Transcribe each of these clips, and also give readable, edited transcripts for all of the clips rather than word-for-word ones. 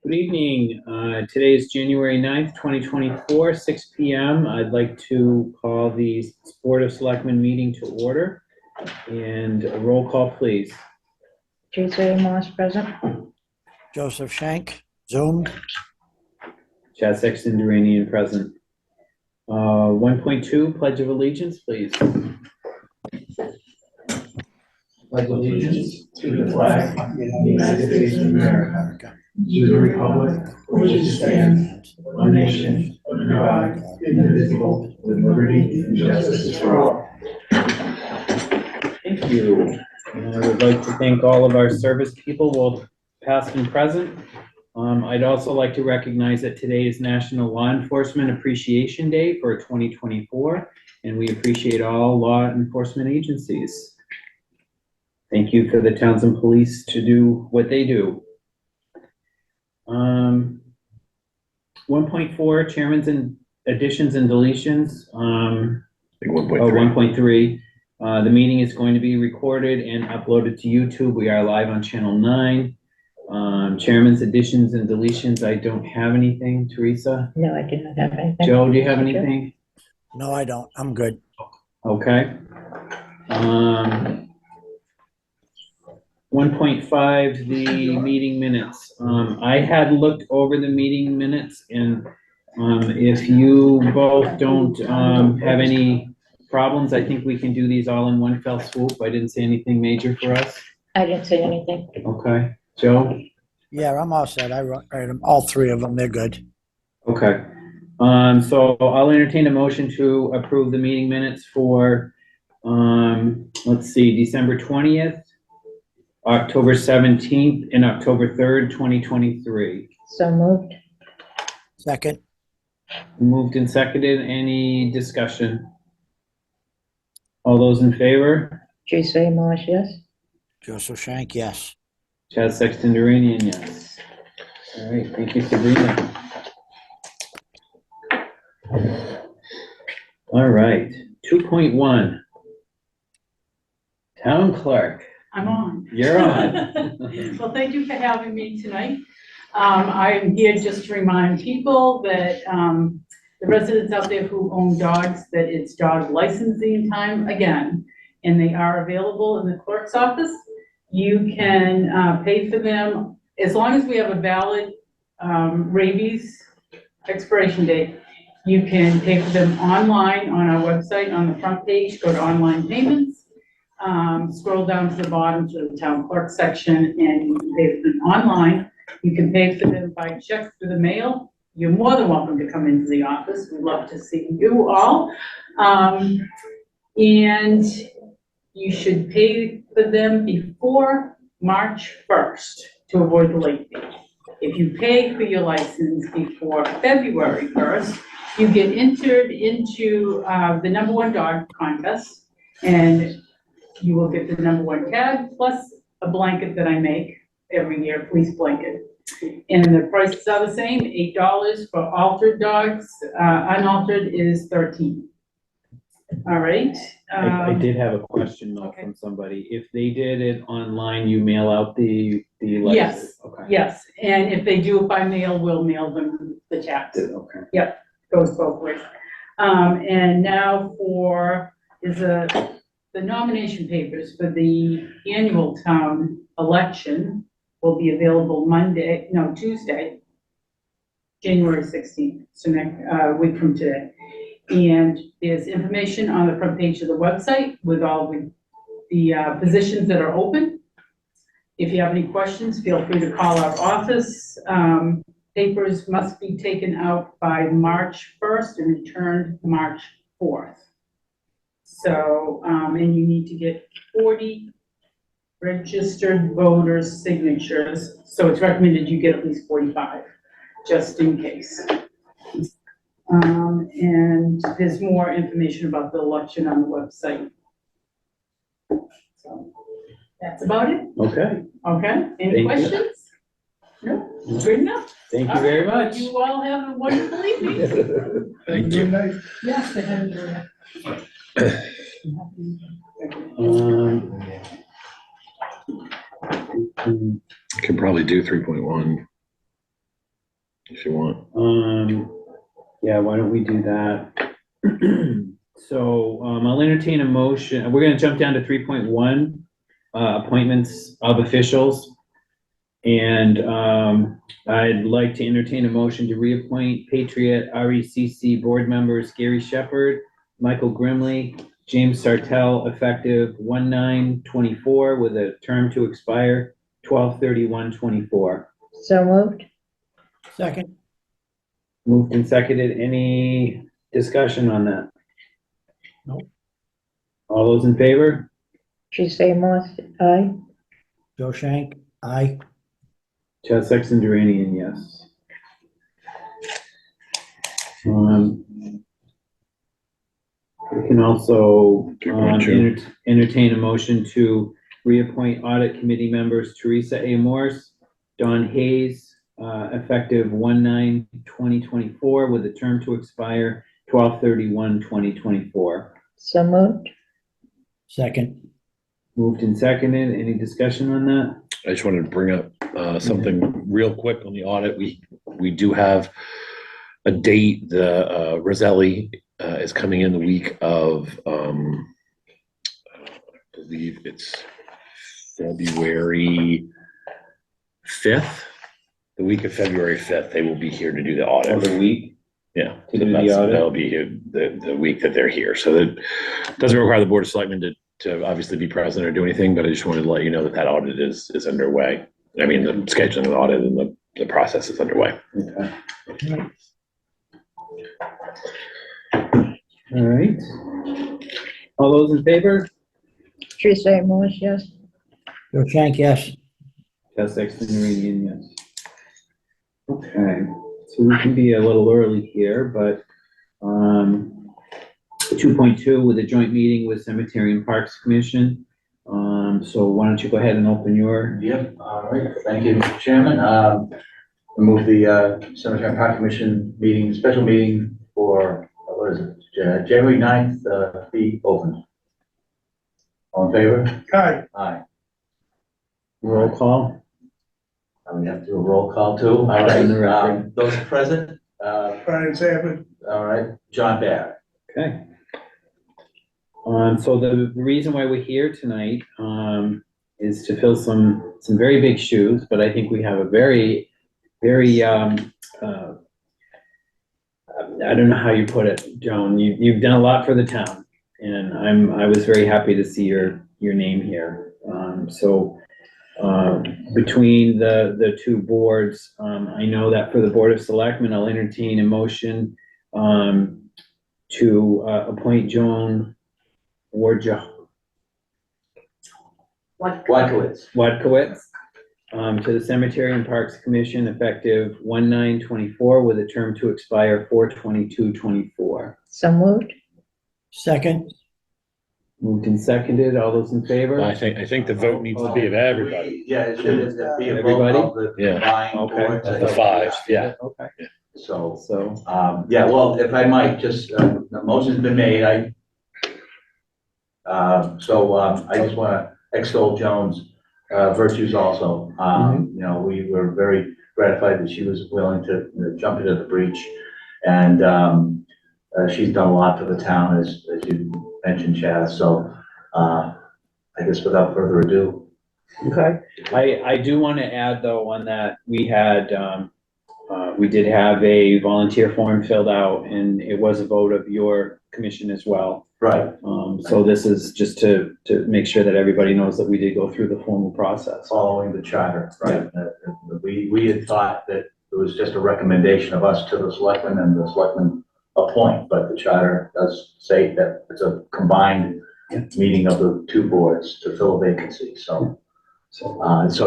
Good evening. Today is January 9th, 2024, 6 p.m. I'd like to call the Board of Selectmen meeting to order. And a roll call, please. Teresa Moss present. Joseph Shank, Zoom. Chad Sexton Duranian present. 1.2, Pledge of Allegiance, please. Pledge allegiance to the flag of the United States of America, to the republic for which it stands, one nation, under God, indivisible, with liberty and justice for all. Thank you. And I would like to thank all of our service people, both past and present. I'd also like to recognize that today is National Law Enforcement Appreciation Day for 2024, and we appreciate all law enforcement agencies. Thank you for the Townsend Police to do what they do. 1.4, Chairman's and additions and deletions. 1.3. The meeting is going to be recorded and uploaded to YouTube. We are live on Channel 9. Chairman's additions and deletions. I don't have anything. Teresa? No, I do not have anything. Joe, do you have anything? No, I don't. I'm good. Okay. 1.5, the meeting minutes. I had looked over the meeting minutes, and if you both don't have any problems, I think we can do these all in one fell swoop. I didn't say anything major for us. I didn't say anything. Okay. Joe? Yeah, I'm all set. I wrote them, all three of them. They're good. Okay. So I'll entertain a motion to approve the meeting minutes for, let's see, December 20th, October 17th, and October 3rd, 2023. So moved. Second. Moved and seconded. Any discussion? All those in favor? Teresa Moss, yes. Joseph Shank, yes. Chad Sexton Duranian, yes. All right, thank you, Sabrina. All right, 2.1. Town clerk. I'm on. You're on. Well, thank you for having me tonight. I'm here just to remind people that the residents out there who own dogs, that it's dog licensing time again, and they are available in the clerk's office. You can pay for them as long as we have a valid rabies expiration date. You can pay for them online on our website on the front page. Go to online payments. Scroll down to the bottom to the town clerk section, and you can pay for them online. You can pay for them by check through the mail. You're more than welcome to come into the office. We'd love to see you all. And you should pay for them before March 1st to avoid the late fee. If you pay for your license before February 1st, you get entered into the #1 dog contest, and you will get the #1 tag plus a blanket that I make every year, police blanket. And the prices are the same, $8 for altered dogs. Unaltered is $13. All right. I did have a question though from somebody. If they did it online, you mail out the license? Yes. Okay. Yes, and if they do it by mail, we'll mail them the checks. Okay. Yep, goes both ways. And now the nomination papers for the annual town election will be available Tuesday, January 16th, so next week from today. And there's information on the front page of the website with all the positions that are open. If you have any questions, feel free to call our office. Papers must be taken out by March 1st and returned March 4th. So, and you need to get 40 registered voters' signatures. So it's recommended you get at least 45, just in case. And there's more information about the election on the website. So that's about it. Okay. Okay, any questions? No, good enough. Thank you very much. You all have a wonderful evening. Thank you. Yes, they have Could probably do 3.1. if you want. Yeah, why don't we do that? So, I'll entertain a motion. We're gonna jump down to 3.1, appointments of officials. And, I'd like to entertain a motion to reappoint Patriot RECC board members Gary Shepherd, Michael Grimley, James Sartell, effective 1/9/24 with a term to expire 12/31/24. So moved. Second. Moved and seconded. Any discussion on that? No. All those in favor? Tuesday, Morse, aye. Joe Shank, aye. Chad Sexton Duranian, yes. We can also, 3.2. entertain a motion to reappoint audit committee members Teresa A. Morse, Don Hayes, effective 1/9/2024 with a term to expire 12/31/2024. So moved. Second. Moved and seconded. Any discussion on that? I just wanted to bring up something real quick on the audit. We do have a date. The Roselli is coming in the week of, I believe it's February 5th. The week of February 5th, they will be here to do the Of audit. the week? Yeah, To so do the that's, audit? that'll be here the week that they're here. So that doesn't require the Board of Selectmen to obviously be present or do anything, but I just wanted to let you know that that audit is underway. I mean, the scheduling of the audit and the process is underway. Okay. All right. All those in favor? Tuesday, Morse, yes. Joe Shank, yes. Chad Sexton Duranian, yes. Okay, so we can be a little early here, but, 2.2 with a joint meeting with Cemetery and Parks Commission. So why don't you go ahead and open your, Yep, all right, thank you, Mr. Chairman. Move the Cemetery and Park Commission meeting, special meeting for, what is it, January 9th, be open. All in favor? Aye. Aye. roll call? We have to do a roll call too. All On the right, record. those present, Brian Sanford. all right, John Barrett. Okay. So the reason why we're here tonight, is to fill some very big shoes, but I think we have a very, I don't know how you put it, Joan, you've done a lot for the town, and I was very happy to see your name here. Between the two boards, I know that for the Board of Selectmen, I'll entertain a motion, to, appoint Joan Wadkowitz, to the Cemetery and Parks Commission effective 1/9/24 with a term to expire 4/22/24. So moved. Second. Moved and seconded. All those in favor? I think the vote needs to be of everybody. Yeah, it should be a Everybody? vote of the Yeah. combined Okay. boards. Of the five, yeah. Okay, So, so, yeah, well, if I might, just, the motion's been made, I just wanna extol Joan's virtues also. You know, we were very gratified that she was willing to jump into the breach. And, she's done a lot for the town, as you mentioned, Chaz. So, I guess without further ado. okay. I do want to add though, on that, we did have a volunteer form filled out, and it was a vote of your commission as well. Right. So this is just to make sure that everybody knows that we did go through the formal process. Following the charter, right? We had thought that it was just a recommendation of us to the selectmen, and the selectmen appoint, but the charter does say that it's a combined meeting of the two boards to fill a vacancy. So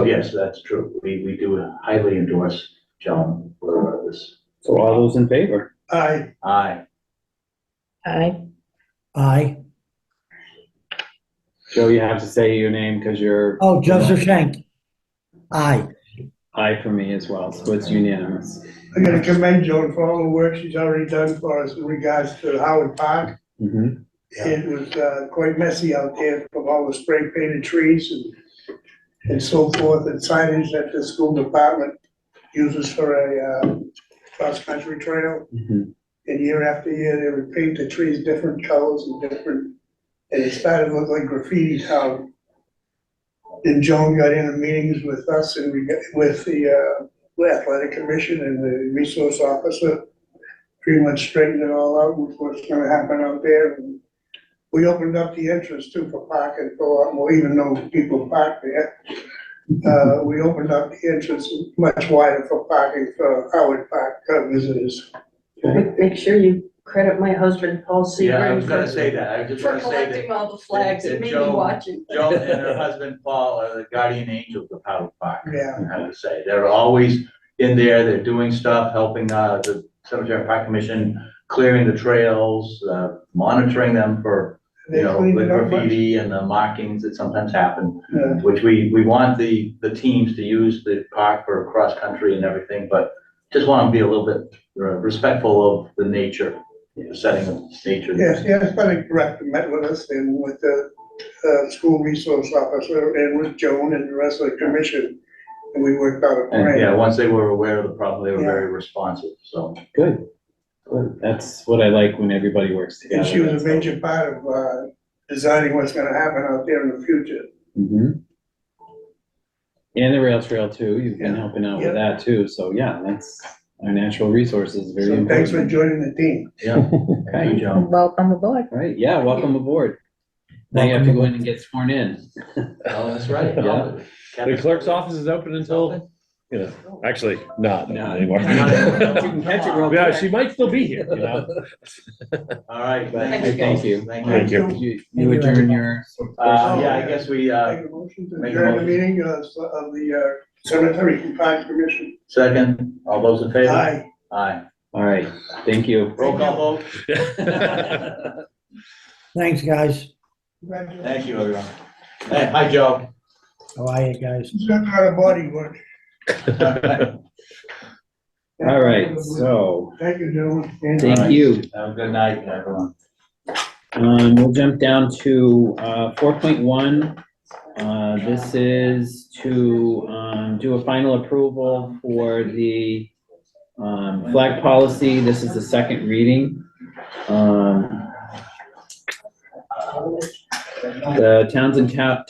yes, that's true. We do highly endorse Joan for this. So all those in favor? Aye. Aye. Aye. Aye. Joe, you have to say your name because you're. Oh, Joseph Shank. Aye. Aye for me as well, so it's unanimous. I gotta commend Joan for all the work she's already done for us in regards to Howard Park. Mhm. It was quite messy out there from all the spray painted trees and so forth, and signage that the school department uses for a cross-country trail. Mhm. And year after year, they would paint the trees different colors and different, and it started to look like graffiti town. And Joan got into meetings with us and we got with the athletic commission and the resource officer. Pretty much straightened it all out with what's gonna happen out there. And we opened up the entrance too for parking for a lot more, even though people park there. We opened up the entrance much wider for parking for Howard Park visitors. Make sure you credit my husband, Paul Yeah, I Sebring, was gonna for, say that, I just for wanna say collecting that all the flags. He that may be Joan- watching. Joan and her husband Paul are the guardian angels of Howard Park. Yeah. I have to say, they're always in there, they're doing stuff, helping, the Cemetery and Park Commission, clearing the trails, monitoring them for, They you know, cleaned the it up much. graffiti and the markings that sometimes happen, Yeah. which we want the teams to use the park for cross-country and everything, but just want to be a little bit respectful of the nature, the setting of nature. Yes, athletic director met with us and with the school resource officer and with Joan and the rest of the commission. And we worked out a And plan. yeah, once they were aware of the problem, they were Yeah. very responsive, so. Good. Good. That's what I like when everybody works together. And she was a That's major part of designing what's gonna happen out there in the future. Mhm. And the rail trail too, you've been Yeah. helping out Yeah. with that too, so yeah, that's, our natural resources, very So thanks for important. joining the team. Yeah, Okay, good job. Welcome aboard. all right, yeah, welcome aboard. Now you have to go in and get sworn in. Oh, that's right. Yeah. The clerk's office is open until, you know, actually, not Not anymore. You can catch it real Yeah, quick. she might still be here, you know? All right, Thank thank you. Thank you. Thank Thank you. you. You adjourn your. Yeah, I guess we, Make a motion to make a adjourn the motion. meeting of the cemetery and park commission. second, all those in favor? Aye. Aye. All right, thank you. Roll call vote. Thanks, guys. Congratulations. Thank you, everyone. Hey, hi, Joe. How are you guys? She's got a lot of body work. All right, so, Thank you, gentlemen. And- thank you. Have a good night, everyone. We'll jump down to 4.1. This is to do a final approval for the flag policy. This is the second reading. The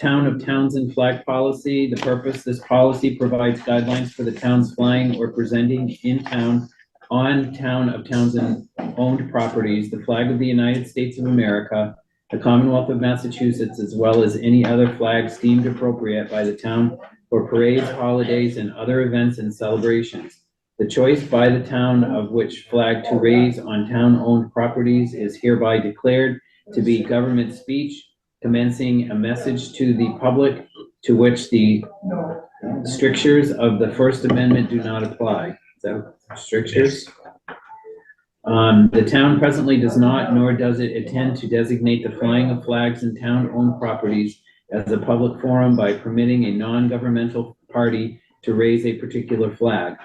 Town of Townsend flag policy. The purpose, this policy provides guidelines for the town's flying or presenting in town on Town of Townsend owned properties, the flag of the United States of America, the Commonwealth of Massachusetts, as well as any other flags deemed appropriate by the town for parades, holidays, and other events and celebrations. The choice by the town of which flag to raise on town-owned properties is hereby declared to be government speech, commencing a message to the public to which the strictures of the First Amendment do not apply. Is that strictures? The town presently does not, nor does it intend to designate the flying of flags in town-owned properties as a public forum by permitting a non-governmental party to raise a particular flag.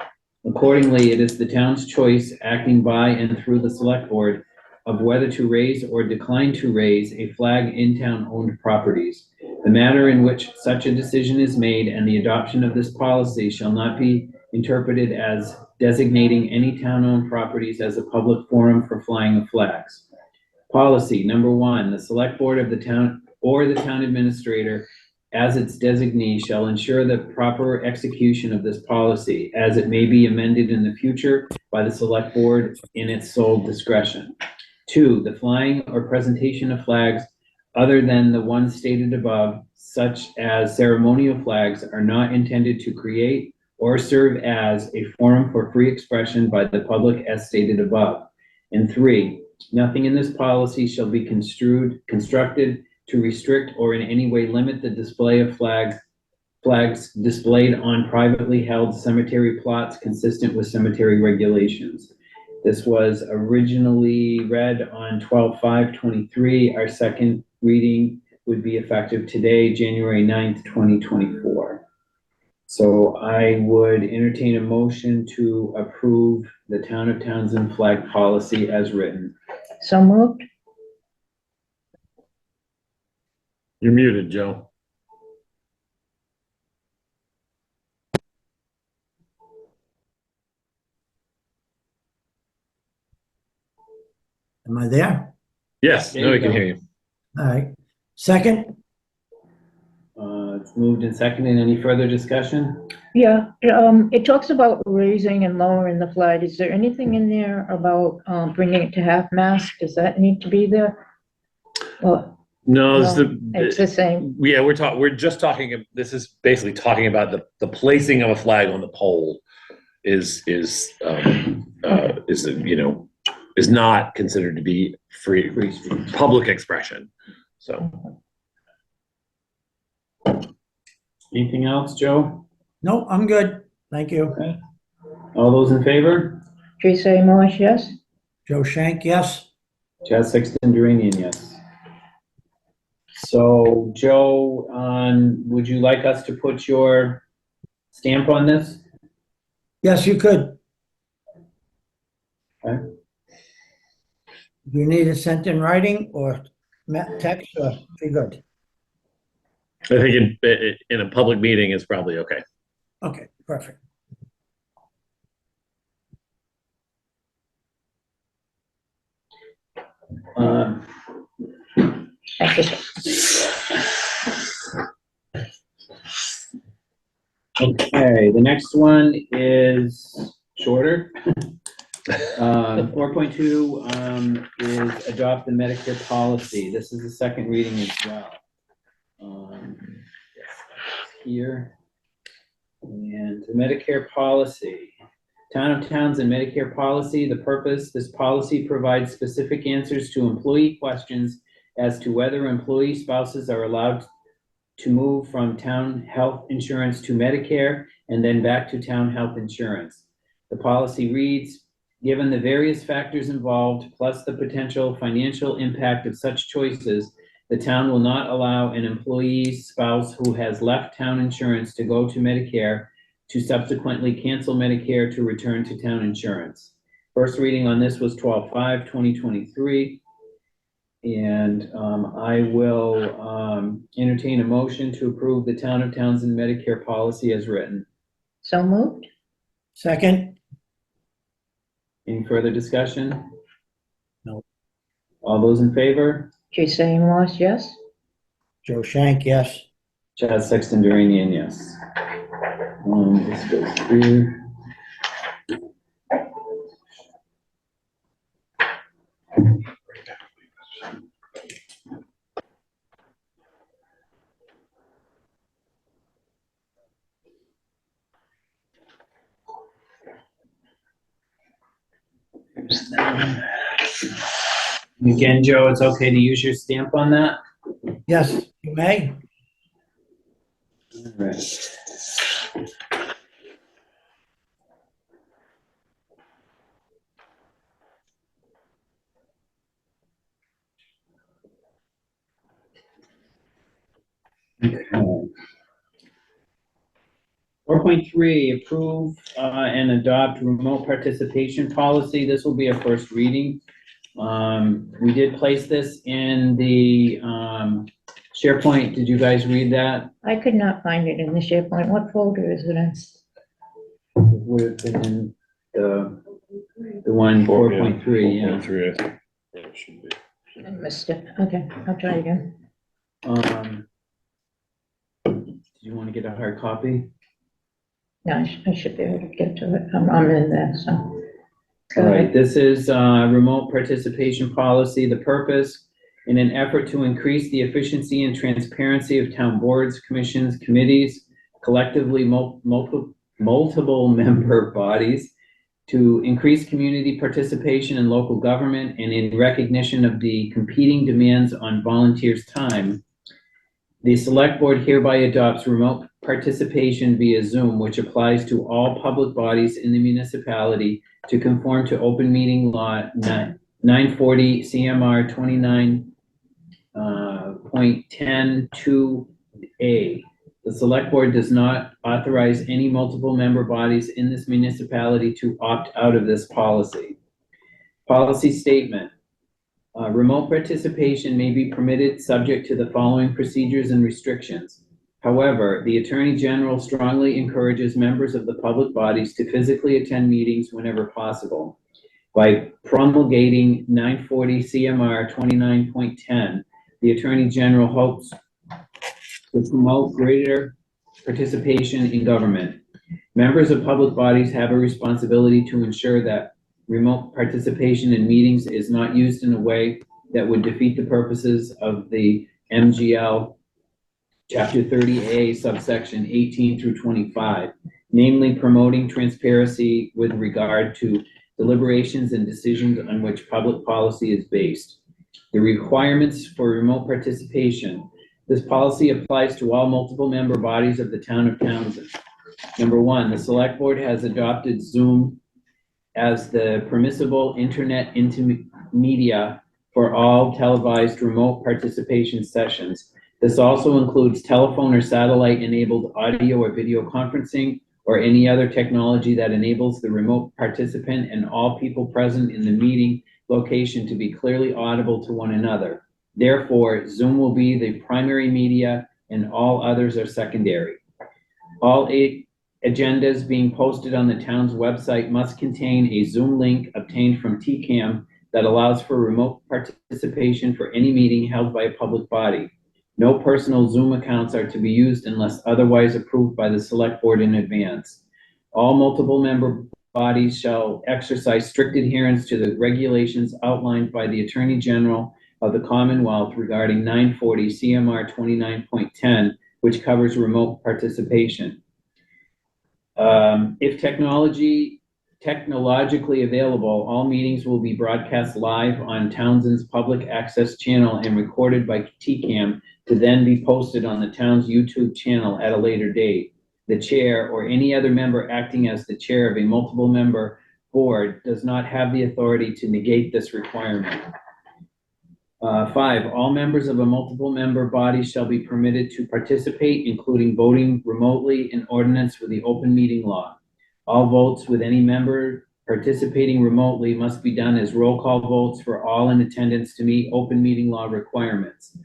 Accordingly, it is the town's choice, acting by and through the select board, of whether to raise or decline to raise a flag in town-owned properties. The manner in which such a decision is made and the adoption of this policy shall not be interpreted as designating any town-owned properties as a public forum for flying of flags. Policy number 1, the select board of the town or the town administrator as its designee shall ensure the proper execution of this policy as it may be amended in the future by the select board in its sole discretion. 2, the flying or presentation of flags other than the ones stated above, such as ceremonial flags, are not intended to create or serve as a forum for free expression by the public as stated above. And 3, nothing in this policy shall be constructed to restrict or in any way limit the display of flags displayed on privately held cemetery plots consistent with cemetery regulations. This was originally read on 12/5/23. Our second reading would be effective today, January 9th, 2024. So I would entertain a motion to approve the Town of Townsend flag policy as written. So moved. You're muted, Joe. Am I there? Yes, There no, you we can go. hear you. All right. Second? It's moved and seconded. Any further discussion? Yeah, it talks about raising and lowering the flag. Is there anything in there about, bringing it to half-mast? Does that need to be there? Well, No, it's no, it's the same. yeah, we're just talking, this is basically talking about the placing of a flag on the pole is, you know, is not considered to be free public expression. So, Anything else, Joe? No, I'm good. Thank you. Okay. All those in favor? Teresa A. Marsh, yes? Joe Shank, yes? Chad Sexton Duranian, yes. So, Joe, would you like us to put your stamp on this? Yes, you could. Okay. Do you need it sent in writing or text or be good? I think in a public meeting is probably okay. Okay, perfect. Um, Thank you. Okay, the next one is shorter. 4.2 is adopt the Medicare policy. This is the second reading as well. Here. And the Medicare policy. Town of Townsend Medicare policy. The purpose, this policy provides specific answers to employee questions as to whether employee spouses are allowed to move from town health insurance to Medicare and then back to town health insurance. The policy reads, given the various factors involved, plus the potential financial impact of such choices, the town will not allow an employee's spouse who has left town insurance to go to Medicare to subsequently cancel Medicare to return to town insurance. First reading on this was 12/5/2023. And I will entertain a motion to approve the Town of Townsend Medicare policy as written. So moved? Second? Any further discussion? No. All those in favor? Teresa A. Marsh, yes? Joe Shank, yes? Chad Sexton Duranian, yes. This goes through. Again, Joe, it's okay to use your stamp on that? Yes, you may. All right. Okay. 4.3, approve and adopt remote participation policy. This will be a first reading. We did place this in the SharePoint. Did you guys read that? I could not find it in the SharePoint. What folder is it in? It would have been in the one 4.3, yeah. 4.3, I think. It should be. I missed it. Okay, I'll try again. Do you want to get a hard copy? No, I should be able to get to it. I'm in there, so. All right, this is remote participation policy. The purpose, in an effort to increase the efficiency and transparency of town boards, commissions, committees, collectively multiple member bodies, to increase community participation in local government and in recognition of the competing demands on volunteers' time, the Select Board hereby adopts remote participation via Zoom, which applies to all public bodies in the municipality to conform to open meeting law 940 CMR 29.10(2)A. The Select Board does not authorize any multiple member bodies in this municipality to opt out of this policy. Policy statement. Remote participation may be permitted subject to the following procedures and restrictions. However, the Attorney General strongly encourages members of the public bodies to physically attend meetings whenever possible. By promulgating 940 CMR 29.10, the Attorney General hopes to promote greater participation in government. Members of public bodies have a responsibility to ensure that remote participation in meetings is not used in a way that would defeat the purposes of the MGL Chapter 30A, subsection 18 through 25, namely promoting transparency with regard to deliberations and decisions on which public policy is based. The requirements for remote participation. This policy applies to all multiple member bodies of the town of Townsend. Number one, the Select Board has adopted Zoom as the permissible internet media for all televised remote participation sessions. This also includes telephone or satellite-enabled audio or video conferencing or any other technology that enables the remote participant and all people present in the meeting location to be clearly audible to one another. Therefore, Zoom will be the primary media and all others are secondary. All 8 agendas being posted on the town's website must contain a Zoom link obtained from TCAM that allows for remote participation for any meeting held by a public body. No personal Zoom accounts are to be used unless otherwise approved by the Select Board in advance. All multiple member bodies shall exercise strict adherence to the regulations outlined by the Attorney General of the Commonwealth regarding 940 CMR 29.10, which covers remote participation. If technologically available, all meetings will be broadcast live on Townsend's public access channel and recorded by TCAM to then be posted on the town's YouTube channel at a later date. The chair or any other member acting as the chair of a multiple member board does not have the authority to negate this requirement. 5, all members of a multiple member body shall be permitted to participate, including voting remotely in ordinance with the open meeting law. All votes with any member participating remotely must be done as roll call votes for all in attendance to meet open meeting law requirements.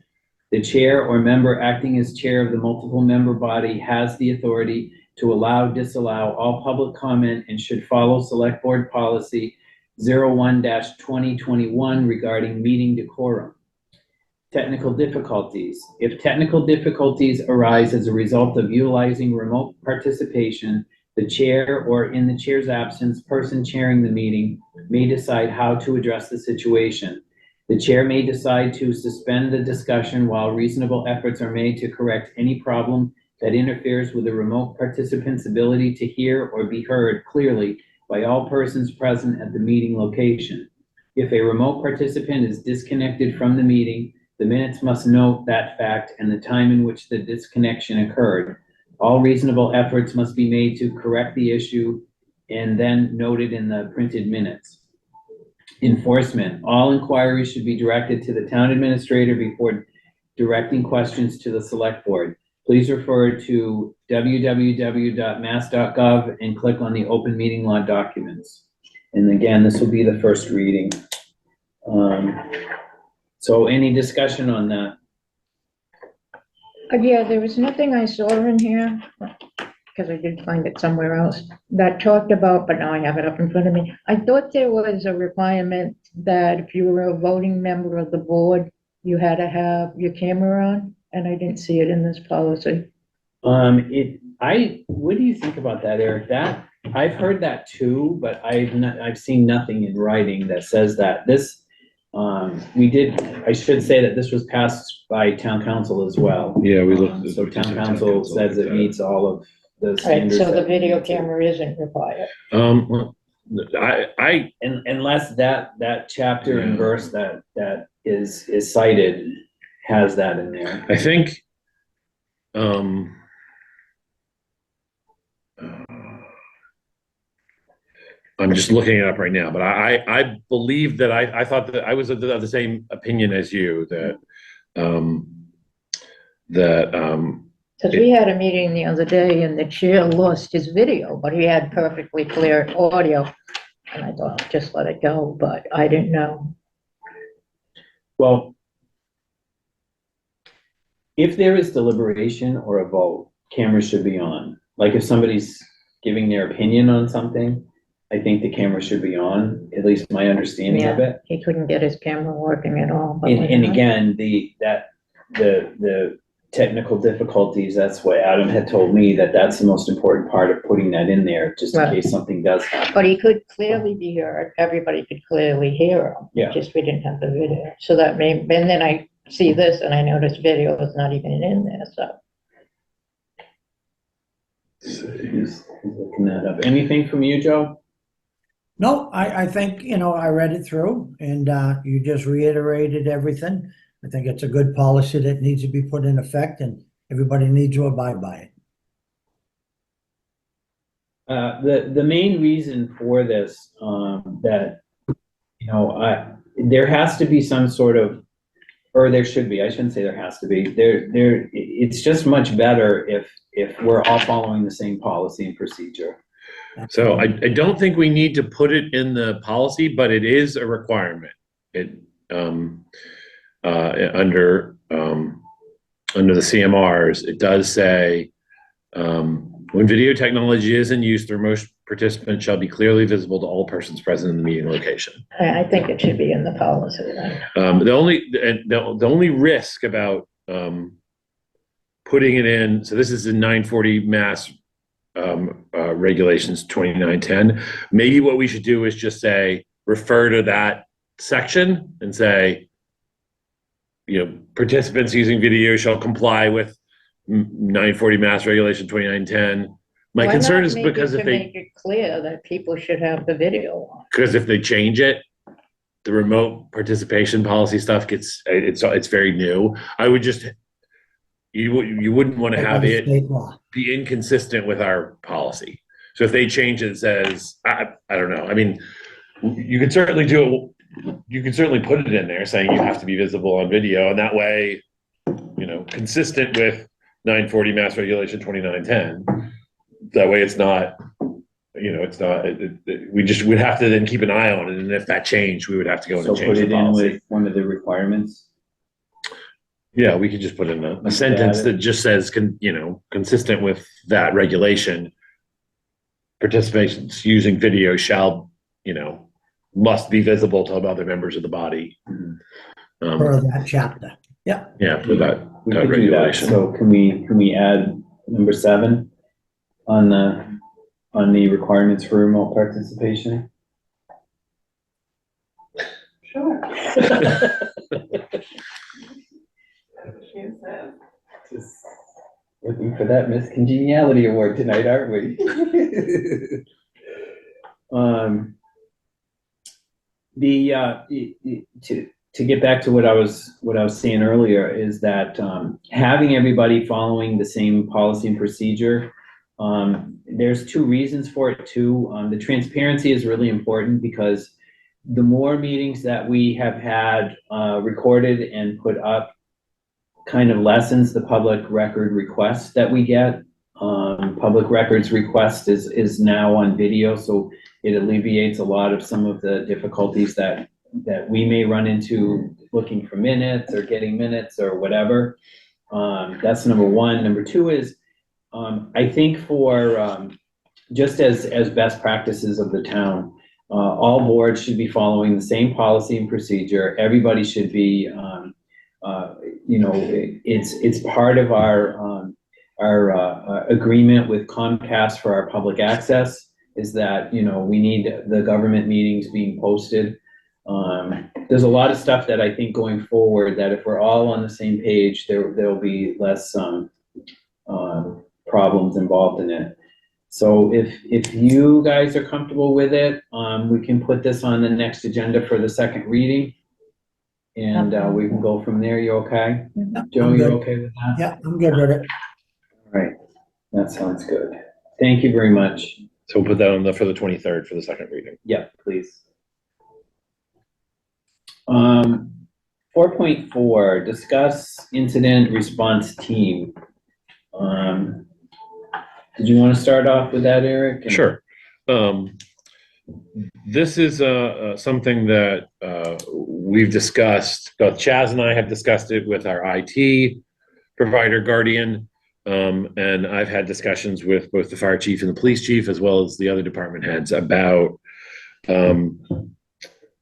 The chair or member acting as chair of the multiple member body has the authority to allow, disallow all public comment and should follow Select Board Policy 01-2021 regarding meeting decorum. Technical difficulties. If technical difficulties arise as a result of utilizing remote participation, the chair or in the chair's absence, person chairing the meeting may decide how to address the situation. The chair may decide to suspend the discussion while reasonable efforts are made to correct any problem that interferes with the remote participant's ability to hear or be heard clearly by all persons present at the meeting location. If a remote participant is disconnected from the meeting, the minutes must note that fact and the time in which the disconnection occurred. All reasonable efforts must be made to correct the issue and then noted in the printed minutes. Enforcement. All inquiries should be directed to the town administrator before directing questions to the Select Board. Please refer to www.mass.gov and click on the open meeting law documents. And again, this will be the first reading. So any discussion on that? Yeah, there was nothing I saw in here, because I did find it somewhere else, that talked about, but now I have it up in front of me. I thought there was a requirement that if you were a voting member of the board, you had to have your camera on, and I didn't see it in this policy. What do you think about that, Eric? That, I've heard that too, but I've seen nothing in writing that says that. This, I should say that this was passed by town council as well. Yeah, we looked. So town council says it meets all of the Right, standards. so the that we video need to. camera isn't required. Well, Unless that chapter and verse that is cited has that in there. I think, I'm just looking it up right now, but I believe that I thought that I was of the same opinion as you, that, Because we had a meeting the other day and the chair lost his video, but he had perfectly clear audio. And I thought, just let it go, but I didn't know. Well, if there is deliberation or a vote, cameras should be on. Like if somebody's giving their opinion on something, I think the camera should be on, at least my understanding of it. He couldn't get his camera working at all. but And whatever. again, the technical difficulties, that's what Adam had told me, that's the most important part of putting that in there, just in Right. case something does happen. But he could clearly be heard, everybody could clearly hear him. Yeah. Just we didn't have the video, so that may, and then I see this and I notice video is not even in there, so. He's looking that up. Anything from you, Joe? No, I think, I read it through and you just reiterated everything. I think it's a good policy that needs to be put in effect and everybody needs to abide by it. The main reason for this, that, there has to be some sort of, or there should be, I shouldn't say there has to be, it's just much better if we're all following the same policy and procedure. So I don't think we need to put it in the policy, but it is a requirement. It, under the CMRs, it does say, when video technology is in use, the remote participant shall be clearly visible to all persons present in the meeting location. I think it should be in the policy then. The only risk about putting it in, so this is in 940 Mass Regulations 2910. Maybe what we should do is just say, refer to that section and say, participants using video shall comply with 940 Mass Regulation 2910. My Why concern not is make it because to if they, make it clear that people should have the video on. because if they change it, the remote participation policy stuff it's very new. I would just, you wouldn't want to have Under it state law. be inconsistent with our policy. So if they change it, says, I don't know. I mean, you can certainly do it. You can certainly put it in there saying you have to be visible on video, and that way, consistent with 940 Mass Regulation 2910. That way, it's not. We'd have to then keep an eye on it, and if that changed, we would have to go in So and put change the it in policy. with one of the requirements. Yeah, we could just put in a sentence that just says, consistent with that regulation, participations using video shall, must be visible to other members of the body. Per that chapter. Yeah. Yeah, for that We could do that. regulation. So can we add number 7 on the requirements for remote participation? Sure. Just looking for that Miss Congeniality Award tonight, aren't we? To get back to what I was saying earlier is that having everybody following the same policy and procedure, there's 2 reasons for it too. The transparency is really important because the more meetings that we have had recorded and put up kind of lessens the public record request that we get. Public records request is now on video, so it alleviates a lot of some of the difficulties that we may run into looking for minutes or getting minutes or whatever. That's number 1. Number 2 is, I think for, just as best practices of the town, all boards should be following the same policy and procedure. Everybody should be, it's part of our agreement with Comcast for our public access is that, we need the government meetings being posted. There's a lot of stuff that I think going forward that if we're all on the same page, there'll be less problems involved in it. So if you guys are comfortable with it, we can put this on the next agenda for the second reading. And we can go from there. You okay? Joe, I'm you good. okay with that? Yeah, I'm good with it. All right, that sounds good. Thank you very much. So we'll put that on for the 23rd for the second reading. Yep, please. 4.4, discuss incident response team. Did you want to start off with that, Eric? Sure. This is something that we've discussed. Both Chaz and I have discussed it with our IT provider, Guardian. And I've had discussions with both the fire chief and the police chief, as well as the other department heads, about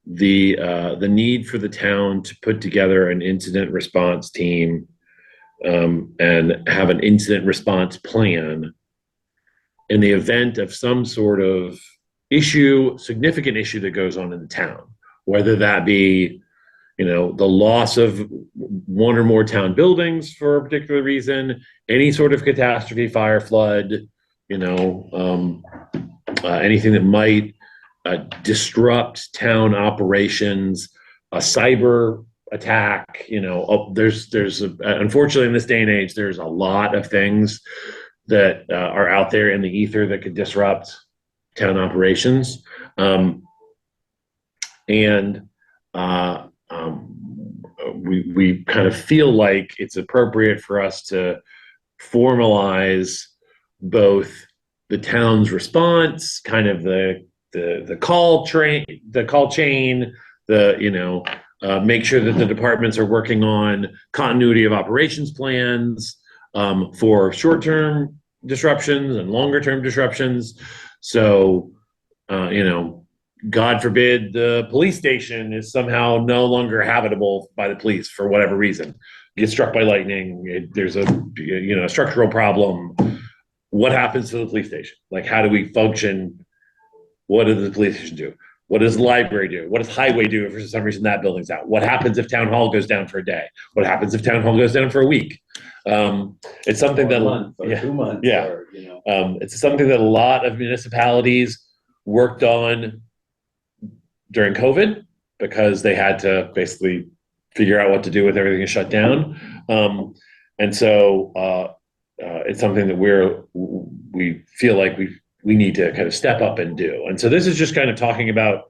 the need for the town to put together an incident response team, and have an incident response plan in the event of some sort of significant issue that goes on in the town, whether that be, the loss of one or more town buildings for a particular reason, any sort of catastrophe, fire, flood, anything that might disrupt town operations, a cyber attack. Unfortunately, in this day and age, there's a lot of things that are out there in the ether that could disrupt town operations. We kind of feel like it's appropriate for us to formalize both the town's response, kind of the call chain, make sure that the departments are working on continuity of operations plans for short-term disruptions and longer-term disruptions. So, God forbid the police station is somehow no longer habitable by the police for whatever reason, gets struck by lightning, there's a structural problem. What happens to the police station? Like, how do we function? What does the police station do? What does the library do? What does highway do if for some reason that building's out? What happens if town hall goes down for a day? What happens if town hall goes down for a week? It's something that, 2 months. Yeah. Or, it's something that a lot of municipalities worked on during COVID, because they had to basically figure out what to do with everything is shut down. And so it's something that we feel like we need to kind of step up and do. And so this is just kind of talking about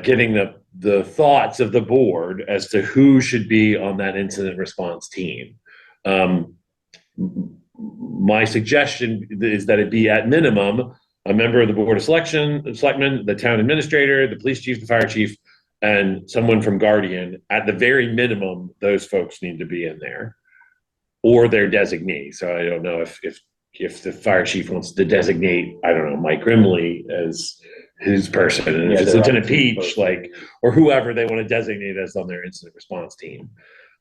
getting the thoughts of the board as to who should be on that incident response team. My suggestion is that it be at minimum a member of the board of selectmen, the town administrator, the police chief, the fire chief, and someone from Guardian. At the very minimum, those folks need to be in there, or their designee. So I don't know if the fire chief wants to designate, I don't know, Mike Grimley as his person, and if it's Lieutenant Peach, or whoever they want to designate as on their incident response team.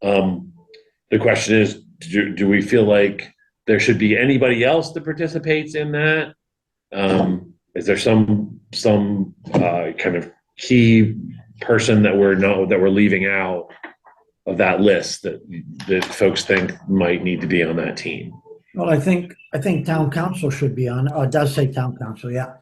The question is, do we feel like there should be anybody else that participates in that? Is there some kind of key person that we're leaving out of that list that folks think might need to be on that team? Well, I think town council should be on, or it does say town council, yeah.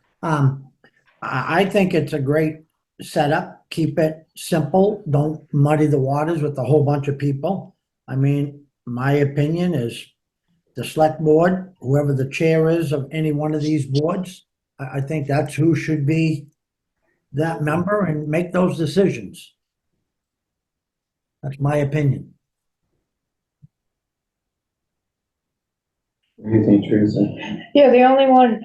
I think it's a great setup. Keep it simple. Don't muddy the waters with a whole bunch of people. I mean, my opinion is the select board, whoever the chair is of any one of these boards, I think that's who should be that member and make those decisions. That's my opinion. What do you think, Teresa? Yeah, the only one,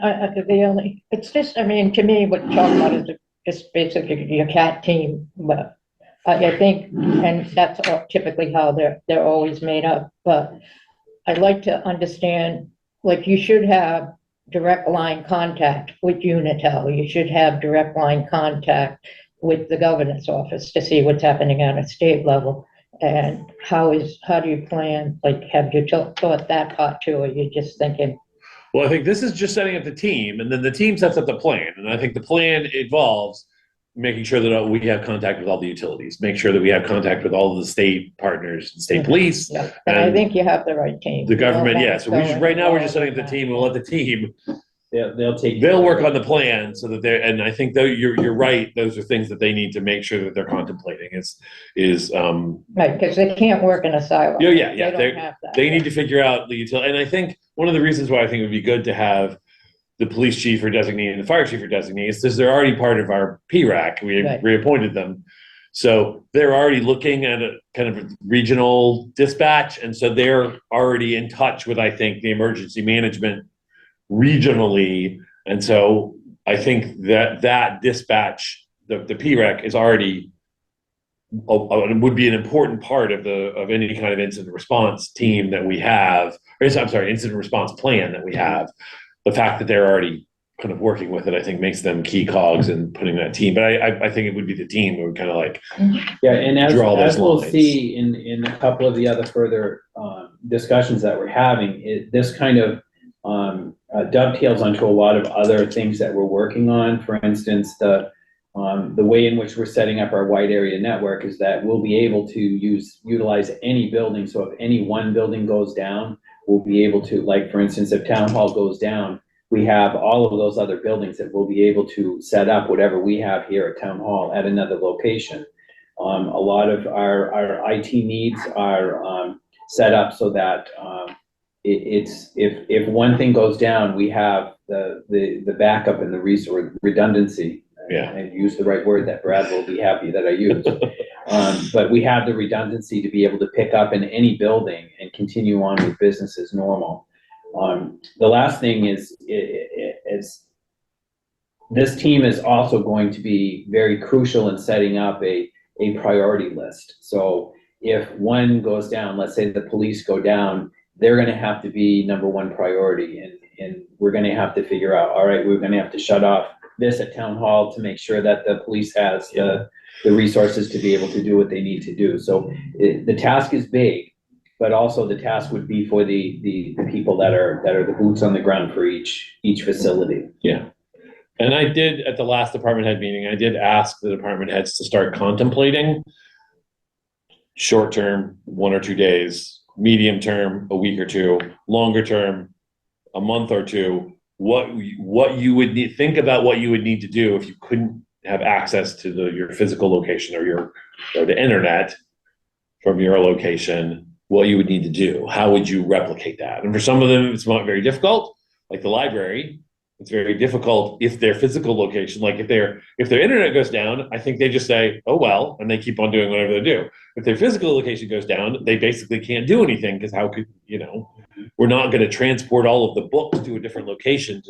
it's just, I mean, to me, what you're talking about is just basically your cat team, but I think, and that's typically how they're always made up, but I'd like to understand, like, you should have direct line contact with Unitel. You should have direct line contact with the governor's office to see what's happening on a state level. And how do you plan, like, have you thought that part too, or you're just thinking? Well, I think this is just setting up the team, and then the team sets up the plan. And I think the plan involves making sure that we have contact with all the utilities, make sure that we have contact with all of the state partners, state police. Yeah, and I think you have the right team. The government, yeah. So right now we're just setting up the team. We'll let the team. They'll work on the plan so that and I think though you're right. Those are things that they need to make sure that they're contemplating. Right, because they can't work in a silo. Yeah. They don't have that. They need to figure out the utility. And I think one of the reasons why I think it would be good to have the police chief or designee and the fire chief or designee is because they're already part of our PRAC. We reappointed them. So they're already looking at a kind of regional dispatch. And so they're already in touch with, I think, the emergency management regionally. And so I think that dispatch, the PRAC is already would be an important part of any kind of incident response team that we have, or I'm sorry, incident response plan that we have. The fact that they're already kind of working with it, I think makes them key cogs in putting that team. But I think it would be the team who would kind of like, Yeah, and Draw those as we'll lines. see in a couple of the other further discussions that we're having, this kind of dovetails onto a lot of other things that we're working on. For instance, the way in which we're setting up our wide area network is that we'll be able to utilize any building. So if any one building goes down, we'll be able to, like, for instance, if town hall goes down, we have all of those other buildings that we'll be able to set up whatever we have here at town hall at another location. A lot of our IT needs are set up so that it's if one thing goes down, we have the backup and the resource redundancy. Yeah. And use the right word that Brad will be happy that I used. But we have the redundancy to be able to pick up in any building and continue on with business as normal. The last thing is this team is also going to be very crucial in setting up a priority list. So if one goes down, let's say the police go down, they're gonna have to be number one priority, and we're gonna have to figure out, all right, we're gonna have to shut off this at town hall to make sure that the police has the resources to be able to do what they need to do. So the task is big, but also the task would be for the people that are the boots on the ground for each facility. yeah. And I did, at the last department head meeting, I did ask the department heads to start contemplating short-term, 1 or 2 days, medium term, a week or two, longer term, a month or two, what you would need, think about what you would need to do if you couldn't have access to your physical location or the internet from your location, what you would need to do. How would you replicate that? And for some of them, it's not very difficult, like the library. It's very difficult if their physical location, like if their internet goes down, I think they just say, oh, well, and they keep on doing whatever they do. If their physical location goes down, they basically can't do anything because how could, we're not going to transport all of the books to a different location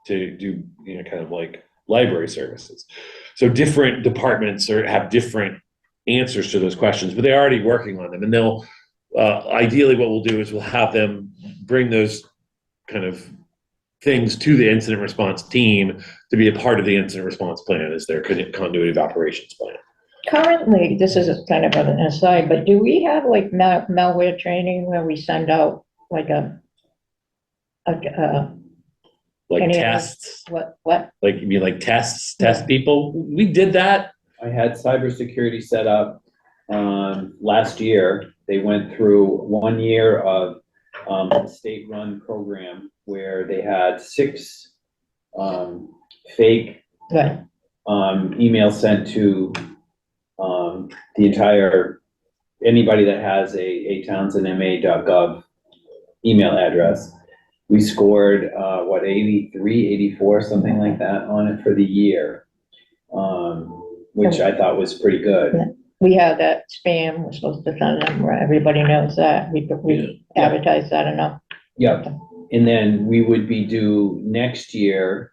to do, kind of like library services. So different departments have different answers to those questions, but they're already working on them. And they'll, ideally what we'll do is we'll have them bring those kind of things to the incident response team to be a part of the incident response plan as their continuity of operations plan. Currently, this is a kind of an aside, but do we have like malware training where we send out like Like any tests, what? like you mean like test people? We did that. I had cybersecurity set up last year. They went through 1 year of a state-run program where they had 6 fake Right. emails sent to the entire, anybody that has a townsendma.gov email address. We scored 83, 84, something like that on it for the year, which I thought was pretty good. We have that spam, we're supposed to send them, where everybody knows that, we advertise that enough. Yep, and then we would be due next year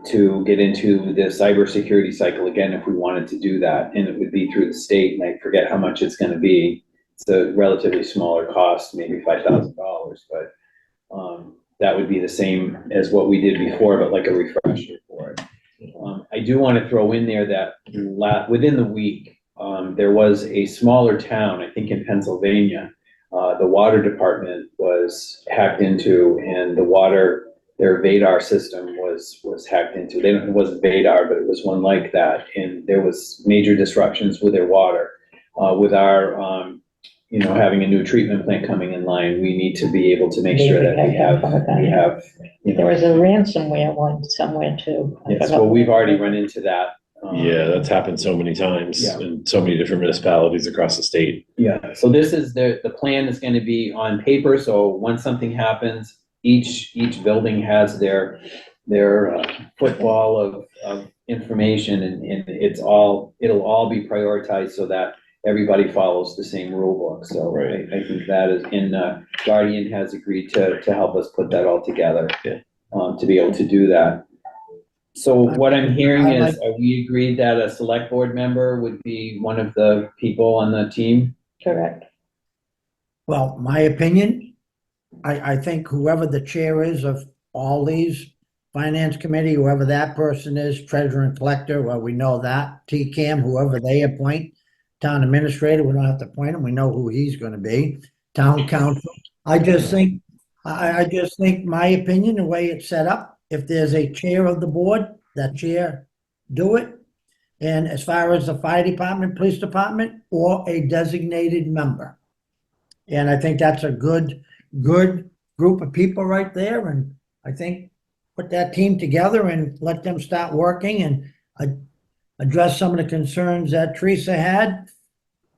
to get into the cybersecurity cycle again if we wanted to do that, and it would be through the state, and I forget how much it's gonna be. It's a relatively smaller cost, maybe $5,000, but that would be the same as what we did before, but like a refresher for it. I do want to throw in there that within the week, there was a smaller town, I think in Pennsylvania, the water department was hacked into, and their Vadar system was hacked into. It wasn't Vadar, but it was one like that, and there was major disruptions with their water. With our having a new treatment plant coming in line, we need to be able to make sure that we have. There was a ransomware one somewhere too. Yes, well, we've already run into that. Yeah, that's happened so many times in so many different municipalities across the state. Yeah, so this is the plan is going to be on paper. So once something happens, each building has their football of information, and it'll all be prioritized so that everybody follows the same rule book. So Right. I think that is, and Guardian has agreed to help us put that all together. Yeah. To be able to do that. So what I'm hearing I is, are we agreed that a select board member would be one of the people on the team? Correct. Well, my opinion, I think whoever the chair is of all these, finance committee, whoever that person is, treasurer and collector, well, we know that, TCAM, whoever they appoint, town administrator, we don't have to appoint him, we know who he's gonna be, town council. I just think, I just think my opinion, the way it's set up, if there's a chair of the board, that chair, do it. And as far as the fire department, police department, or a designated member. And I think that's a good group of people right there, and I think put that team together and let them start working and address some of the concerns that Teresa had,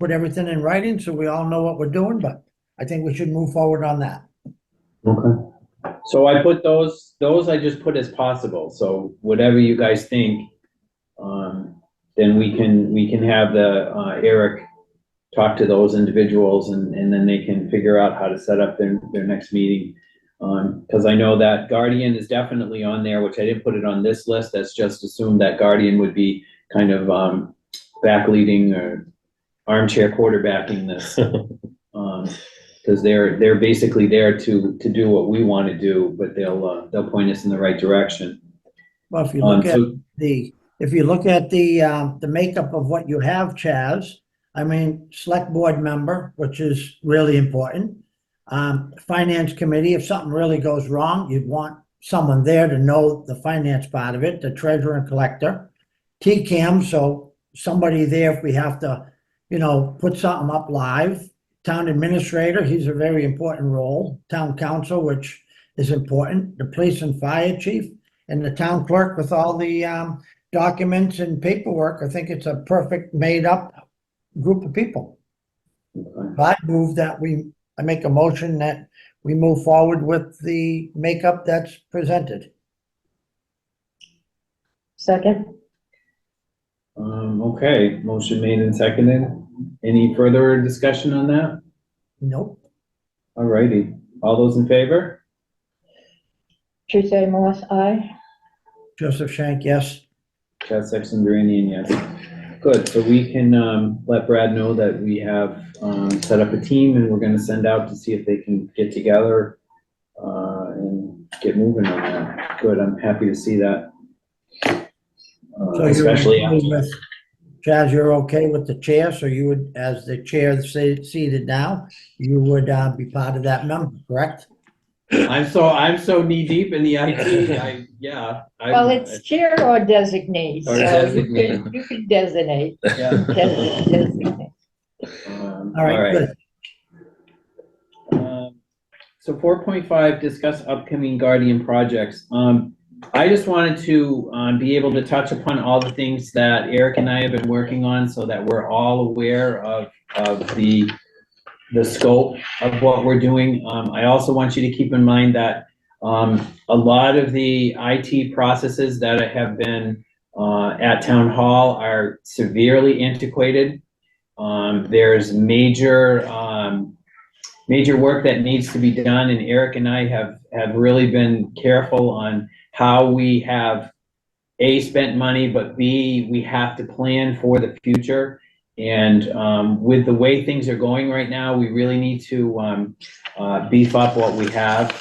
put everything in writing so we all know what we're doing, but I think we should move forward on that. Okay. So I put those I just put as possible, so whatever you guys think, then we can have the, Eric talk to those individuals and then they can figure out how to set up their next meeting. Cause I know that Guardian is definitely on there, which I didn't put it on this list, that's just assumed that Guardian would be kind of, back leading or armchair quarterbacking this. Cause they're basically there to do what we want to do, but they'll point us in the right direction. Well, if you look at So, the makeup of what you have, Chaz, I mean, select board member, which is really important. Finance committee, if something really goes wrong, you'd want someone there to know the finance part of it, the treasurer and collector. TCAM, so somebody there if we have to, put something up live. Town administrator, he's a very important role. Town council, which is important. The police and fire chief, and the town clerk with all the documents and paperwork. I think it's a perfect made-up group of people. I move that I make a motion that we move forward with the makeup that's presented. Second, okay, motion made and seconded. Any further discussion on that? Nope. Alrighty, all those in favor? Tuesday Morse, aye. Joseph Shank, yes. Chad Sexton Duranian, yes. Good, so we can, let Brad know that we have, set up a team and we're gonna send out to see if they can get together, and get moving on that. Good, I'm happy to see that. So you're Especially okay after, with, Chaz, you're okay with the chair, so you would, as the chair seated now, you would be part of that member, correct? I'm so knee deep in the IT, yeah. Well, it's chair or designate, Or so designate. you could designate. Yeah. Designate. All right, good. So 4.5, discuss upcoming Guardian projects. I just wanted to, be able to touch upon all the things that Eric and I have been working on so that we're all aware of the scope of what we're doing. I also want you to keep in mind that, a lot of the IT processes that have been, at town hall are severely antiquated. There's major work that needs to be done, and Eric and I have really been careful on how we have A, spent money, but B, we have to plan for the future. And with the way things are going right now, we really need to beef up what we have.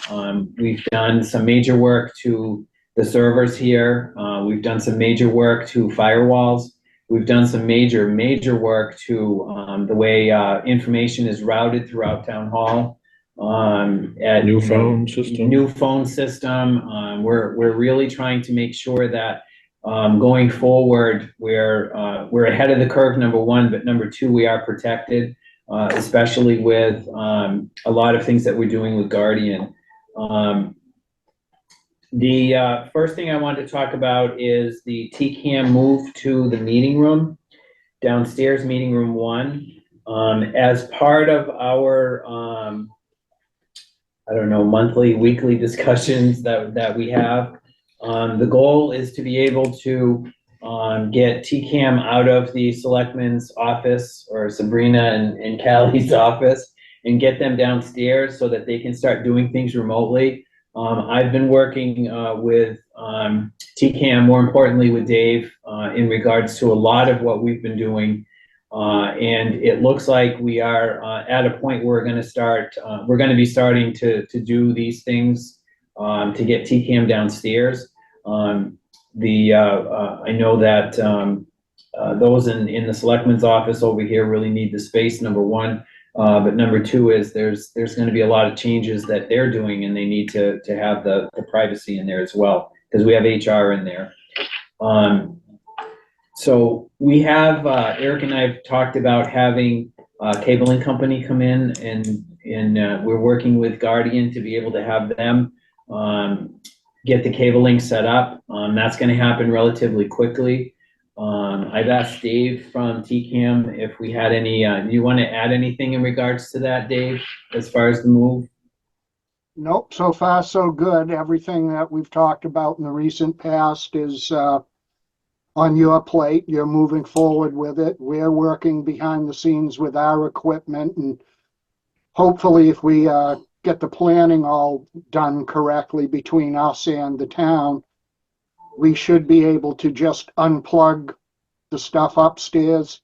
We've done some major work to the servers here. We've done some major work to firewalls. We've done some major work to the way information is routed throughout town hall. New phone system. New phone system. We're really trying to make sure that going forward, we're ahead of the curve, number one, but number two, we are protected, especially with a lot of things that we're doing with Guardian. The first thing I want to talk about is the TCAM move to the meeting room, downstairs, meeting room 1. As part of our, I don't know, monthly, weekly discussions that we have, the goal is to be able to get TCAM out of the selectman's office, or Sabrina and Callie's office, and get them downstairs so that they can start doing things remotely. I've been working with TCAM, more importantly with Dave, in regards to a lot of what we've been doing. And it looks like we are at a point where we're going to be starting to do these things to get TCAM downstairs. I know that those in the selectman's office over here really need the space, number one. But number two is there's going to be a lot of changes that they're doing, and they need to have the privacy in there as well, because we have HR in there. So we have, Eric and I have talked about having a cabling company come in, and we're working with Guardian to be able to have them get the cabling set up. That's going to happen relatively quickly. I've asked Dave from TCAM if we had any, do you want to add anything in regards to that, Dave, as far as the move? Nope, so far so good. Everything that we've talked about in the recent past is on your plate. You're moving forward with it. We're working behind the scenes with our equipment, and hopefully if we get the planning all done correctly between us and the town, we should be able to just unplug the stuff upstairs,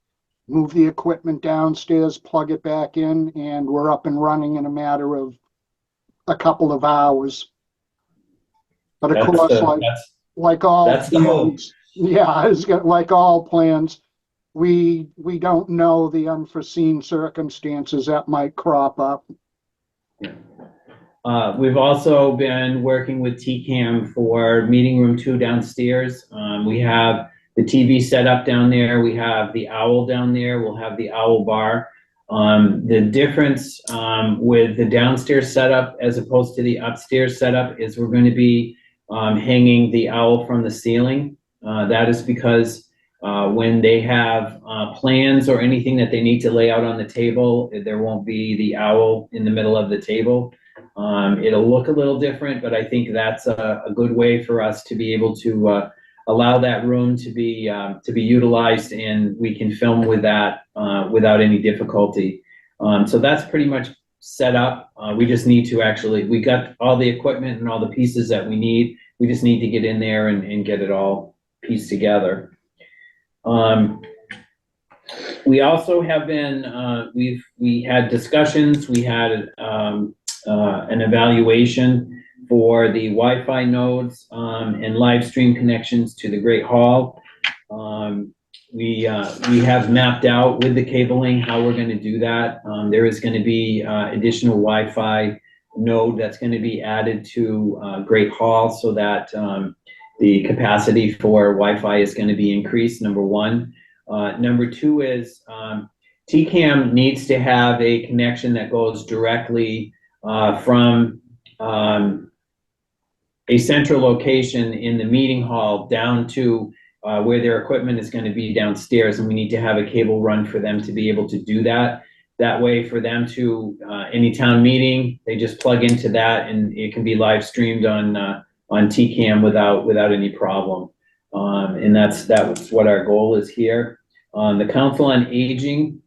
move the equipment downstairs, plug it back in, and we're up and running in a matter of a couple of hours. But of course, like all that's the move. plans, yeah, like all plans, we don't know the unforeseen circumstances that might crop up. We've also been working with TCAM for meeting room 2 downstairs. We have the TV set up down there. We have the owl down there. We'll have the owl bar. The difference with the downstairs setup as opposed to the upstairs setup is we're going to be hanging the owl from the ceiling. That is because when they have plans or anything that they need to lay out on the table, there won't be the owl in the middle of the table. It'll look a little different, but I think that's a good way for us to be able to allow that room to be utilized, and we can film with that without any difficulty. So that's pretty much set up. We just need to we got all the equipment and all the pieces that we need. We just need to get in there and get it all pieced together. We also have been, we had discussions, we had an evaluation for the Wi-Fi nodes and live stream connections to the Great Hall. We have mapped out with the cabling how we're going to do that. There is going to be additional Wi-Fi node that's going to be added to Great Hall so that the capacity for Wi-Fi is going to be increased, number one. Number two is TCAM needs to have a connection that goes directly from a central location in the meeting hall down to where their equipment is going to be downstairs, and we need to have a cable run for them to be able to do that. That way for them to, any town meeting, they just plug into that and it can be live streamed on TCAM without any problem. And that's what our goal is here. The Council on Aging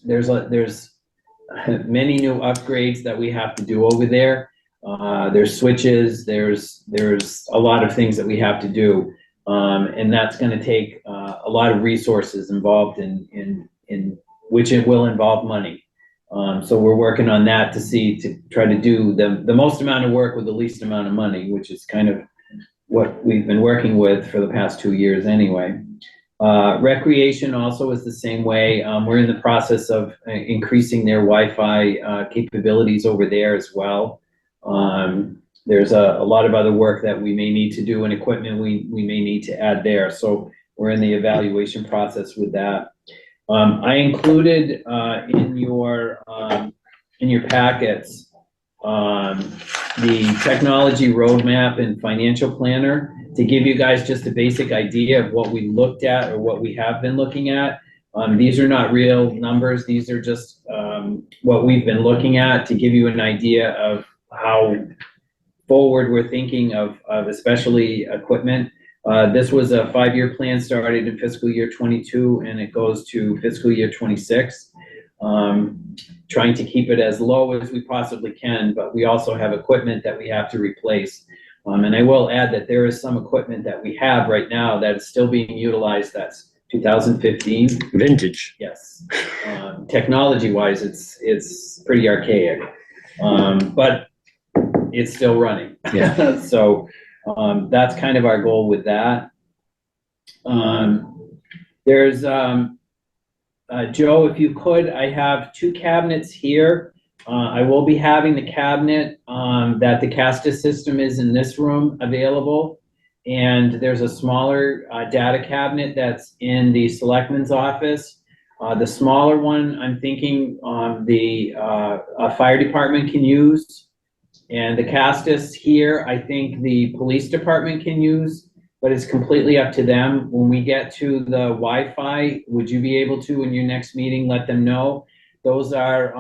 there's many new upgrades that we have to do over there. There's switches, there's a lot of things that we have to do. And that's going to take a lot of resources involved in which it will involve money. So we're working on that to try to do the most amount of work with the least amount of money, which is kind of what we've been working with for the past 2 years anyway. Recreation also is the same way. We're in the process of increasing their Wi-Fi capabilities over there as well. There's a lot of other work that we may need to do and equipment we may need to add there. So we're in the evaluation process with that. I included in your packets the technology roadmap and financial planner to give you guys just a basic idea of what we looked at or what we have been looking at. These are not real numbers. These are just what we've been looking at to give you an idea of how forward we're thinking of especially equipment. This was a 5-year plan started in fiscal year 22 and it goes to fiscal year 26. trying to keep it as low as we possibly can, but we also have equipment that we have to replace. And I will add that there is some equipment that we have right now that is still being utilized, that's 2015. Vintage. Yes. Technology-wise, it's pretty archaic, but it's still running. Yeah. So, that's kind of our goal with that. There's, Joe, if you could, I have 2 cabinets here. I will be having the cabinet, that the Castus system is in this room available. And there's a smaller, data cabinet that's in the selectman's office. The smaller one, I'm thinking, the fire department can use. And the Castus here, I think the police department can use, but it's completely up to them. When we get to the Wi-Fi, would you be able to, in your next meeting, let them know? Those are,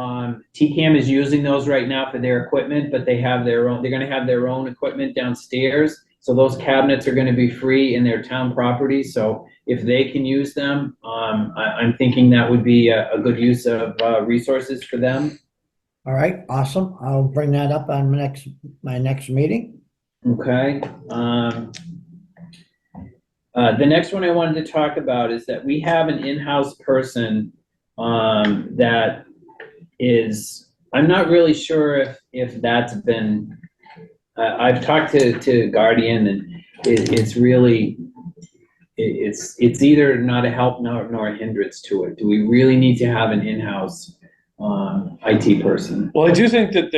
TCAM is using those right now for their equipment, but they have their own, they're gonna have their own equipment downstairs. So those cabinets are gonna be free in their town property. So if they can use them, I'm thinking that would be a good use of resources for them. All right, awesome. I'll bring that up on my next meeting. Okay. The next one I wanted to talk about is that we have an in-house person that is, I'm not really sure if that's been, I've talked to Guardian, and it's really, it's either not a help nor a hindrance to it. Do we really need to have an in-house IT person? Well, I do think that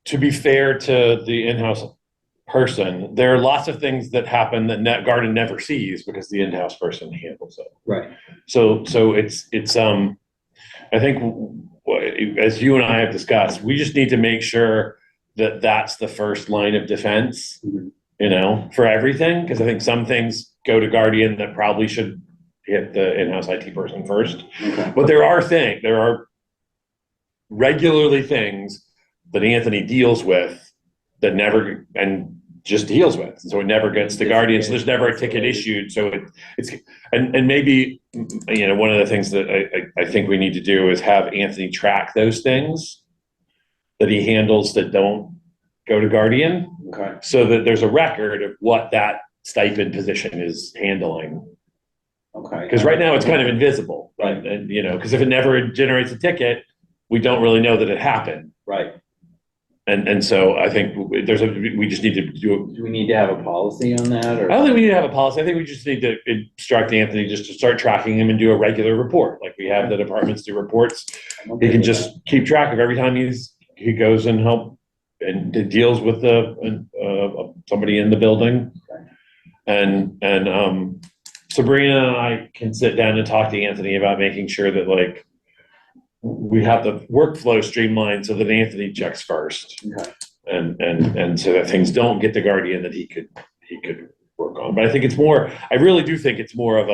to be fair to the in-house person, there are lots of things that happen that Garden never sees because the in-house person handles it. Right. So it's I think as you and I have discussed, we just need to make sure that that's the first line of defense, you know, for everything. Because I think some things go to Guardian that probably should hit the in-house IT person first. Okay. But there are regularly things that Anthony deals with that never, and just deals with. So it never gets to Guardian. So there's never a ticket issued. So it's and maybe, you know, one of the things that I think we need to do is have Anthony track those things that he handles that don't go to Guardian. Okay. So that there's a record of what that stipend position is handling. Okay. Because right now it's kind of invisible, right? And you know, because if it never generates a ticket, we don't really know that it happened. Right. And so I think we just need to do. Do we need to have a policy on that, or? I don't think we need to have a policy. I think we just need to instruct Anthony just to start tracking him and do a regular report. Like we have the departments do reports. He can just keep track of every time he goes and help and deals with somebody in the building. And Sabrina and I can sit down and talk to Anthony about making sure that like we have the workflow streamlined so that Anthony checks first. Okay. And so that things don't get the Guardian that he could work on. But I think it's more, I really do think it's more of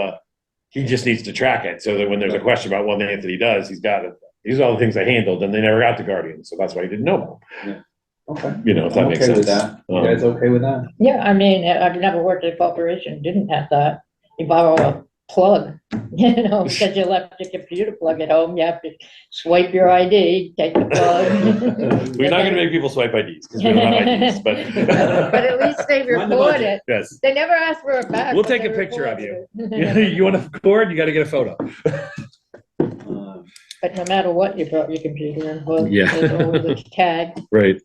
he just needs to track it so that when there's a question about what Anthony does, he's got it. These are all the things I handled and they never got to Guardian. So that's why he didn't know about them. Yeah. Okay. You know, if that I'm makes okay sense. with that. You guys okay with that? Yeah, I mean, I've never worked at a corporation, didn't have that. You borrow a plug, you know, because you left your computer plug at home, you have to swipe your ID, take the plug. We're not gonna make people swipe IDs because we don't have IDs, but. But at least they We're on the report budget. it. Yes. They never ask for it back. We'll but take they a picture of report you. it. You want to record, you got to get a photo. But no matter what, you brought your computer in, well, Yeah. there's always a tag. Right.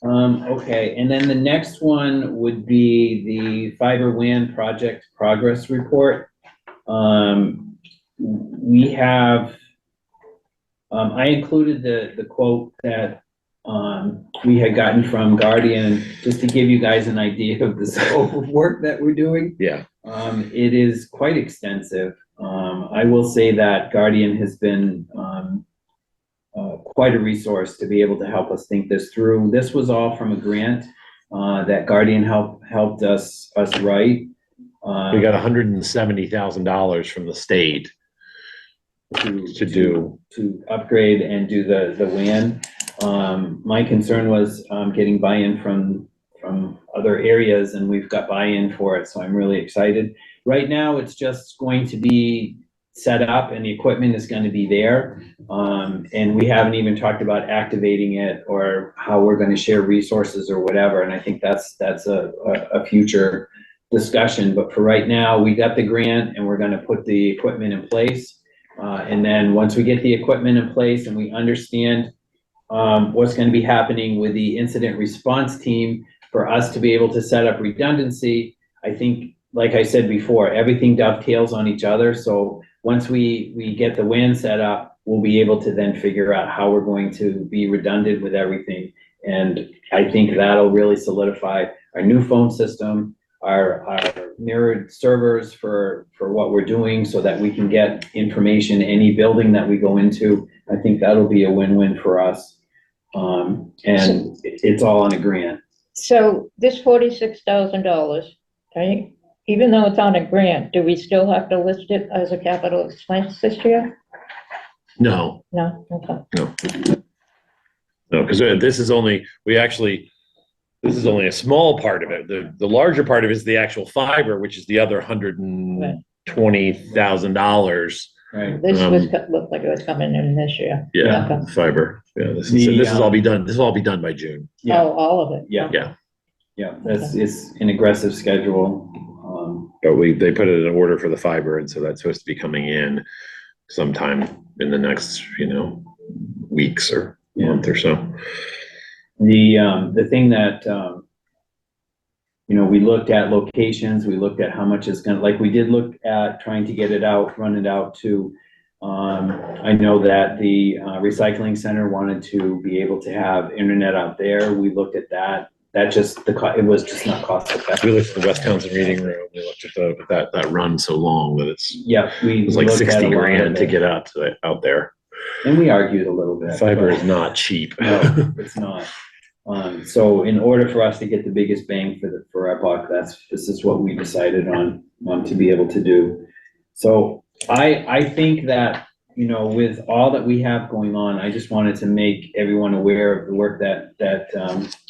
Okay, and then the next one would be the fiber WAN project progress report. We have, I included the quote that, we had gotten from Guardian, just to give you guys an idea of the scope of work that we're doing. Yeah. It is quite extensive. I will say that Guardian has been, quite a resource to be able to help us think this through. This was all from a grant, that Guardian helped us write. We got $170,000 from the state to upgrade and do the WAN. My concern was, getting buy-in from other areas, and we've got buy-in for it, so I'm really excited. Right now, it's just going to be set up and the equipment is gonna be there. And we haven't even talked about activating it or how we're gonna share resources or whatever, and I think that's a future discussion, but for right now, we got the grant and we're gonna put the equipment in place. And then once we get the equipment in place and we understand what's gonna be happening with the incident response team, for us to be able to set up redundancy, I think, like I said before, everything dovetails on each other, so once we get the WAN set up, we'll be able to then figure out how we're going to be redundant with everything. And I think that'll really solidify our new phone system, our mirrored servers for what we're doing so that we can get information, any building that we go into. I think that'll be a win-win for us. And it's all on a grant. So this $46,000, right? Even though it's on a grant, do we still have to list it as a capital expense this year? No, No, okay. no, because this is only a small part of it. The larger part of it is the actual fiber, which is the other $120,000. Right. This looked like it was coming in this year. Yeah, Okay. fiber. Yeah, this The, is all be done. This will all be done by June. Yeah. Oh, all of it? Yeah. Yeah. Yeah, it's an aggressive schedule. But they put it in order for the fiber, and so that's supposed to be coming in sometime in the next, weeks or month or so. The thing that, we looked at locations, we looked at how much it's gonna, like, we did look at trying to get it out, run it out to, I know that the recycling center wanted to be able to have internet out there. We looked at that. It was just not cost effective. We looked at the West Townsend Reading Room. We looked at that run so long that it was like looked at 60 a lot of grand to it. get out there. And we argued a little bit. Fiber but- is not cheap. No, it's not. So in order for us to get the biggest bang for our buck, this is what we decided on to be able to do. So I think that, with all that we have going on, I just wanted to make everyone aware of the work that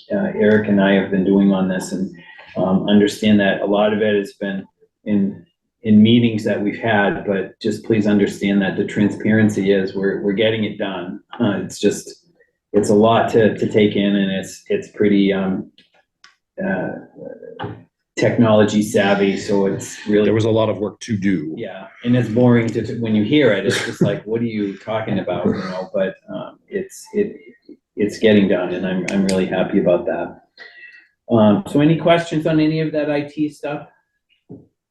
Eric and I have been doing on this, and understand that a lot of it has been in meetings that we've had, but just please understand that the transparency is we're getting it done. It's a lot to take in, and it's pretty technology savvy, so it's really. There was a lot of work to do. Yeah, and it's boring when you hear it, it's just like, what are you talking about, but it's getting done, and I'm really happy about that. So any questions on any of that IT stuff?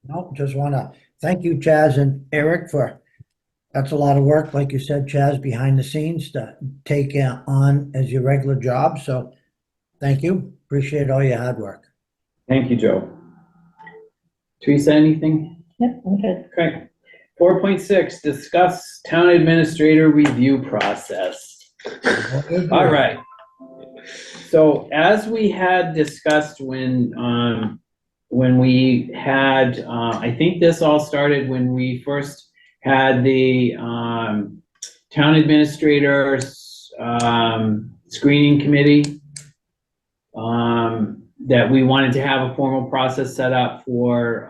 No, just want to thank you, Chaz and Eric, that's a lot of work, like you said, Chaz, behind the scenes to take on as your regular job. So thank you. Appreciate all your hard work. Thank you, Joe. Teresa, anything? Yep, okay. Okay. 4.6, discuss town administrator review process. All right. So as we had discussed when we had, I think this all started when we first had the town administrators screening committee, that we wanted to have a formal process set up for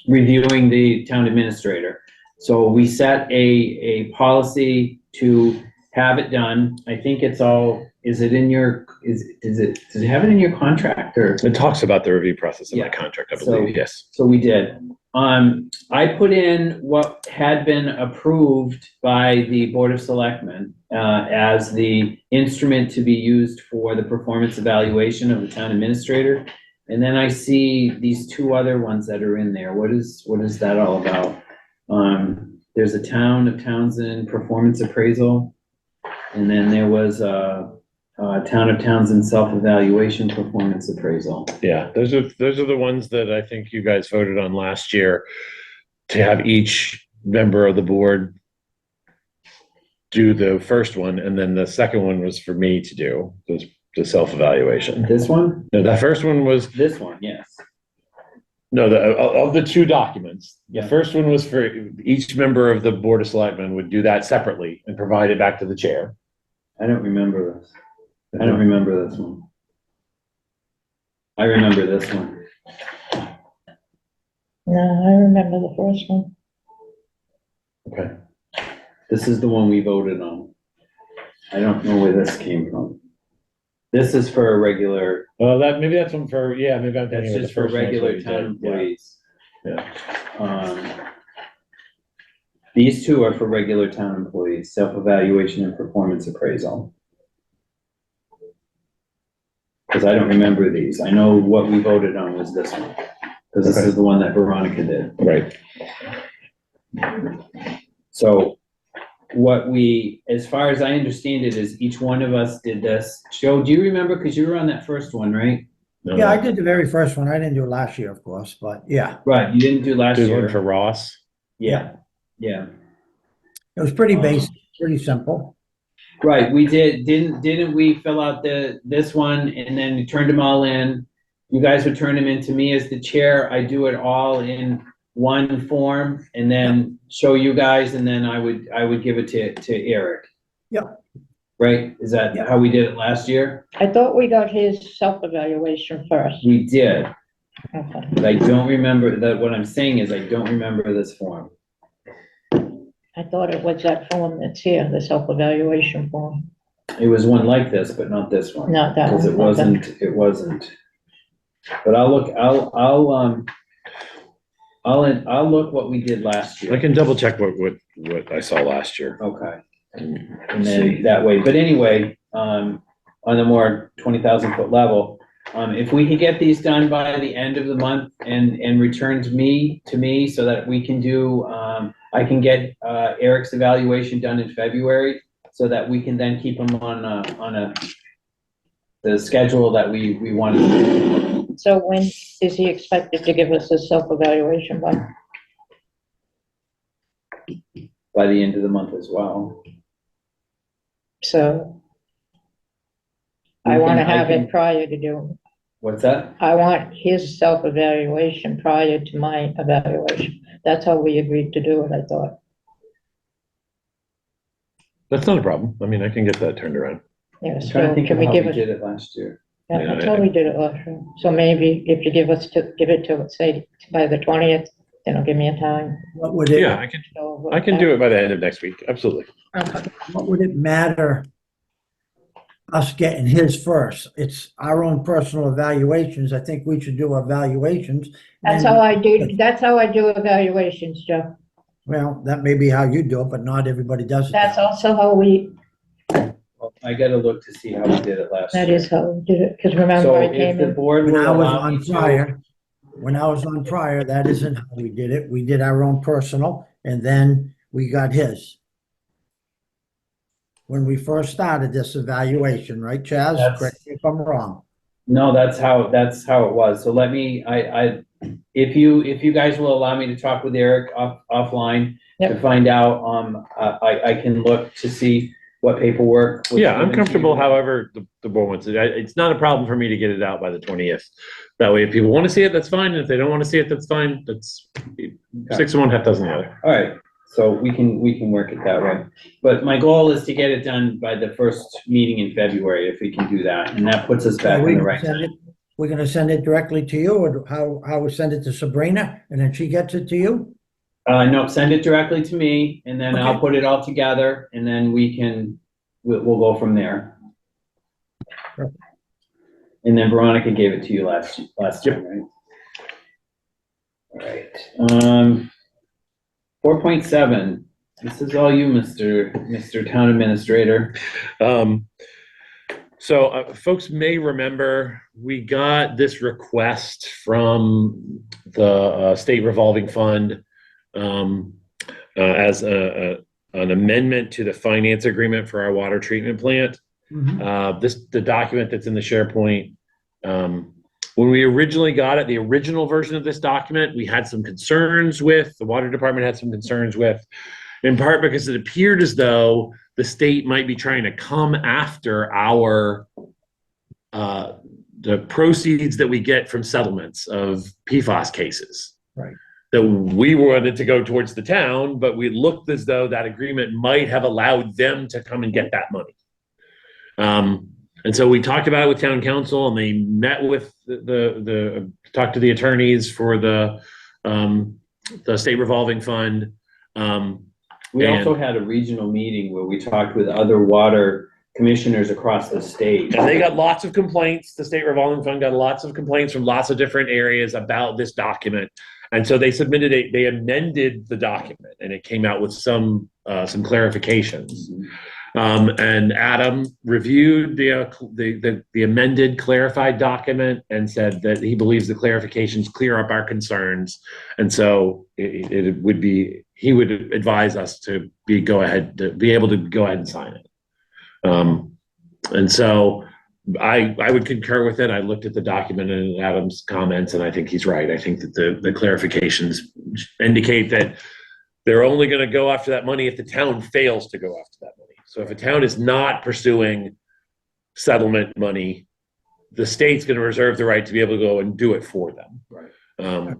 reviewing the town administrator. So we set a policy to have it done. I think it's all, does it have it in your contract, or? It talks about the review process in my Yeah. contract, I So- believe, yes. So we did. I put in what had been approved by the Board of Selectmen as the instrument to be used for the performance evaluation of the town administrator. And then I see these two other ones that are in there. What is that all about? There's a Town of Townsend performance appraisal. And then there was a Town of Townsend self-evaluation performance appraisal. Yeah, those are the ones that I think you guys voted on last year, to have each member of the board do the first one, and then the second one was for me to do, the self-evaluation. This one? No, that first one was, This one, yes. no, of the two documents. The Yeah. first one was for each member of the Board of Selectmen would do that separately and provide it back to the chair. I don't remember this. I don't remember this one. I remember this one. No, I remember the first one. Okay. This is the one we voted on. I don't know where this came from. This is for a regular, Well, maybe that's one for, yeah, maybe I'm that's thinking of the just for first one. regular town employees. Yeah. These two are for regular town employees, self-evaluation and performance appraisal. Because I don't remember these. I know what we voted on was this one. Because this Okay. is the one that Veronica did. Right. So what we, as far as I understand it, is each one of us did this. Joe, do you remember? Because you were on that first one, right? No. Yeah, I did the very first one. I didn't do it last year, of course, but yeah, Right, you didn't do last Did one year. for Ross. Yeah, yeah. it was pretty basic, pretty simple. Right, we didn't we fill out this one and then we turned them all in? You guys would turn them in to me as the chair. I do it all in one form and then show you guys and then I would give it to Eric. Yep. Right? Is that Yep. how we did it last year? I thought we got his self-evaluation first. We did, Okay. but I don't remember that. What I'm saying is I don't remember this form. I thought it was that form that's here, the self-evaluation form, It was one like this, but not this one. not that one. Because Okay. it wasn't. But I'll look what we did last year. I can double check what I saw last year. Okay, and and see. then that way, but anyway, on the more 20,000 foot level, if we can get these done by the end of the month and returned to me so that we can do, I can get, Eric's evaluation done in February so that we can then keep him on the schedule that we wanted. So when is he expected to give us his self-evaluation by? By the end of the month as well. So We I want to can- have can- it prior to do, What's that? I want his self-evaluation prior to my evaluation. That's how we agreed to do it, I thought. That's not a problem. I mean, I can get that turned around. Yeah, I'm so trying to think can of we how give we it? did it last year. Yeah, Yeah, that's how we did it last year. So maybe if you give it to, say, by the 20th, then it'll give me a time. What would it, Yeah, I can do it by the end of next week. Absolutely. what would it matter us getting his first? It's our own personal evaluations. I think we should do evaluations. That's and- how I do evaluations, Joe. Well, that may be how you do it, but not everybody does it. That's that way. also how we, Well, I gotta look to see how we did it last year. that is how we did it, because remember So I if came the in. board When will I was allow me on to. prior, that isn't how we did it. We did our own personal, and then we got his. When we first started this evaluation, right, Chaz? That's- Correct me if I'm wrong. No, that's how it was. So let me, if you guys will allow me to talk with Eric offline to Yep. find out, I can look to see what paperwork. was Yeah, I'm given to comfortable you. however the board wants it. It's not a problem for me to get it out by the 20th. That way, if people want to see it, that's fine. And if they don't want to see it, that's fine. That's 6 of one, half dozen of the other. All right, so we can work it that way. But my goal is to get it done by the first meeting in February, if we can do that, and that puts us back Are in we the gonna right send time. it- We're gonna send it directly to you, or how we send it to Sabrina, and then she gets it to you? No, send it directly to me, and then I'll Okay. put it all together, and then we'll go from there. Perfect. And then Veronica gave it to you last time, right? All right, 4.7, this is all you, Mr. Town Administrator. So folks may remember, we got this request from the state revolving fund as an amendment to the finance agreement for our water treatment plant. The document that's in the SharePoint. When we originally got it, the original version of this document, we had some concerns with, the water department had some concerns with, in part because it appeared as though the state might be trying to come after the proceeds that we get from settlements of PFAS cases. Right. That we wanted to go towards the town, but we looked as though that agreement might have allowed them to come and get that money. And so we talked about it with town council, and they met with talked to the attorneys for the state revolving fund. We also had a regional meeting where we talked with other water commissioners across the state. And they got lots of complaints. The state revolving fund got lots of complaints from lots of different areas about this document. And so they they amended the document, and it came out with some clarifications. And Adam reviewed the amended clarified document and said that he believes the clarifications clear up our concerns. And so it would be, he would advise us to be able to go ahead and sign it. And so I would concur with it. I looked at the document and Adam's comments, and I think he's right. I think that the clarifications indicate that they're only going to go after that money if the town fails to go after that money. So if a town is not pursuing settlement money, the state's going to reserve the right to be able to go and do it for them. Right.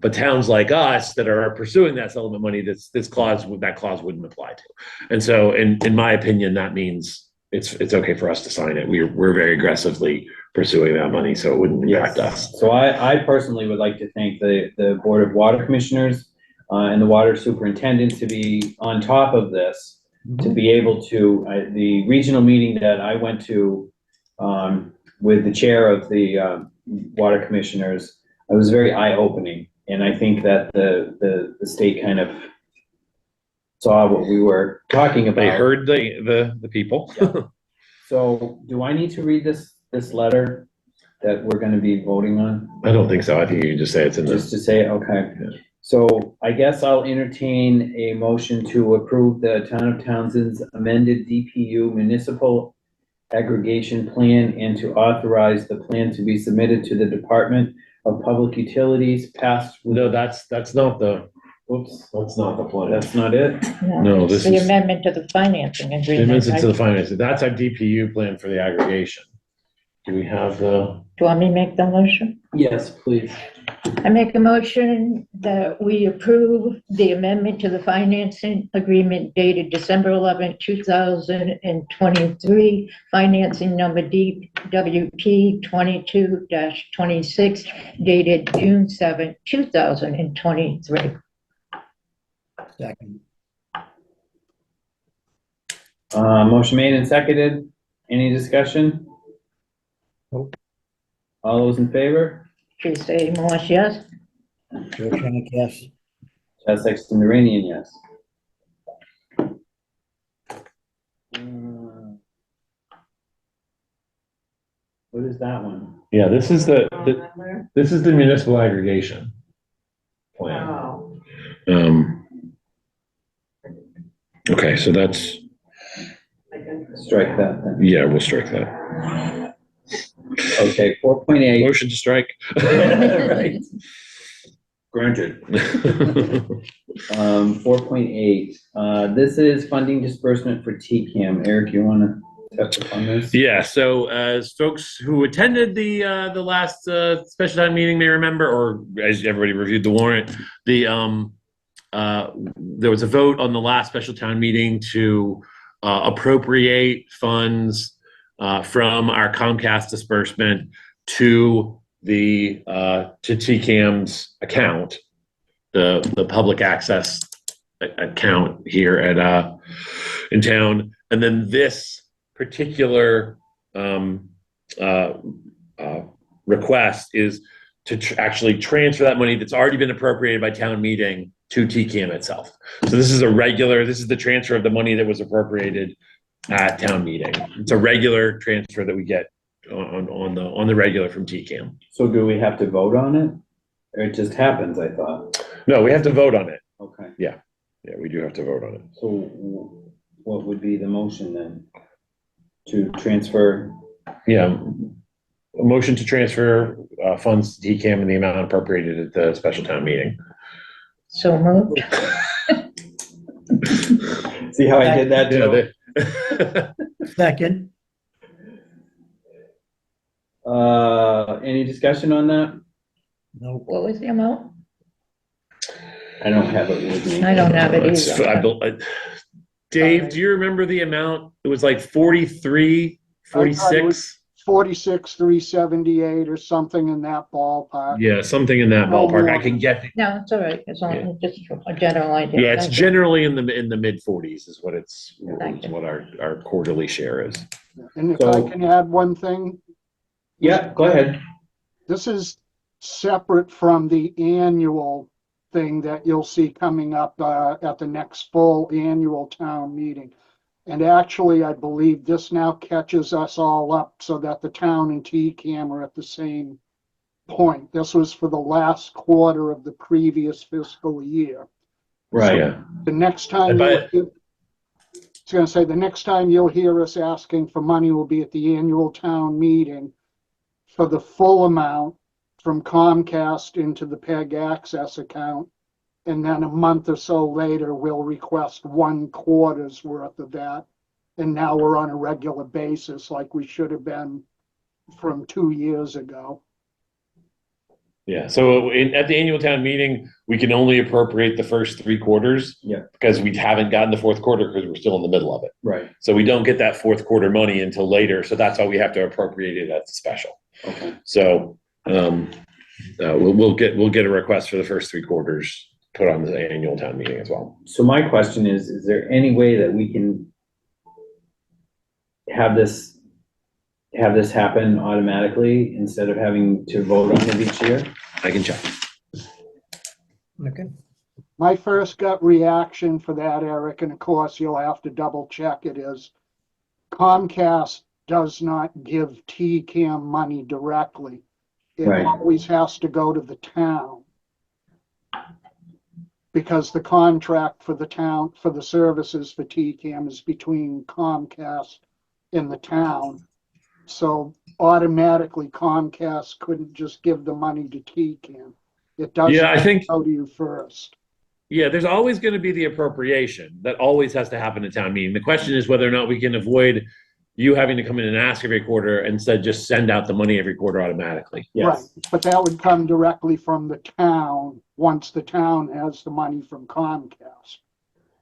But towns like us that are pursuing that settlement money, that clause wouldn't apply to. And so, in my opinion, that means it's okay for us to sign it. We're very aggressively pursuing that money, so it wouldn't impact us. So I personally would like to thank the Board of Water Commissioners and the water superintendent to be on top of this, to be able to, the regional meeting that I went to with the chair of the water commissioners, it was very eye-opening. And I think that the state kind of saw what we were talking about. They heard the people. Yeah. So do I need to read this letter that we're gonna be voting on? I don't think so. I think you can just say it's in Just this. to say, okay. Yeah. So I guess I'll entertain a motion to approve the Town of Townsend's amended DPU municipal aggregation plan and to authorize the plan to be submitted to the Department of Public Utilities passed. No, that's not the, Oops, that's not the plan. that's not it. No, It's this the is- amendment to the financing The agreement, amendments to the right? finance. That's our DPU plan for the aggregation. Do we have the? Do you want me to make the motion? Yes, please. I make a motion that we approve the amendment to the financing agreement dated December 11th, 2023, financing number DWP 22-26, dated June 7th, 2023. Second. Motion made and seconded. Any discussion? Nope. All those in favor? Tuesday, Morse, yes? Joe Shank, yes. Chad Sexton Duranian, yes. What is that one? Yeah, this is the municipal aggregation plan. Wow. Okay, so that's, Strike that then. yeah, we'll strike that. Okay, 4.8. Motion to strike. Right. Granted. 4.8, this is funding disbursement for TCAM. Eric, you wanna touch upon this? Yeah, so as folks who attended the last special town meeting may remember, or as everybody reviewed the warrant, there was a vote on the last special town meeting to appropriate funds from our Comcast disbursement to TCAM's account, the public access account here at in town. And then this particular request is to actually transfer that money that's already been appropriated by town meeting to TCAM itself. So this is the transfer of the money that was appropriated at town meeting. It's a regular transfer that we get on the regular from TCAM. So do we have to vote on it? Or it just happens, I thought? No, we have to vote on it. Okay, Yeah, we do have to vote on it. so what would be the motion then? To transfer, Yeah, a motion to transfer funds to TCAM in the amount appropriated at the special town meeting. So moved. see how I did that, Joe? Second. Any discussion on that? Nope. What was the amount? I don't have it with me. I don't have it It's- either. Dave, do you remember the amount? It was like 43, 46? 46, 378 or something in that ballpark. Yeah, something in that No ballpark. I more. can get, No, it's all right, as long as just a general idea. yeah, it's Thank you. generally in the mid 40s is what Thank you. what our quarterly share is. And if So- I can add one thing, Yeah, go ahead. this is separate from the annual thing that you'll see coming up at the next full annual town meeting. And actually, I believe this now catches us all up so that the town and TCAM are at the same point. This was for the last quarter of the previous fiscal year. Right. Yeah. The next time, But- I was gonna say, the next time you'll hear us asking for money will be at the annual town meeting for the full amount from Comcast into the PEG access account. And then a month or so later, we'll request 1/4's worth of that. And now we're on a regular basis like we should have been from 2 years ago. Yeah, so at the annual town meeting, we can only appropriate the first 3 quarters. Yeah. Because we haven't gotten the fourth quarter because we're still in the middle of it. Right. So we don't get that fourth quarter money until later, so that's why we have to appropriate it as a special. Okay. So, we'll get a request for the first 3 quarters put on the annual town meeting as well. So my question is there any way that we can have this happen automatically instead of having to vote on it each year? I can check. Okay. My first gut reaction for that, Eric, and of course you'll have to double check it, is Comcast does not give TCAM money directly. It Right. always has to go to the town. Because the contract for the town, for the services for TCAM is between Comcast and the town. So automatically Comcast couldn't just give the money to TCAM. It does Yeah, I think, go to you first. yeah, there's always gonna be the appropriation. That always has to happen at town meeting. The question is whether or not we can avoid you having to come in and ask every quarter, instead just send out the money every quarter automatically. Yes. But that would come directly from the town, once the town has the money from Comcast.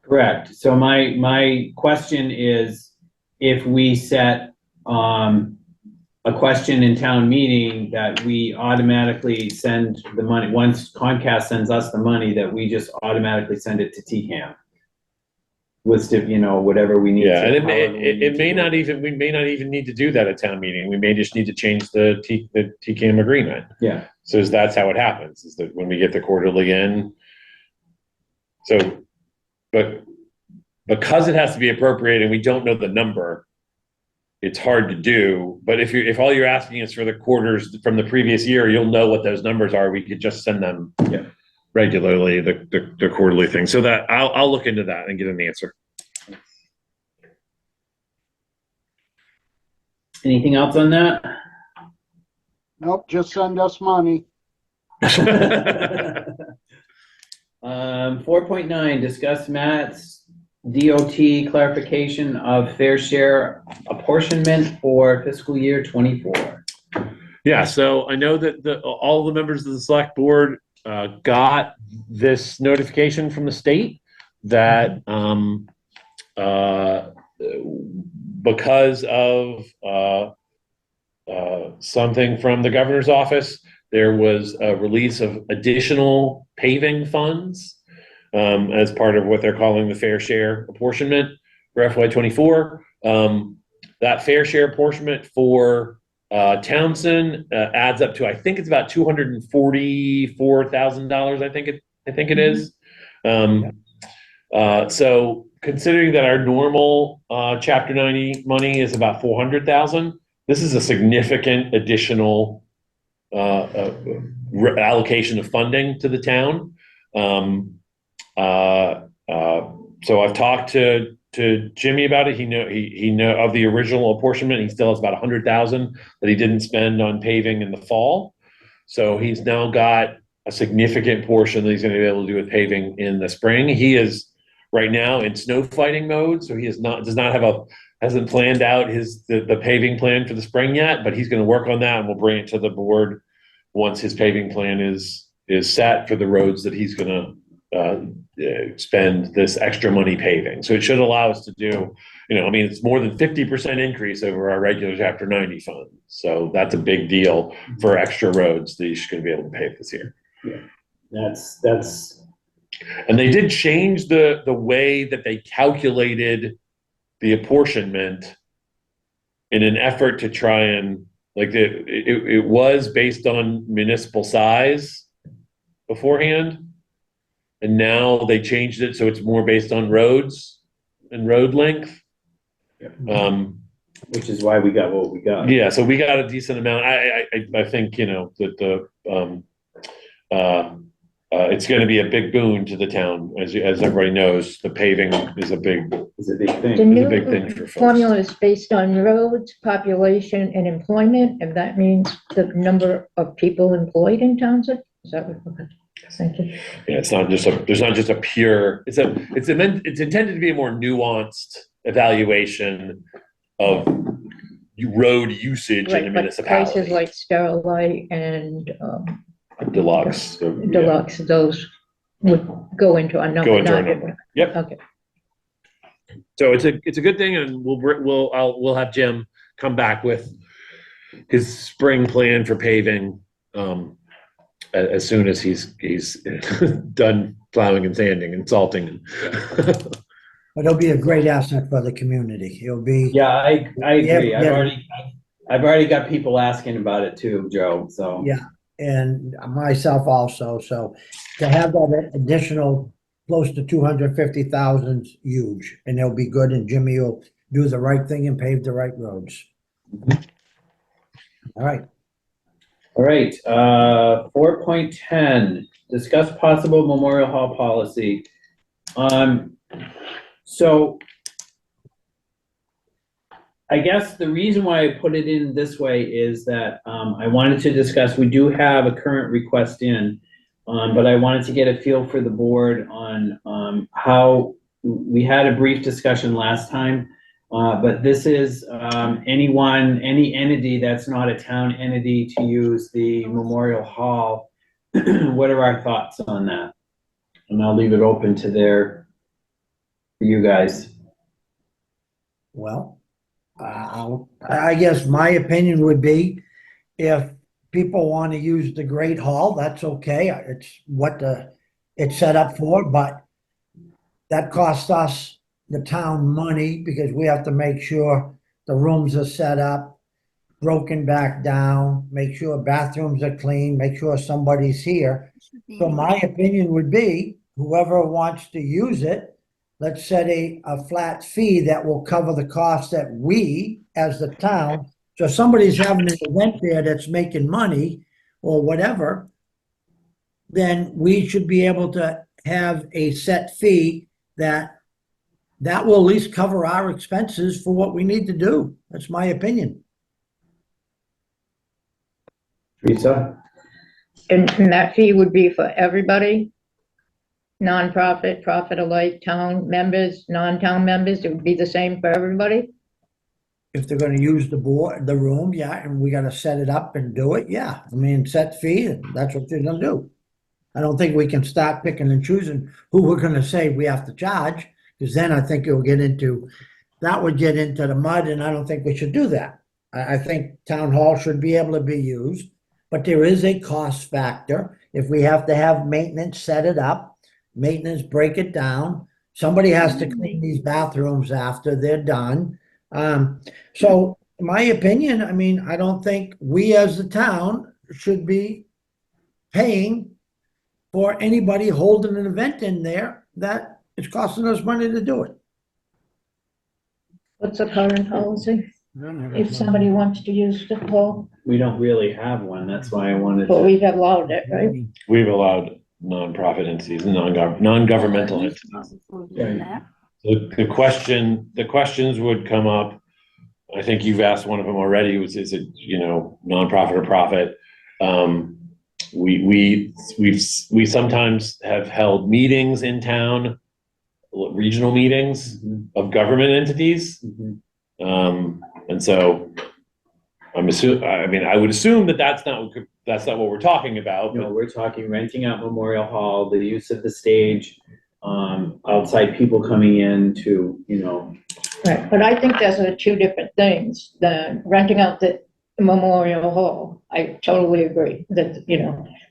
Correct. So my question is, if we set, a question in town meeting that we automatically send the money, once Comcast sends us the money, that we just automatically send it to TCAM. With, whatever we need. Yeah, to, and however we need it to may do not even, we may not even need to do that at town meeting. We may just need to change the TCAM agreement. Yeah, So that's how it happens, is that when we get the quarterly in. So, but because it has to be appropriated and we don't know the number, it's hard to do. But if all you're asking is for the quarters from the previous year, you'll know what those numbers are. We could just send them regularly, the quarterly thing. So that I'll look into that and get an answer. anything else on that? Nope, just send us money. 4.9, discuss Matt's DOT clarification of fair share apportionment for fiscal year 24. Yeah, so I know that all the members of the select board got this notification from the state that because of something from the governor's office, there was a release of additional paving funds as part of what they're calling the fair share apportionment for FY24. That fair share apportionment for Townsend adds up to, I think it's about $244,000. I think it is. So considering that our normal Chapter 90 money is about $400,000, this is a significant additional allocation of funding to the town. So I've talked to Jimmy about it. He know of the original apportionment. He still has about $100,000 that he didn't spend on paving in the fall. So he's now got a significant portion that he's going to be able to do with paving in the spring. He is right now in snow fighting mode, so he hasn't planned out the paving plan for the spring yet, but he's going to work on that, and we'll bring it to the board once his paving plan is set for the roads that he's going to spend this extra money paving. So it should allow us to do you know, I mean, it's more than 50% increase over our regular chapter 90 fund. So that's a big deal for extra roads that you're gonna be able to pave this year. That's, And they did change the way that they calculated the apportionment in an effort to try and, like, it was based on municipal size beforehand. And now they changed it so it's more based on roads and road length. which is why we got what we got. Yeah, so we got a decent amount. I think, you know, that it's gonna be a big boon to the town. As everybody knows, the paving is a big The It's a big thing for new folks. formula is based on roads, population, and employment, and that means the number of people employed in Townsend? Is that what, okay, thank you. Yeah, it's not just there's not just a pure, it's intended to be a more nuanced evaluation of road usage in a Right, but places municipality. like Starlight and Deluxe. Deluxe, those would go into a number. Go into our not- number. Yep. Okay. So it's a good thing, and we'll have Jim come back with his spring plan for paving, as soon as he's done plowing and sanding and salting. But it'll be a great asset for the community. It'll be. Yeah, I agree. Yeah. I've already got people asking about it too, Joe, so. Yeah. And myself also, so to have that additional close to 250,000 is huge, and they'll be good, and Jimmy will do the right thing and pave the right roads. All right, All right, 4.10, discuss possible Memorial Hall policy. So I guess the reason why I put it in this way is that I wanted to discuss, we do have a current request in, but I wanted to get a feel for the board on how, we had a brief discussion last time, but this is any entity that's not a town entity to use the Memorial Hall. What are our thoughts on that? And I'll leave it open to for you guys. well, I guess my opinion would be, if people want to use the Great Hall, that's okay. It's what it's set up for, but that costs us, the town, money, because we have to make sure the rooms are set up, broken back down, make sure bathrooms are clean, make sure somebody's here. So my opinion would be, whoever wants to use it, let's set a flat fee that will cover the cost that we, as the town, so if somebody's having an event there that's making money or whatever, then we should be able to have a set fee that will at least cover our expenses for what we need to do. That's my opinion. Teresa? And that fee would be for everybody? Nonprofit, profit alike, town members, non-town members, it would be the same for everybody? If they're gonna use the room, yeah, and we gotta set it up and do it, yeah. I mean, set fee, and that's what they're gonna do. I don't think we can start picking and choosing who we're gonna say we have to charge, because then I think that would get into the mud, and I don't think we should do that. I think town hall should be able to be used, but there is a cost factor. If we have to have maintenance set it up, maintenance break it down, somebody has to clean these bathrooms after they're done. So in my opinion, I mean, I don't think we as the town should be paying for anybody holding an event in there that is costing us money to do it. What's the current policy? If somebody wants to use the hall, We don't really have one, that's why I wanted but to. we've allowed it, right? We've allowed nonprofit entities, non-governmental entities. The questions would come up. I think you've asked one of them already, is it, you know, nonprofit or profit? We sometimes have held meetings in town, regional meetings of government entities. And so I would assume that that's not what we're talking about. No, we're talking renting out Memorial Hall, the use of the stage, outside people coming in to, you know, Right, but I think those are two different things, than renting out the Memorial Hall. I totally agree that,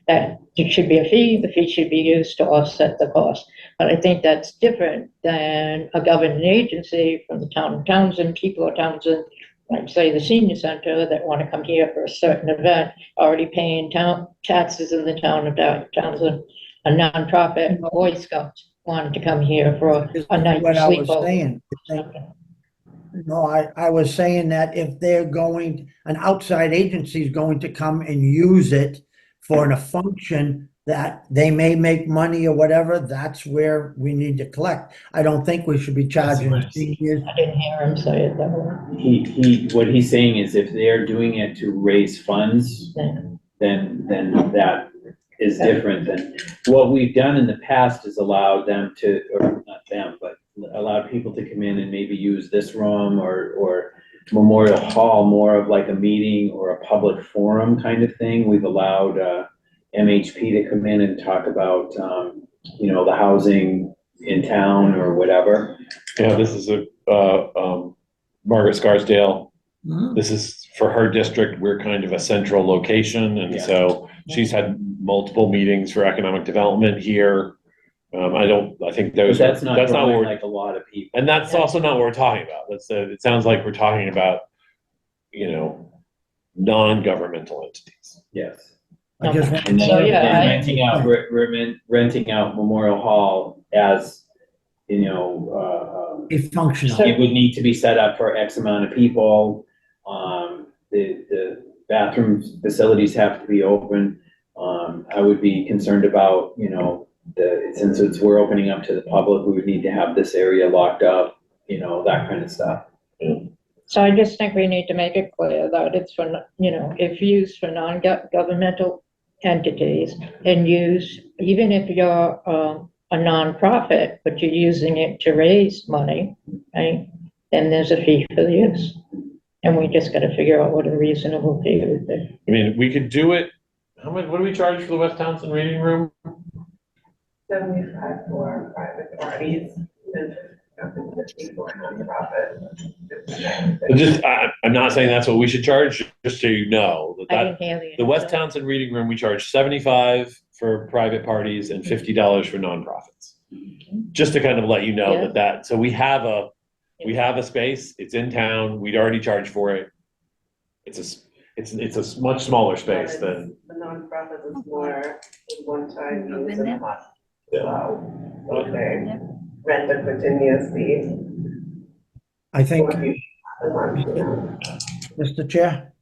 that it should be a fee, the fee should be used to offset the cost. But I think that's different than a government agency from the town of Townsend, people of Townsend, like say the senior center that want to come here for a certain event, already paying town taxes in the town of Townsend, a nonprofit, Boy Scouts wanted to come here for Is a night what I was sleepover. saying. No, I was saying that if they're going, an outside agency is going to come and use it for a function that they may make money or whatever, that's where we need to collect. I don't think we should be charging That's what I see. seniors. I didn't hear him say it that way. What he's saying is if they're doing it to raise funds, then that is different than, what we've done in the past is allowed them to, or not them, but allowed people to come in and maybe use this room or Memorial Hall, more of like a meeting or a public forum kind of thing. We've allowed, MHP to come in and talk about, the housing in town or whatever. Yeah, this is Margaret Scarsdale. Mhm. This is for her district. We're kind of a central location, and Yeah. so she's had multiple meetings for economic development here. I think But those, that's not what drawing we're, like a lot of people. and that's also not what we're talking about. It sounds like we're talking about, non-governmental entities. Yes. I just want And to then So, say yeah, and I- renting out, renting out Memorial Hall as, it's functional. it would need to be set up for X amount of people. The bathroom facilities have to be open. I would be concerned about, since we're opening up to the public, we would need to have this area locked up, that kind of stuff. So I just think we need to make it clear that it's for, if used for non-governmental entities and even if you're a nonprofit, but you're using it to raise money, right? Then there's a fee for the use. And we just gotta figure out what a reasonable fee would be. I mean, we could do it, how much, what do we charge for the West Townsend Reading Room? 75 for private parties and 50 for nonprofit. I'm not saying that's what we should charge, just so you know, I didn't hear the West Townsend Reading Room, we charge 75 for private parties and $50 for nonprofits. Just to kind of let you know so we have a space, it's in town, we'd already charged for it. It's a much smaller space than. The nonprofit is more one-time use and cost. Yeah. So, okay, rent a continuous fee. I think, for the month, Mr. Chair,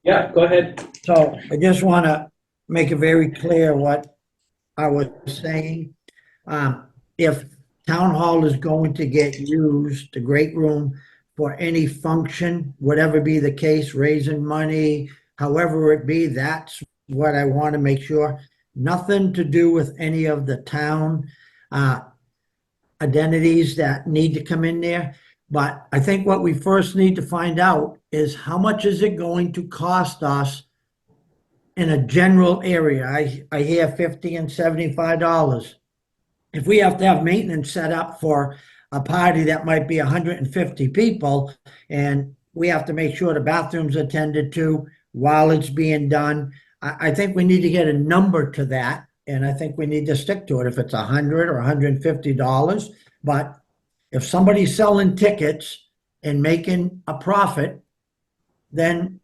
Yeah, go ahead. so I just want to make it very clear what I was saying. If town hall is going to get used, the great room, for any function, whatever be the case, raising money, however it be, that's what I want to make sure. Nothing to do with any of the town identities that need to come in there. But I think what we first need to find out is how much is it going to cost us in a general area? I hear $50 and $75. If we have to have maintenance set up for a party that might be 150 people, and we have to make sure the bathroom's attended to while it's being done, I think we need to get a number to that, and I think we need to stick to it. If it's $100 or $150, but if somebody's selling tickets and making a profit, then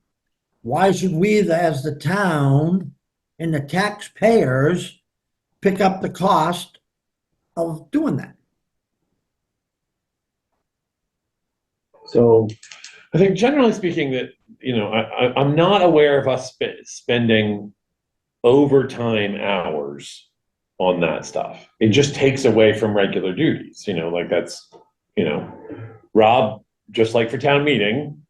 why should we, as the town and the taxpayers, pick up the cost of doing that? So, I think generally speaking that, I'm not aware of us spending overtime hours on that stuff. It just takes away from regular duties, like that's, Rob, just like for town meeting,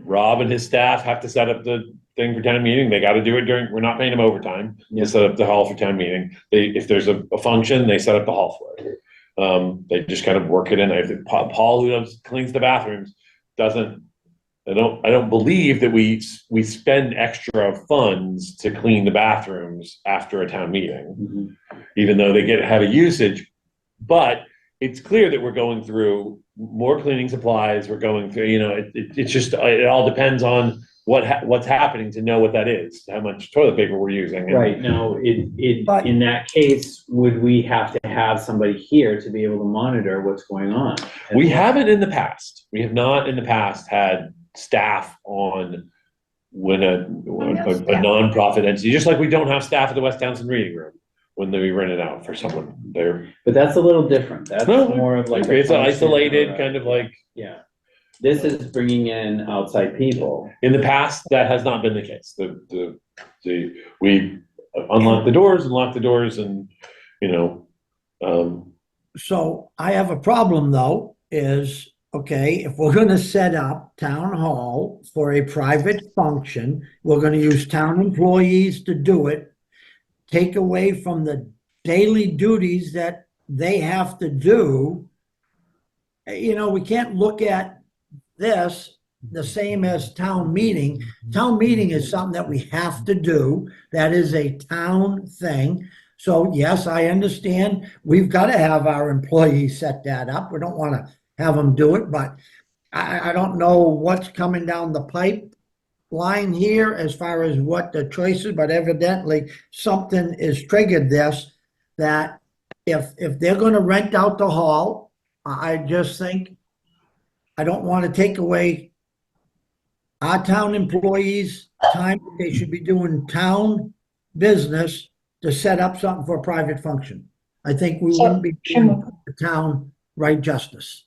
Rob and his staff have to set up the thing for town meeting. They got to do it we're not paying them overtime to set up the hall for town meeting. If there's a function, they set up the hall for it. They just kind of work it in. Paul, who cleans the bathrooms, I don't believe that we spend extra funds to clean the bathrooms after a town meeting, even though they have a usage. But it's clear that we're going through more cleaning supplies, we're going through, you know, it's just, it all depends on what's happening to know what that is, how much toilet paper we're using. And Right, now, But- in that case, would we have to have somebody here to be able to monitor what's going on? We haven't in the past. We have not in the past had staff on when a nonprofit entity, just like we don't have staff at the West Townsend Reading Room when we rent it out for someone. But that's a little different, that's No, more of like. a It's an function isolated or a- kind of like, Yeah, this is bringing in outside people. in the past, that has not been the case. We unlock the doors and lock the doors and, you know, So I have a problem though, is, okay, if we're gonna set up town hall for a private function, we're gonna use town employees to do it, take away from the daily duties that they have to do. You know, we can't look at this the same as town meeting. Town meeting is something that we have to do. That is a town thing. So yes, I understand. We've got to have our employees set that up. We don't want to have them do it, but I don't know what's coming down the pipeline here as far as what the choices, but evidently something is triggered this, that if they're going to rent out the hall, I just think I don't want to take away our town employees' time. They should be doing town business to set up something for a private function. I think we wouldn't be doing the town right justice.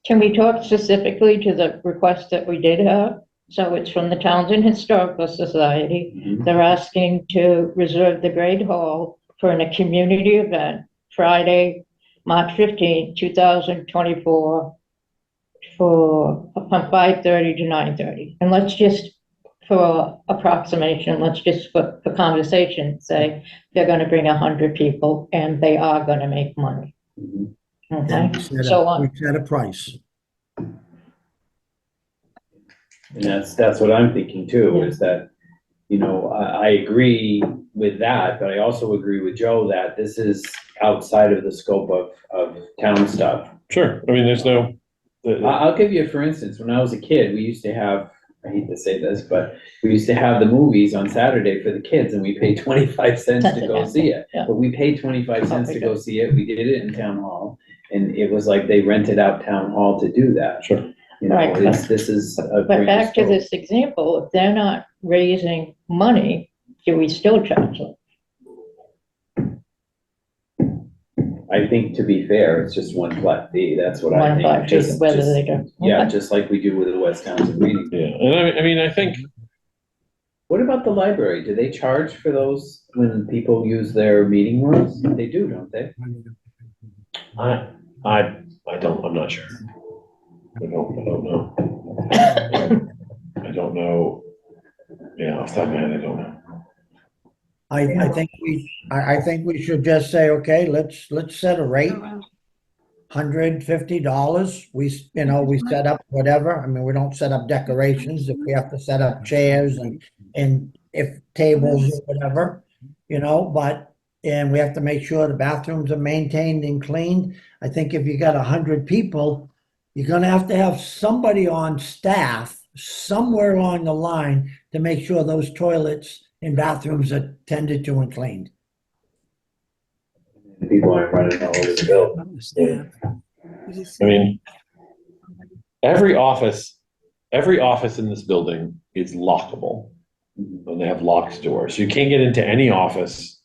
Can we talk specifically to the request that we did have? So it's from the Townsend Historical Society. Mhm. They're asking to reserve the Great Hall for a community event, Friday, March 15th, 2024, from 5:30 to 9:30. And let's just, for approximation, let's just for conversation, say they're gonna bring 100 people and they are gonna make money. Mhm. Okay, And we set a price. And that's what I'm thinking too, is that, you know, I agree with that, but I also agree with Joe that this is outside of the scope of town stuff. sure. I mean, there's no, I'll give you, for instance, when I was a kid, we used to have, I hate to say this, but we used to have the movies on Saturday for the kids and we paid 25 cents to go see it. Yeah. But we paid 25 cents to go see it, we did it in town hall, and it was like they rented out town hall to do that. Sure. You know, Right, this is a but greater back to scope. this example, if they're not raising money, do we still charge them? I think, to be fair, it's just one flat fee, that's what I One think. flat fee, Just- whether just- they do. Yeah, Okay. just like we do with the West Townsend Reading. yeah, and I mean, I think, What about the library? Do they charge for those when people use their meeting rooms? They do, don't they? I don't, I'm not sure. I don't know. I don't know. Yeah, off the top of my head, I don't know. I think we should just say, okay, let's set a rate, $150. We set up whatever. I mean, we don't set up decorations. If we have to set up chairs and if tables or whatever, and we have to make sure the bathrooms are maintained and cleaned. I think if you got 100 people, you're gonna have to have somebody on staff somewhere along the line to make sure those toilets and bathrooms are tended to and cleaned. People aren't running all over the building. I mean, every office in this building is lockable. And they have locked doors. You can't get into any office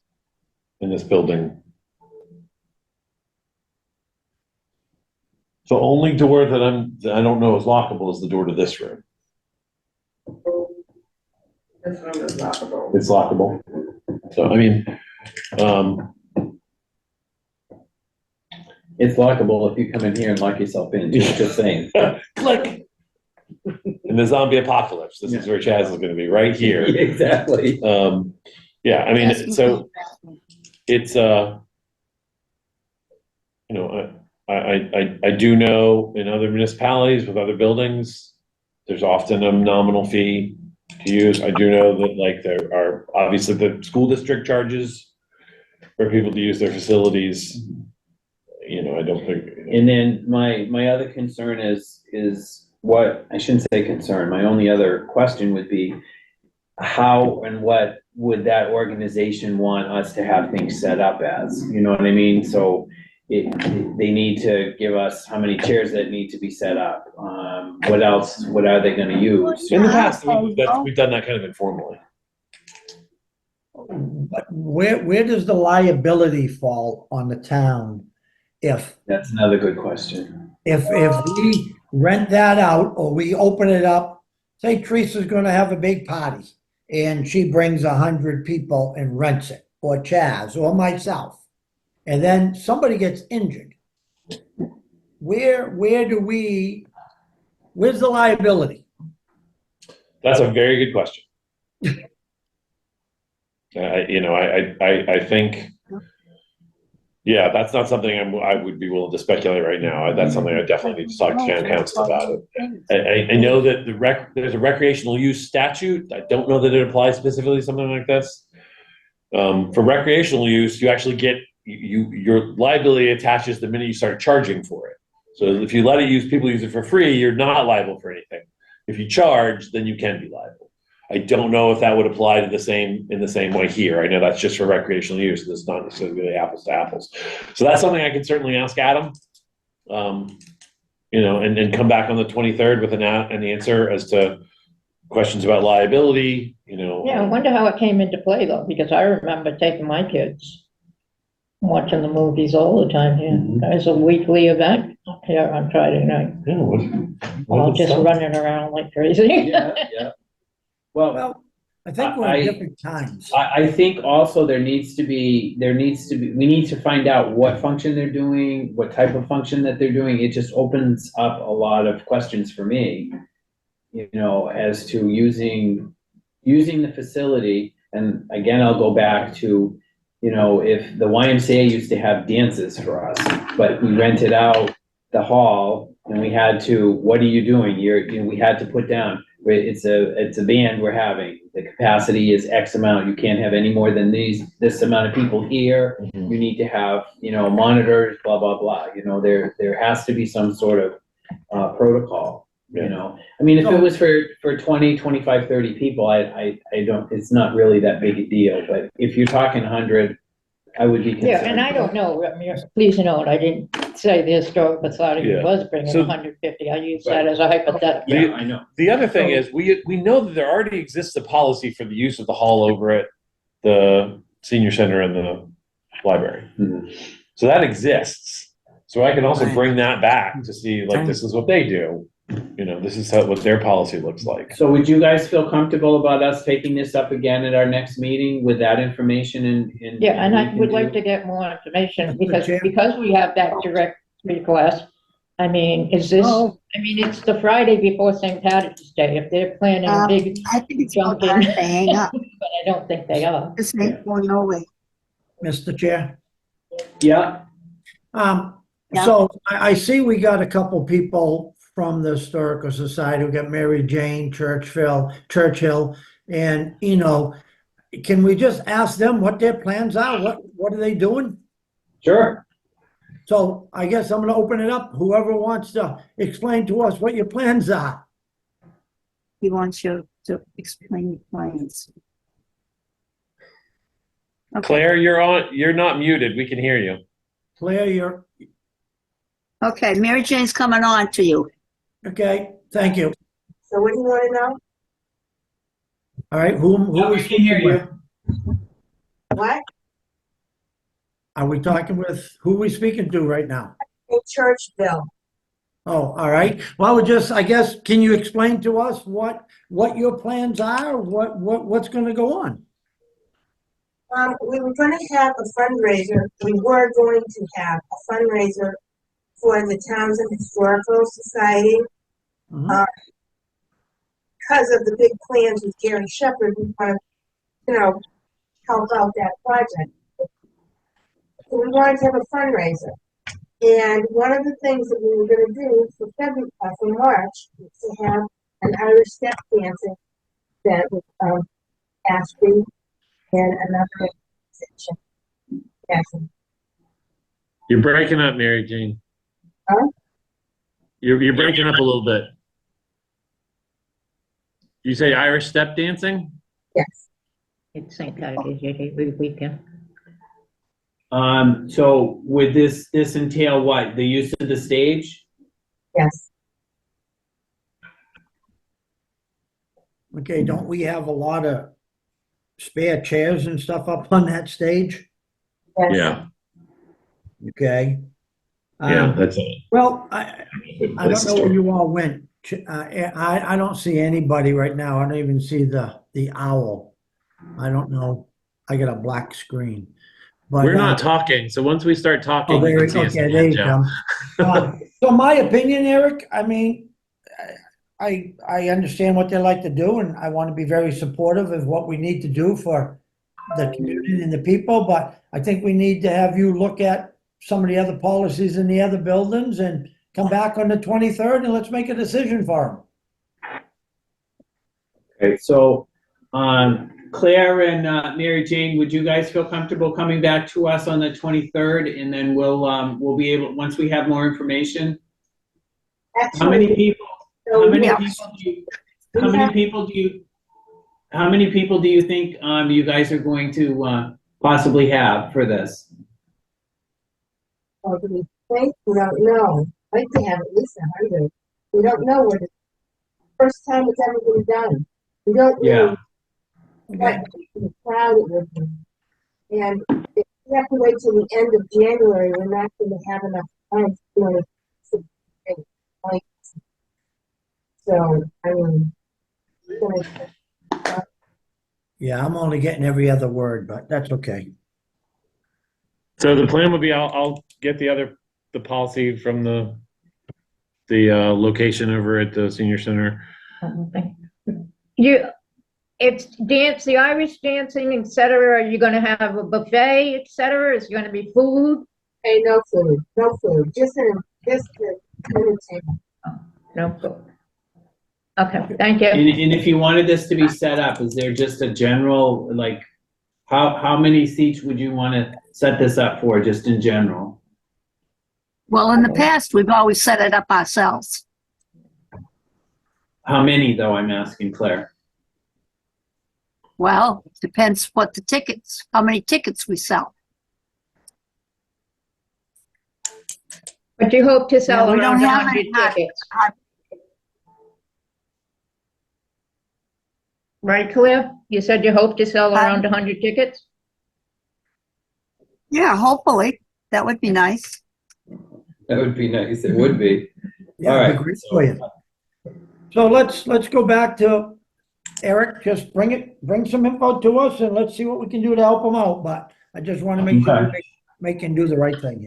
in this building. The only door that I don't know is lockable is the door to this room. This room is lockable. It's lockable. So, I mean, It's lockable if you come in here and lock yourself in, just saying. click. In the zombie apocalypse, this is where Chaz is gonna be, right here. Exactly. Yeah, I mean, so it's, I do know in other municipalities with other buildings, there's often a nominal fee to use. I do know that like there are, obviously the school district charges for people to use their facilities. I don't think. And then my other concern is what, I shouldn't say concern, my only other question would be, how and what would that organization want us to have things set up as? You know what I mean? So they need to give us how many chairs that need to be set up. What else, what are they gonna use? In the past, we've done that kind of informally. But where does the liability fall on the town if That's another good question. if we rent that out or we open it up? Say Teresa's gonna have a big party and she brings 100 people and rents it, or Chaz, or myself, and then somebody gets injured. Where's the liability? That's a very good question. I think, yeah, that's not something I would be willing to speculate right now. That's something I definitely need to talk to town council about. I know that there's a recreational use statute. I don't know that it applies specifically to something like this. For recreational use, you actually get, your liability attaches the minute you start charging for it. So if you let people use it for free, you're not liable for anything. If you charge, then you can be liable. I don't know if that would apply to in the same way here. I know that's just for recreational use. That's not necessarily really apples to apples. So that's something I can certainly ask Adam, and come back on the 23rd with an answer as to questions about liability, Yeah, I wonder how it came into play though, because I remember taking my kids, watching the movies all the time here. There's a weekly event up here on Friday night. All just running around like crazy. Yeah. Well, I think we're in different times. I think also we need to find out what function they're doing, what type of function that they're doing. It just opens up a lot of questions for me, as to using the facility. And again, I'll go back to, if the YMCA used to have dances for us, but we rented out the hall and we had to, what are you doing? We had to put down, it's a band we're having. The capacity is X amount. You can't have any more than this amount of people here. You need to have, monitors, blah, blah, blah. There has to be some sort of protocol, I mean, if it was for 20, 25, 30 people, I don't, it's not really that big a deal, but if you're talking 100, I would be concerned. Yeah, and I don't know, please note, I didn't say the historical society was bringing So- 150. I use that as a hypothetical. Yeah, I know. The other thing is we know that there already exists a policy for the use of the hall over at the senior center and the library. So that exists. So I can also bring that back to see, like, this is what they do. This is what their policy looks like. So would you guys feel comfortable about us taking this up again at our next meeting with that information and? Yeah, and I would like to get more information because we have that direct request. I mean, it's the Friday before St. Patrick's Day. If they're planning a big I think it's jump time in, to hang up. but I don't think they are. This ain't going nowhere. Mr. Chair? Yeah, So I see we got a couple people from the Historical Society. We got Mary Jane Churchill, and, can we just ask them what their plans are? What are they doing? sure. So I guess I'm gonna open it up. Whoever wants to explain to us what your plans are. He wants you to explain your plans. Okay. Claire, you're not muted. We can hear you. Claire, you're, Okay, Mary Jane's coming on to you. okay, thank you. So what do you want to know? All right, who We can hear you. What? are we talking with? Who are we speaking to right now? In Churchville. Oh, all right. Well, I guess, can you explain to us what your plans are? What's gonna go on? We were going to have a fundraiser. We were going to have a fundraiser for the Townsend Historical Society. Mhm. Because of the big plans with Gary Shepherd, we want to, help out that project. So we wanted to have a fundraiser. And one of the things that we were going to do for March was to have an Irish step dancing that with Ashby and another section. You're breaking up, Mary Jane. Huh? You're breaking up a little bit. You say Irish step dancing? Yes, It's St. Patrick's Day every weekend. So would this entail what? The use of the stage? yes, Okay, don't we have a lot of spare chairs and stuff up on that stage? yes. Yeah, Okay. yeah, that's it. Well, I don't know where you all went. I don't see anybody right now. I don't even see the owl. I don't know. I got a black screen. But, We're not talking, so once we start talking, oh, you can see us okay, there again, you Joe. come. So my opinion, Eric, I mean, I understand what they like to do, and I want to be very supportive of what we need to do for the community and the people, but I think we need to have you look at some of the other policies in the other buildings and come back on the 23rd and let's make a decision for them. Okay, so, Claire and, Mary Jane, would you guys feel comfortable coming back to us on the 23rd? And then we'll be able, once we have more information? How many Actually, people, so how many Yeah. people do you, how many people do you think, you guys are going to, possibly have for this? well, do we think? We don't know. I'd like to have at least 100. We don't know what the first time it's ever been done. We don't Yeah. know what the crowd it would be. And if we have to wait till the end of January, we're not going to have enough time to like. So, I mean, we're gonna- Yeah, I'm only getting every other word, but that's okay. So the plan would be, I'll get the policy from the location over at the senior center. It's dance, the Irish dancing, et cetera. Are you gonna have a buffet, et cetera? Is it gonna be food? Hey, no food, just the entertainment. No food. Okay, thank you. And if you wanted this to be set up, is there just a general, like, how many seats would you want to set this up for, just in general? Well, in the past, we've always set it up ourselves. How many, though, I'm asking Claire? Well, depends how many tickets we sell. But you hope to sell Yeah, we around don't have 100 any hot- tickets. Right, Claire? You said you hope to sell around 100 tickets? Yeah, hopefully. That would be nice. That would be nice, it would be. Yeah, All it'd right, be great for you. So let's go back to Eric, just bring some info to us and let's see what we can do to help them out, but I just want to make sure we make and do the right thing.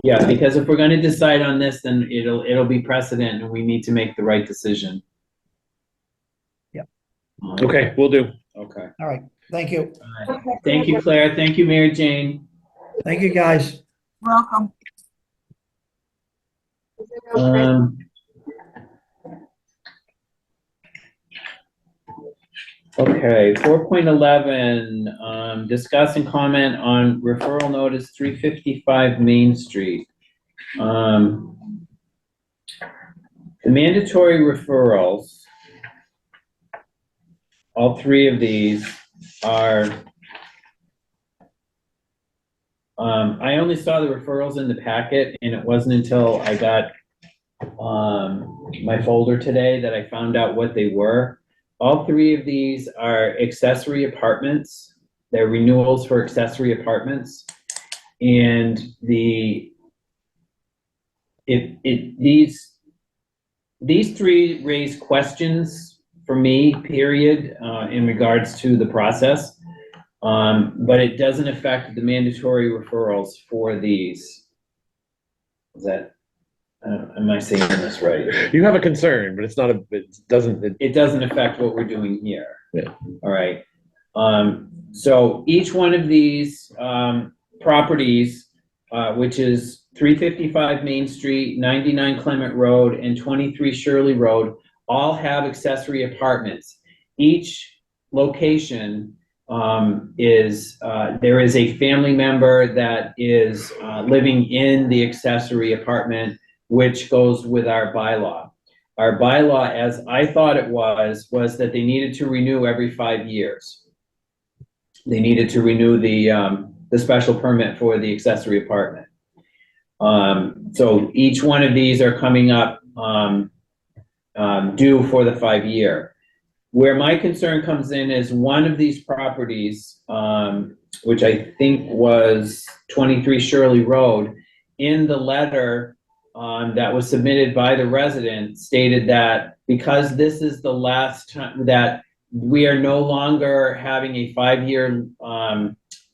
Yeah, because if we're gonna decide on this, then it'll be precedent, and we need to make the right decision. Yep. Okay, we'll do. Okay. All right, thank you. All right. Thank you, Claire. Thank you, Mary Jane. Thank you, guys. Welcome. Okay, 4.11, discuss and comment on referral notice 355 Main Street. The mandatory referrals, all three of these are, I only saw the referrals in the packet, and it wasn't until I got my folder today that I found out what they were. All three of these are accessory apartments. They're renewals for accessory apartments. And these three raise questions for me, period, in regards to the process. But it doesn't affect the mandatory referrals for these. Is that, am I saying this right? You have a concern, but it doesn't affect what we're doing here. Yeah. All right. So each one of these, properties, which is 355 Main Street, 99 Clement Road, and 23 Shirley Road, all have accessory apartments. Each location, there is a family member that is living in the accessory apartment, which goes with our bylaw. Our bylaw, as I thought it was that they needed to renew every 5 years. They needed to renew the special permit for the accessory apartment. So each one of these are coming up due for the 5-year. Where my concern comes in is one of these properties, which I think was 23 Shirley Road, in the letter that was submitted by the resident stated that because this is the last time that we are no longer having a 5-year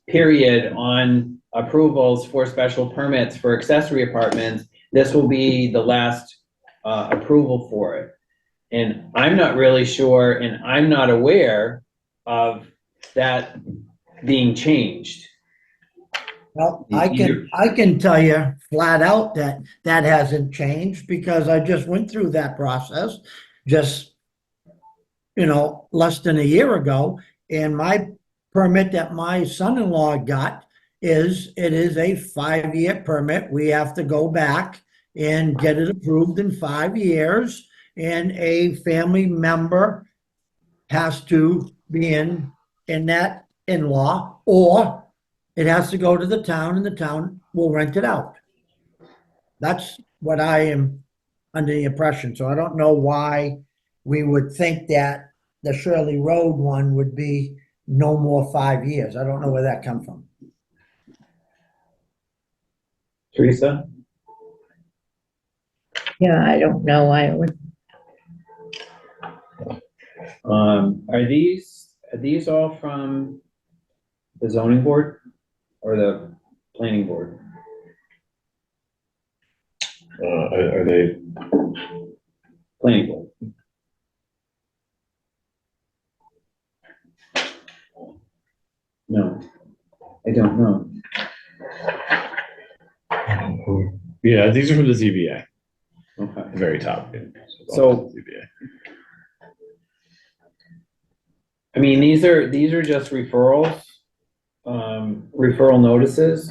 period on approvals for special permits for accessory apartments, this will be the last approval for it. And I'm not really sure, and I'm not aware of that being changed. Well, I can tell you flat out that that hasn't changed because I just went through that process just, less than a year ago. And my permit that my son-in-law got it is a 5-year permit. We have to go back and get it approved in 5 years. And a family member has to be in that in-law, or it has to go to the town and the town will rent it out. That's what I am under the impression. So I don't know why we would think that the Shirley Road one would be no more 5 years. I don't know where that come from. Teresa? Yeah, I don't know. I would, Are these all from the zoning board or the planning board? Are they, Planning board. No, I don't know. yeah, these are from the ZBA, Okay. the very top. So- ZBA. I mean, these are just referrals, referral notices.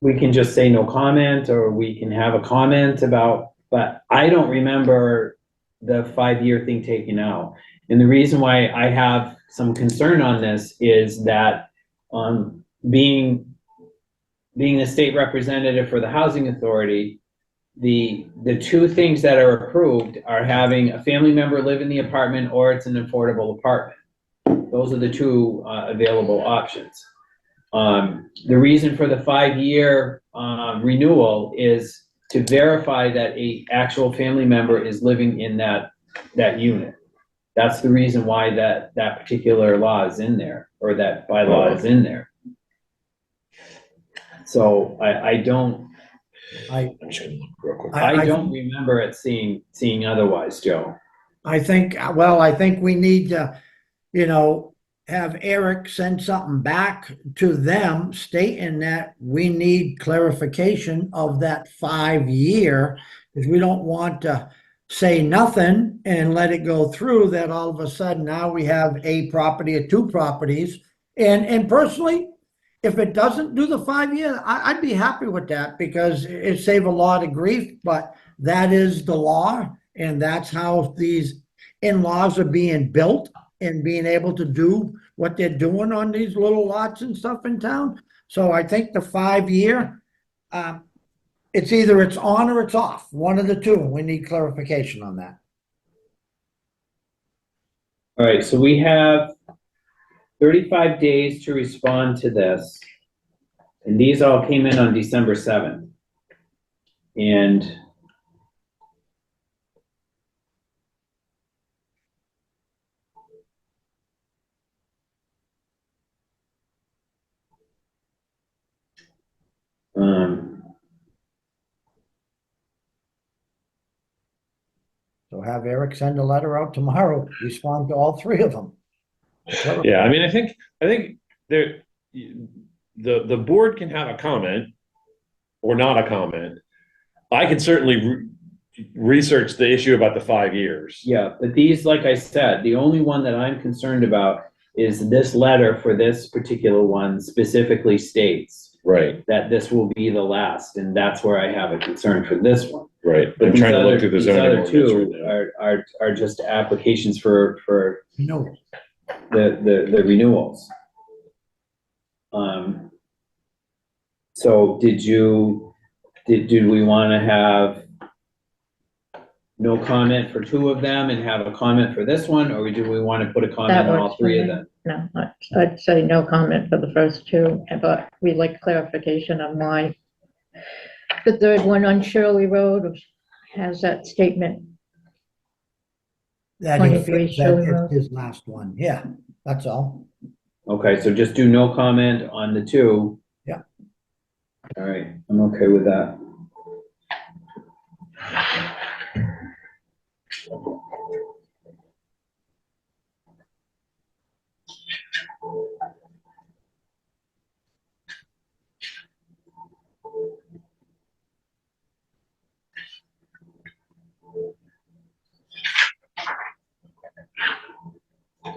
We can just say no comment, or we can have a comment about, but I don't remember the 5-year thing taken out. And the reason why I have some concern on this is that, being the state representative for the housing authority, the two things that are approved are having a family member live in the apartment or it's an affordable apartment. Those are the two available options. The reason for the 5-year renewal is to verify that a actual family member is living in that unit. That's the reason why that particular law is in there, or that bylaw is in there. So I don't Real quick. I don't remember it seeing otherwise, Joe. I think we need to, have Eric send something back to them stating that we need clarification of that 5-year, because we don't want to say nothing and let it go through, that all of a sudden now we have a property or two properties. And personally, if it doesn't do the 5-year, I'd be happy with that because it save a lot of grief, but that is the law. And that's how these in-laws are being built and being able to do what they're doing on these little lots and stuff in town. So I think the 5-year, it's either it's on or it's off, one of the two. We need clarification on that. All right, so we have 35 days to respond to this. And these all came in on December 7th. And So have Eric send a letter out tomorrow, respond to all three of them. Yeah, I mean, I think there, the board can have a comment or not a comment. I can certainly researched the issue about the 5 years. Yeah, but these, like I said, the only one that I'm concerned about is this letter for this particular one specifically states Right, that this will be the last, and that's where I have a concern for this one. right. But I'm these trying to other, look through the these zoning other ordinance two right now. are just applications for No, the renewals. So did we wanna have no comment for two of them and have a comment for this one, or do we wanna put a comment That on all works for three of me. them? No, I'd say no comment for the first two, but we'd like clarification on why the third one on Shirley Road has that statement. that he 23 feels that Shirley it's Road. his last one. Yeah, that's all. Okay, so just do no comment on the two. Yeah. All right, I'm okay with that.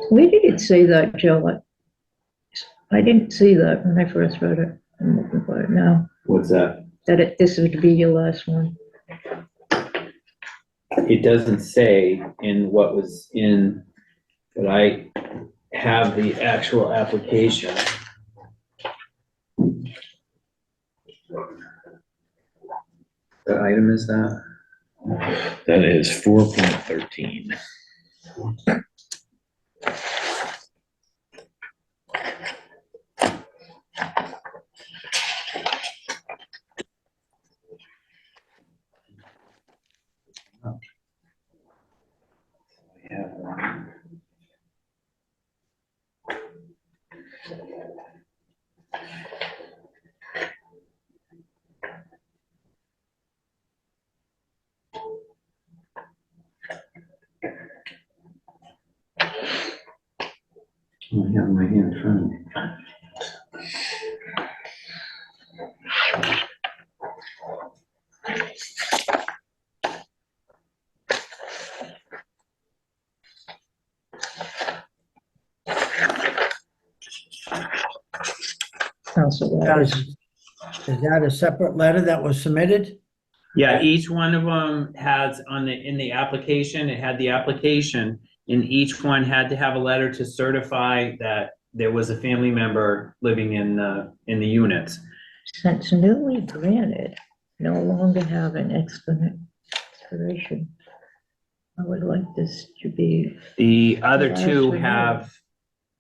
Where did it say that, Joe? I didn't see that when I first read it. I'm looking for it now, What's that? this would be your last one. It doesn't say in what was in, but I have the actual application. What item is that? That is 4.13. Yeah. I have my hand in front of me. Council letters. Is that a separate letter that was submitted? Yeah, each one of them has in the application, it had the application, and each one had to have a letter to certify that there was a family member living in the units. Since newly granted, no longer have an expiration. I would like this to be, The other Last two renewal. have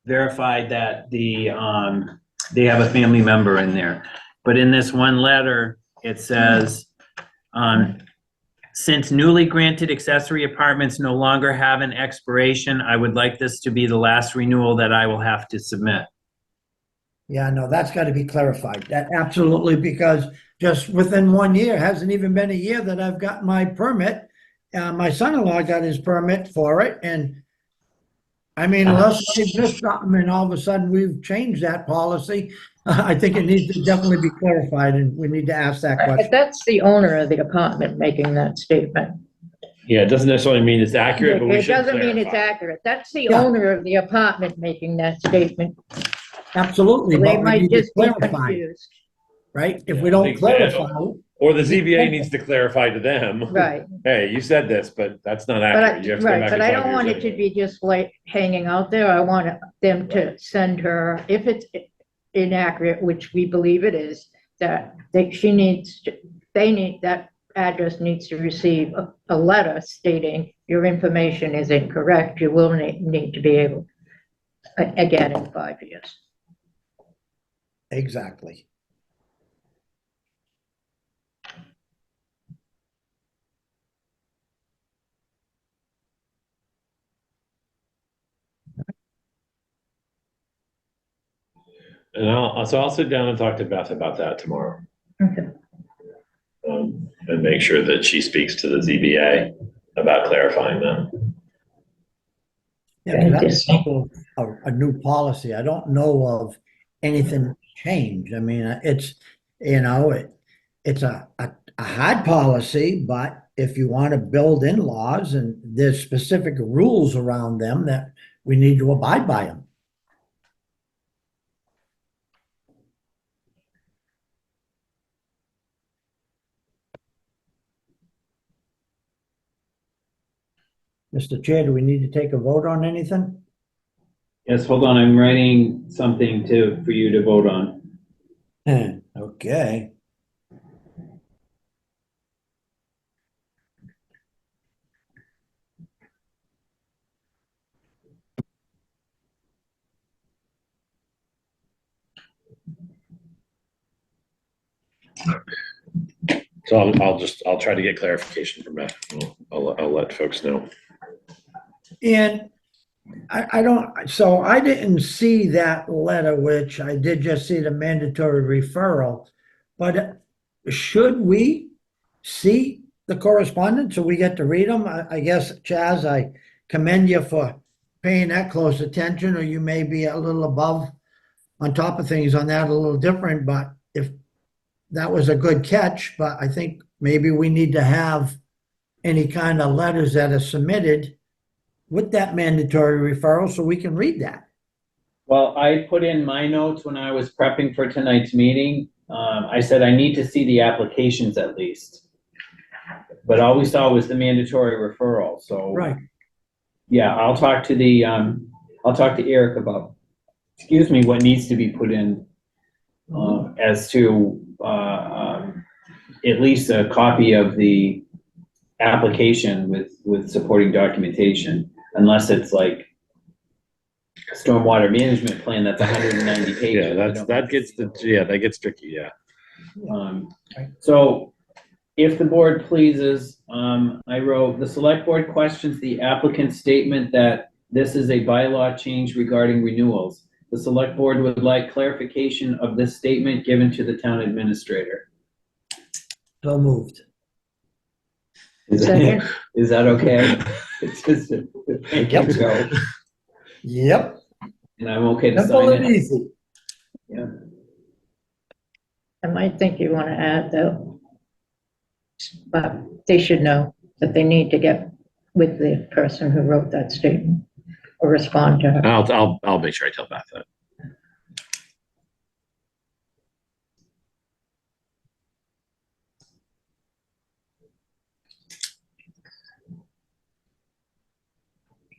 verified that they have a family member in there. But in this one letter, it says, since newly granted accessory apartments no longer have an expiration, I would like this to be the last renewal that I will have to submit. Yeah, no, that's got to be clarified. That absolutely, because just within 1 year, hasn't even been a year that I've got my permit. My son-in-law got his permit for it, and I mean, unless they've missed something and all of a sudden we've changed that policy, I think it needs to definitely be clarified, and we need to ask that question. that's the owner of the apartment making that statement. Yeah, it doesn't necessarily mean it's accurate, but we It should doesn't mean it's clarify. accurate. That's the Yeah. owner of the apartment making that statement. Absolutely, They but we might need to just be clarify, confused. right? If Yeah, we I don't think clarify, Or the ZBA needs to clarify to them. Right. Hey, you said this, but that's not But accurate. You have to go right, back but and I 5 don't want years it to anyway. be just like hanging out there. I want them to send her, if it's inaccurate, which we believe it is, that that address needs to receive a letter stating your information is incorrect. You will need to be able, again, in 5 years. exactly. And I'll sit down and talk to Beth about that tomorrow. Okay. And make sure that she speaks to the ZBA about clarifying them. Yeah, 'cause that's a new policy. I don't know of anything change. I mean, it's, it's a hard policy, but if you want to build in-laws and there's specific rules around them that we need to abide by them. Mr. Chair, do we need to take a vote on anything? Yes, hold on, I'm writing something for you to vote on. Okay. So I'll try to get clarification from Beth. I'll let folks know. And I don't, so I didn't see that letter, which I did just see the mandatory referral. But should we see the correspondence so we get to read them? I guess, Chaz, I commend you for paying that close attention, or you may be a little above on top of things on that, a little different, but if that was a good catch, but I think maybe we need to have any kind of letters that are submitted with that mandatory referral so we can read that. Well, I put in my notes when I was prepping for tonight's meeting. I said I need to see the applications at least. But all we saw was the mandatory referral, so. Right. Yeah, I'll talk to Eric about, what needs to be put in, as to, at least a copy of the application with supporting documentation, unless it's like a stormwater management plan that's 190 pages. Yeah, that gets tricky, yeah. So if the board pleases, I wrote, the select board questions the applicant's statement that this is a bylaw change regarding renewals. The select board would like clarification of this statement given to the town administrator. So moved. Second. Is that okay? It's just, go. Yep. And I'm okay to Simple sign and it. easy. Yeah. I might think you want to add though, but they should know that they need to get with the person who wrote that statement or respond to her. I'll make sure I tell Beth that.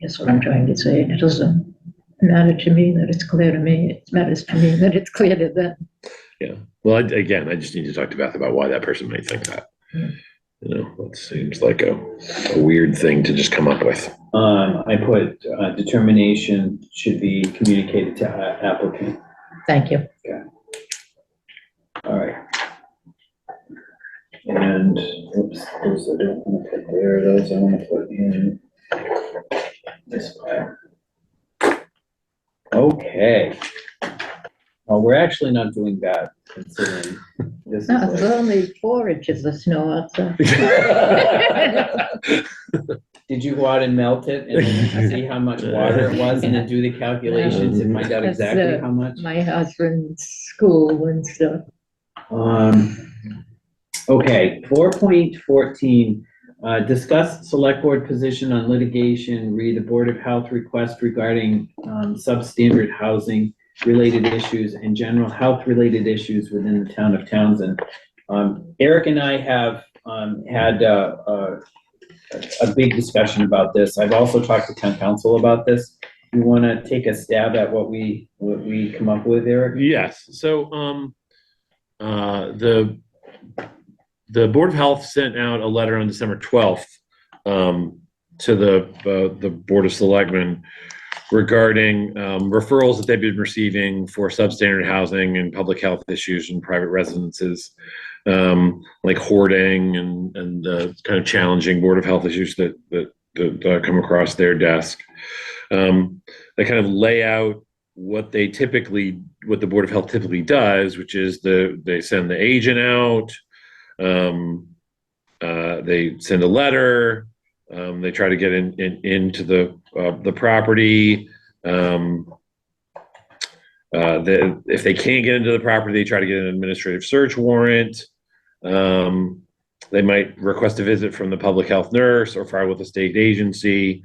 That's what I'm trying to say. It doesn't matter to me that it's clear to me. It matters to me that it's clear to them. Yeah. Well, I just need to talk to Beth about why that person might think that. Yeah. That seems like a weird thing to just come up with. I put determination should be communicated to applicant. Thank you. All right. And, oops, those I don't want to put there, those I want to put in this file. Okay. Well, we're actually not doing bad considering this is No, it's like. only 4 inches of snow outside. Did you go out and melt it and then see how much water it was and then do the calculations and find out That's, exactly how much? My husband's school and stuff. Okay, 4.14, discuss select board position on litigation, read the Board of Health request regarding substandard housing related issues and general health related issues within the town of Townsend. Eric and I have had a big discussion about this. I've also talked to town council about this. You want to take a stab at what we come up with, Eric? Yes. So the Board of Health sent out a letter on December 12th to the Board of Selectmen regarding referrals that they've been receiving for substandard housing and public health issues in private residences, like hoarding and the kind of challenging Board of Health issues that come across their desk. They kind of lay out what the Board of Health typically does, which is they send the agent out, they send a letter, they try to get into the property. If they can't get into the property, they try to get an administrative search warrant. They might request a visit from the public health nurse or file with a state agency.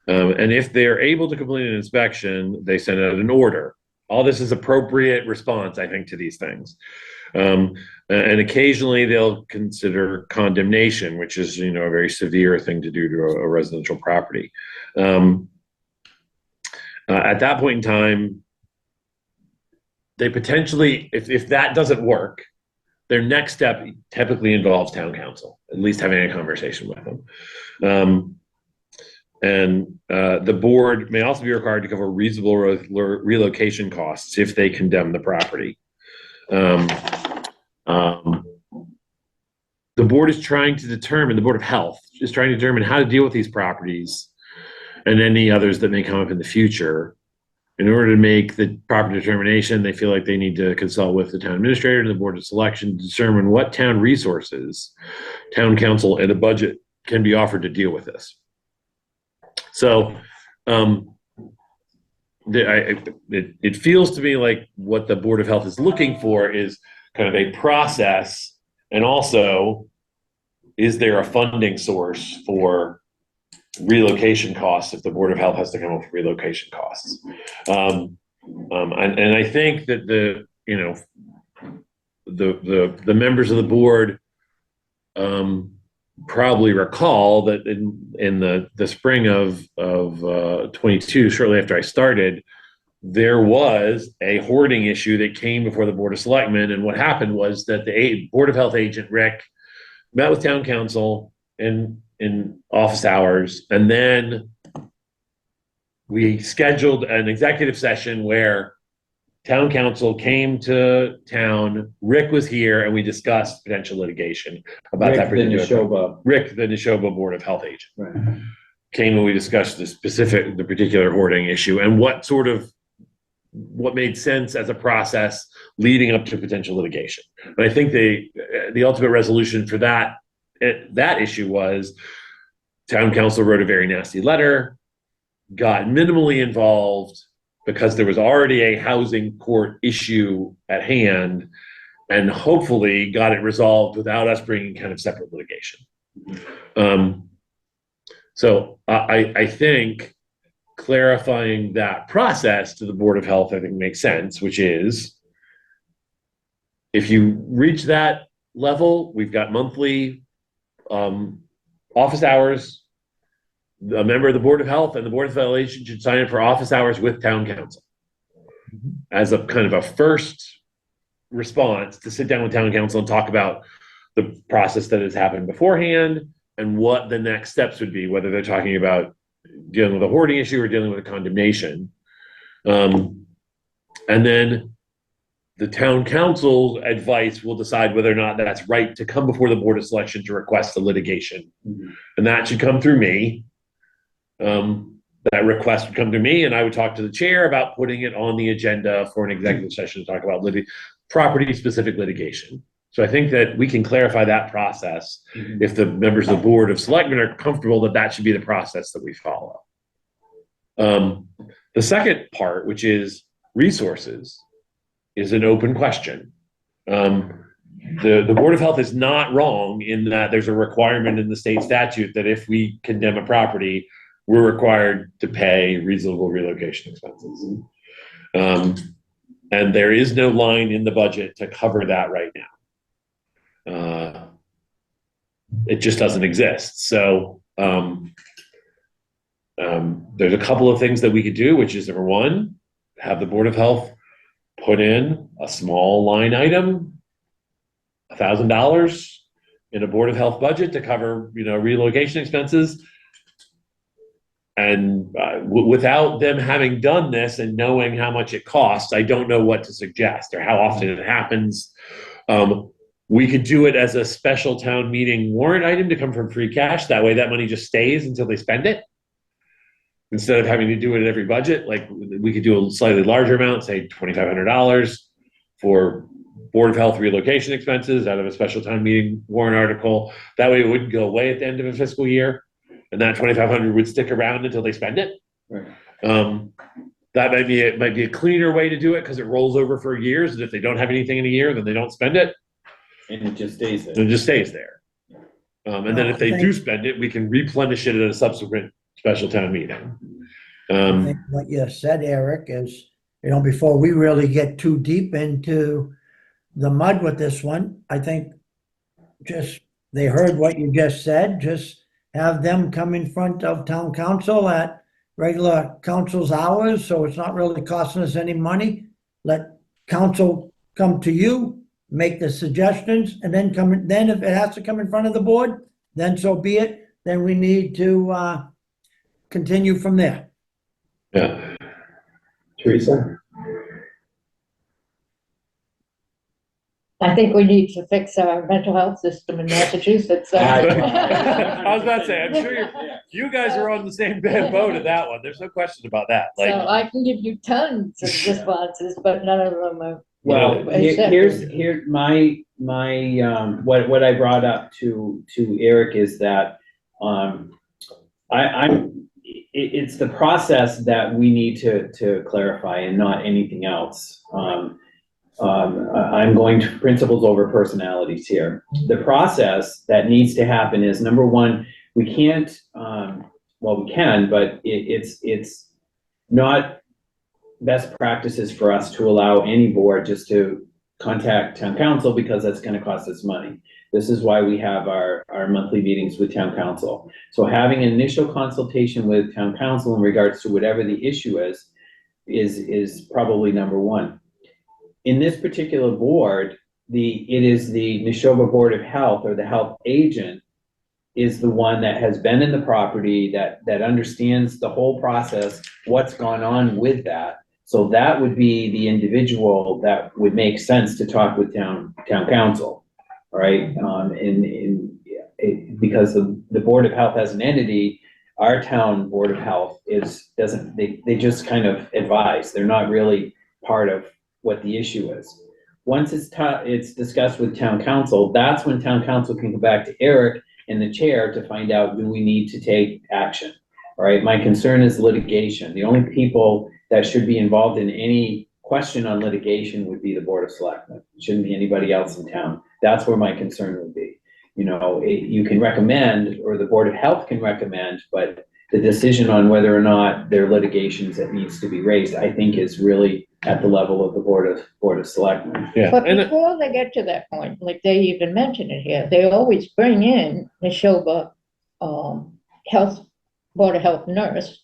And if they're able to complete an inspection, they send out an order. All this is appropriate response, I think, to these things. And occasionally they'll consider condemnation, which is, a very severe thing to do to a residential property. At that point in time, they potentially, if that doesn't work, their next step typically involves town council, at least having a conversation with them. The board may also be required to cover reasonable relocation costs if they condemn the property. The board is trying to determine, the Board of Health is trying to determine how to deal with these properties and any others that may come up in the future. In order to make the proper determination, they feel like they need to consult with the town administrator and the Board of Selection to determine what town resources, town council, and a budget can be offered to deal with this. So it feels to me like what the Board of Health is looking for is kind of a process, and also, is there a funding source for relocation costs if the Board of Health has to come up with relocation costs? And I think that the members of the board probably recall that in the spring of 22, shortly after I started, there was a hoarding issue that came before the Board of Selectmen. And what happened was that the Board of Health agent, Rick, met with town council in office hours. And then we scheduled an executive session where town council came to town, Rick was here, and we discussed potential litigation about that particular. Rick, the Neshoba Board of Health agent. Right. Came and we discussed the particular hoarding issue and what made sense as a process leading up to potential litigation. But I think the ultimate resolution for that issue was town council wrote a very nasty letter, got minimally involved because there was already a housing court issue at hand, and hopefully got it resolved without us bringing kind of separate litigation. So I think clarifying that process to the Board of Health, I think makes sense, which is if you reach that level, we've got monthly office hours. A member of the Board of Health and the Board of Health should sign up for office hours with town council as a kind of a first response to sit down with town council and talk about the process that has happened beforehand and what the next steps would be, whether they're talking about dealing with a hoarding issue or dealing with a condemnation. And then the town council's advice will decide whether or not that's right to come before the Board of Selection to request the litigation. Mm-hmm. And that should come through me. That request would come to me, and I would talk to the chair about putting it on the agenda for an executive session to talk about property-specific litigation. So I think that we can clarify that process if the members of the Board of Selectmen are comfortable that that should be the process that we follow. The second part, which is resources, is an open question. The Board of Health is not wrong in that there's a requirement in the state statute that if we condemn a property, we're required to pay reasonable relocation expenses. And there is no line in the budget to cover that right now. It just doesn't exist. So there's a couple of things that we could do, which is number one, have the Board of Health put in a small line item, $1,000 in a Board of Health budget to cover, relocation expenses. And without them having done this and knowing how much it costs, I don't know what to suggest or how often it happens. We could do it as a special town meeting warrant item to come from free cash. That way that money just stays until they spend it. Instead of having to do it at every budget, like we could do a slightly larger amount, say $2,500 for Board of Health relocation expenses out of a special town meeting warrant article. That way it wouldn't go away at the end of a fiscal year. And that $2,500 would stick around until they spend it. Right. That might be a cleaner way to do it because it rolls over for years. And if they don't have anything in a year, then they don't spend it. And it just stays there. It just stays there. And then if they do spend it, we can replenish it at a subsequent special town meeting. I think what you said, Eric, is, before we really get too deep into the mud with this one, I think they heard what you just said, just have them come in front of town council at regular council's hours, so it's not really costing us any money. Let council come to you, make the suggestions, and then if it has to come in front of the board, then so be it. Then we need to continue from there. Yeah. Teresa? I think we need to fix our mental health system in Massachusetts. I was about to say, I'm sure you guys are on the same boat in that one. There's no question about that. So I can give you tons of responses, but none of them are. Well, here's my what I brought up to Eric is that it's the process that we need to clarify and not anything else. I'm going to principles over personalities here. The process that needs to happen is, number one, we can't, well, we can, but it's not best practices for us to allow any board just to contact town council, because that's going to cost us money. This is why we have our monthly meetings with town council. So having an initial consultation with town council in regards to whatever the issue is probably number one. In this particular board, it is the Neshoba Board of Health, or the health agent, is the one that has been in the property, that understands the whole process, what's gone on with that. So that would be the individual that would make sense to talk with town council, all right? Because the Board of Health as an entity, our town Board of Health they just kind of advise. They're not really part of what the issue is. Once it's discussed with town council, that's when town council can go back to Eric and the chair to find out, do we need to take action? All right, my concern is litigation. The only people that should be involved in any question on litigation would be the Board of Selectmen. It shouldn't be anybody else in town. That's where my concern would be. You can recommend, or the Board of Health can recommend, but the decision on whether or not there are litigations that needs to be raised, I think, is really at the level of the Board of Selectmen. Yeah. But before they get to that point, like they even mentioned it here, they always bring in Neshoba Board of Health nurse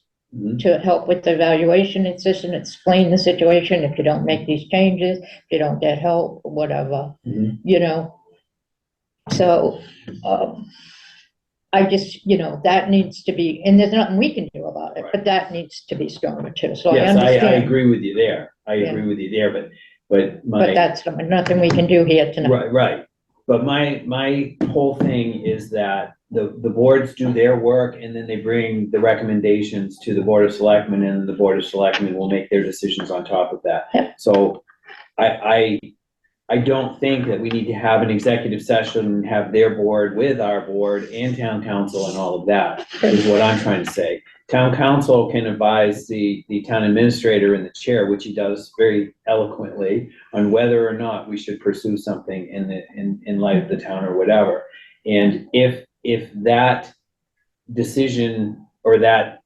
to help with the evaluation and system, explain the situation. If you don't make these changes, if you don't get help, whatever, So I just, that needs to be, and there's nothing we can do about it, but that needs to be stronger too. So Yes, I understand. I agree with you there. I agree with you there, but But that's nothing we can do here tonight. Right. But my whole thing is that the boards do their work, and then they bring the recommendations to the Board of Selectmen, and the Board of Selectmen will make their decisions on top of that. Yep. So I don't think that we need to have an executive session and have their board with our board and town council and all of that, is what I'm trying to say. Town council can advise the town administrator and the chair, which he does very eloquently, on whether or not we should pursue something in light of the town or whatever. And if that decision or that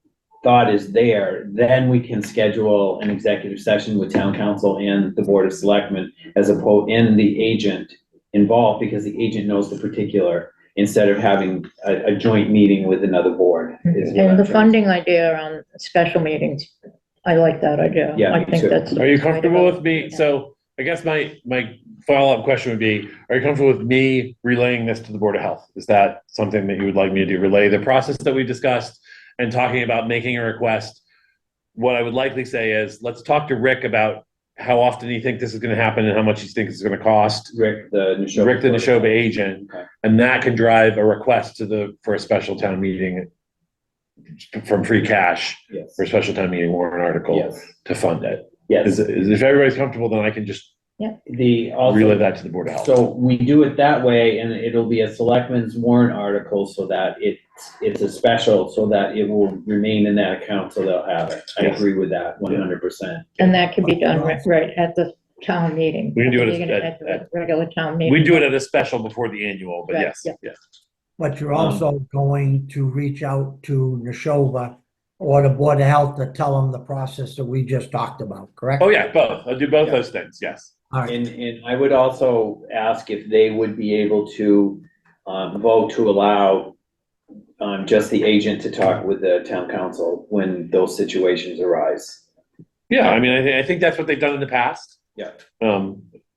thought is there, then we can schedule an executive session with town council and the Board of Selectmen, as opposed, and the agent involved, because the agent knows the particular, instead of having a joint meeting with another board. And the funding idea on special meetings, I like that idea. Yeah, I me think too. that's. Are you comfortable with me? So I guess my follow-up question would be, are you comfortable with me relaying this to the Board of Health? Is that something that you would like me to do? Relay the process that we discussed and talking about making a request? What I would likely say is, let's talk to Rick about how often you think this is going to happen and how much you think it's going to cost. Rick, the Neshoba agent, Okay. and that can drive a request for a special town meeting from free cash Yes. for a special town meeting warrant article Yes. to fund it. Yes. If everybody's comfortable, then I can just relay that to the Board of Health. So we do it that way, and it'll be a selectmen's warrant article, so that it's a special, so that it will remain in that account, so they'll have it. I Yes. agree with that 100%. And that can be done right at the town meeting. We can do it At the regular town meeting. We do it at a special before the annual, but Right, yes, yeah. yes. But you're also going to reach out to Neshoba or the Board of Health to tell them the process that we just talked about, correct? Oh, yeah, both. I'll do both those things, yes. All right, And I would also ask if they would be able to, vote to allow, just the agent to talk with the town council when those situations arise. Yeah, I mean, I think that's what they've done in the past. Yeah.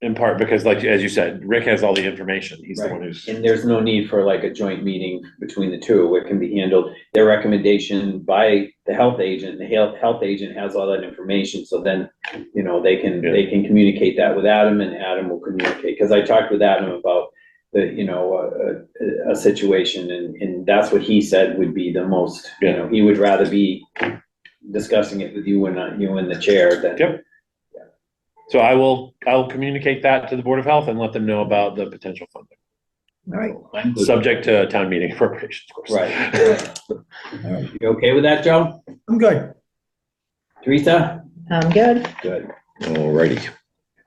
In part because like, as you said, Rick has all the information. He's the Right. one who's. And there's no need for like a joint meeting between the two. It can be handled, their recommendation by the health agent. The health agent has all that information, so then, you know, they can communicate that with Adam, and Adam will communicate. Because I talked with Adam about the, you know, a situation, and that's what he said would be the most, you know, he would rather be discussing it with you and not you and the chair than. Yep. So I'll communicate that to the Board of Health and let them know about the potential funding, all right. I'm good. subject to town meeting appropriations, of course. Right. You okay with that, Joe? I'm good. Teresa? I'm good. Good. Alrighty.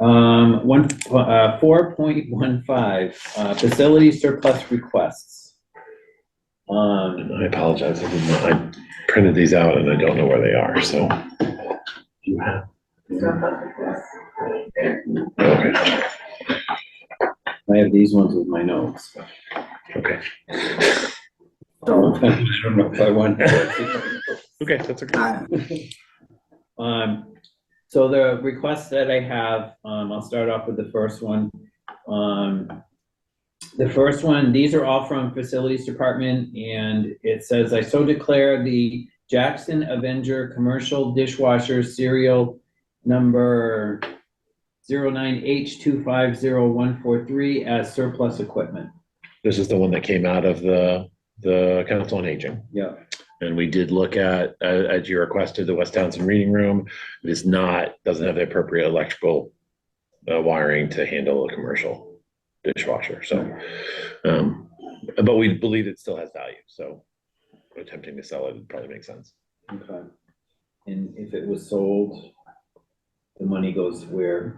4.15, facility surplus requests. I apologize. I printed these out and I don't know where they are, so. You have. Okay. I have these ones with my notes. Okay. I don't know if I want. Okay, that's okay. So the requests that I have, I'll start off with the first one. The first one, these are all from Facilities Department, and it says, I so declare the Jackson Avenger Commercial Dishwasher serial number 09H250143 as surplus equipment. This is the one that came out of the Council on Aging. Yeah. And we did look at your request to the West Townsend Reading Room. It is not, doesn't have the appropriate electrical wiring to handle a commercial dishwasher, so. But we believe it still has value, so attempting to sell it would probably make sense. Okay. And if it was sold, the money goes where?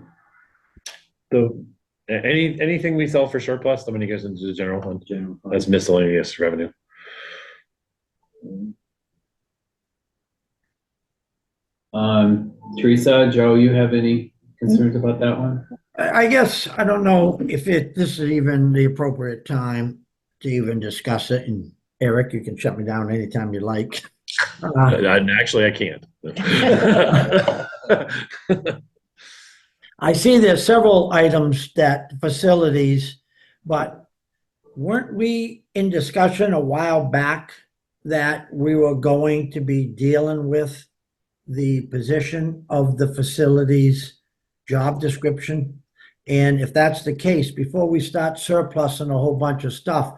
Anything we sell for surplus, the money goes into the general fund. General fund. That's miscellaneous revenue. Teresa, Joe, you have any concerns about that one? I guess, I don't know if this is even the appropriate time to even discuss it, and Eric, you can shut me down anytime you like. Actually, I can't. I see there's several items that facilities, but weren't we in discussion a while back that we were going to be dealing with the position of the facilities job description? And if that's the case, before we start surplusing a whole bunch of stuff,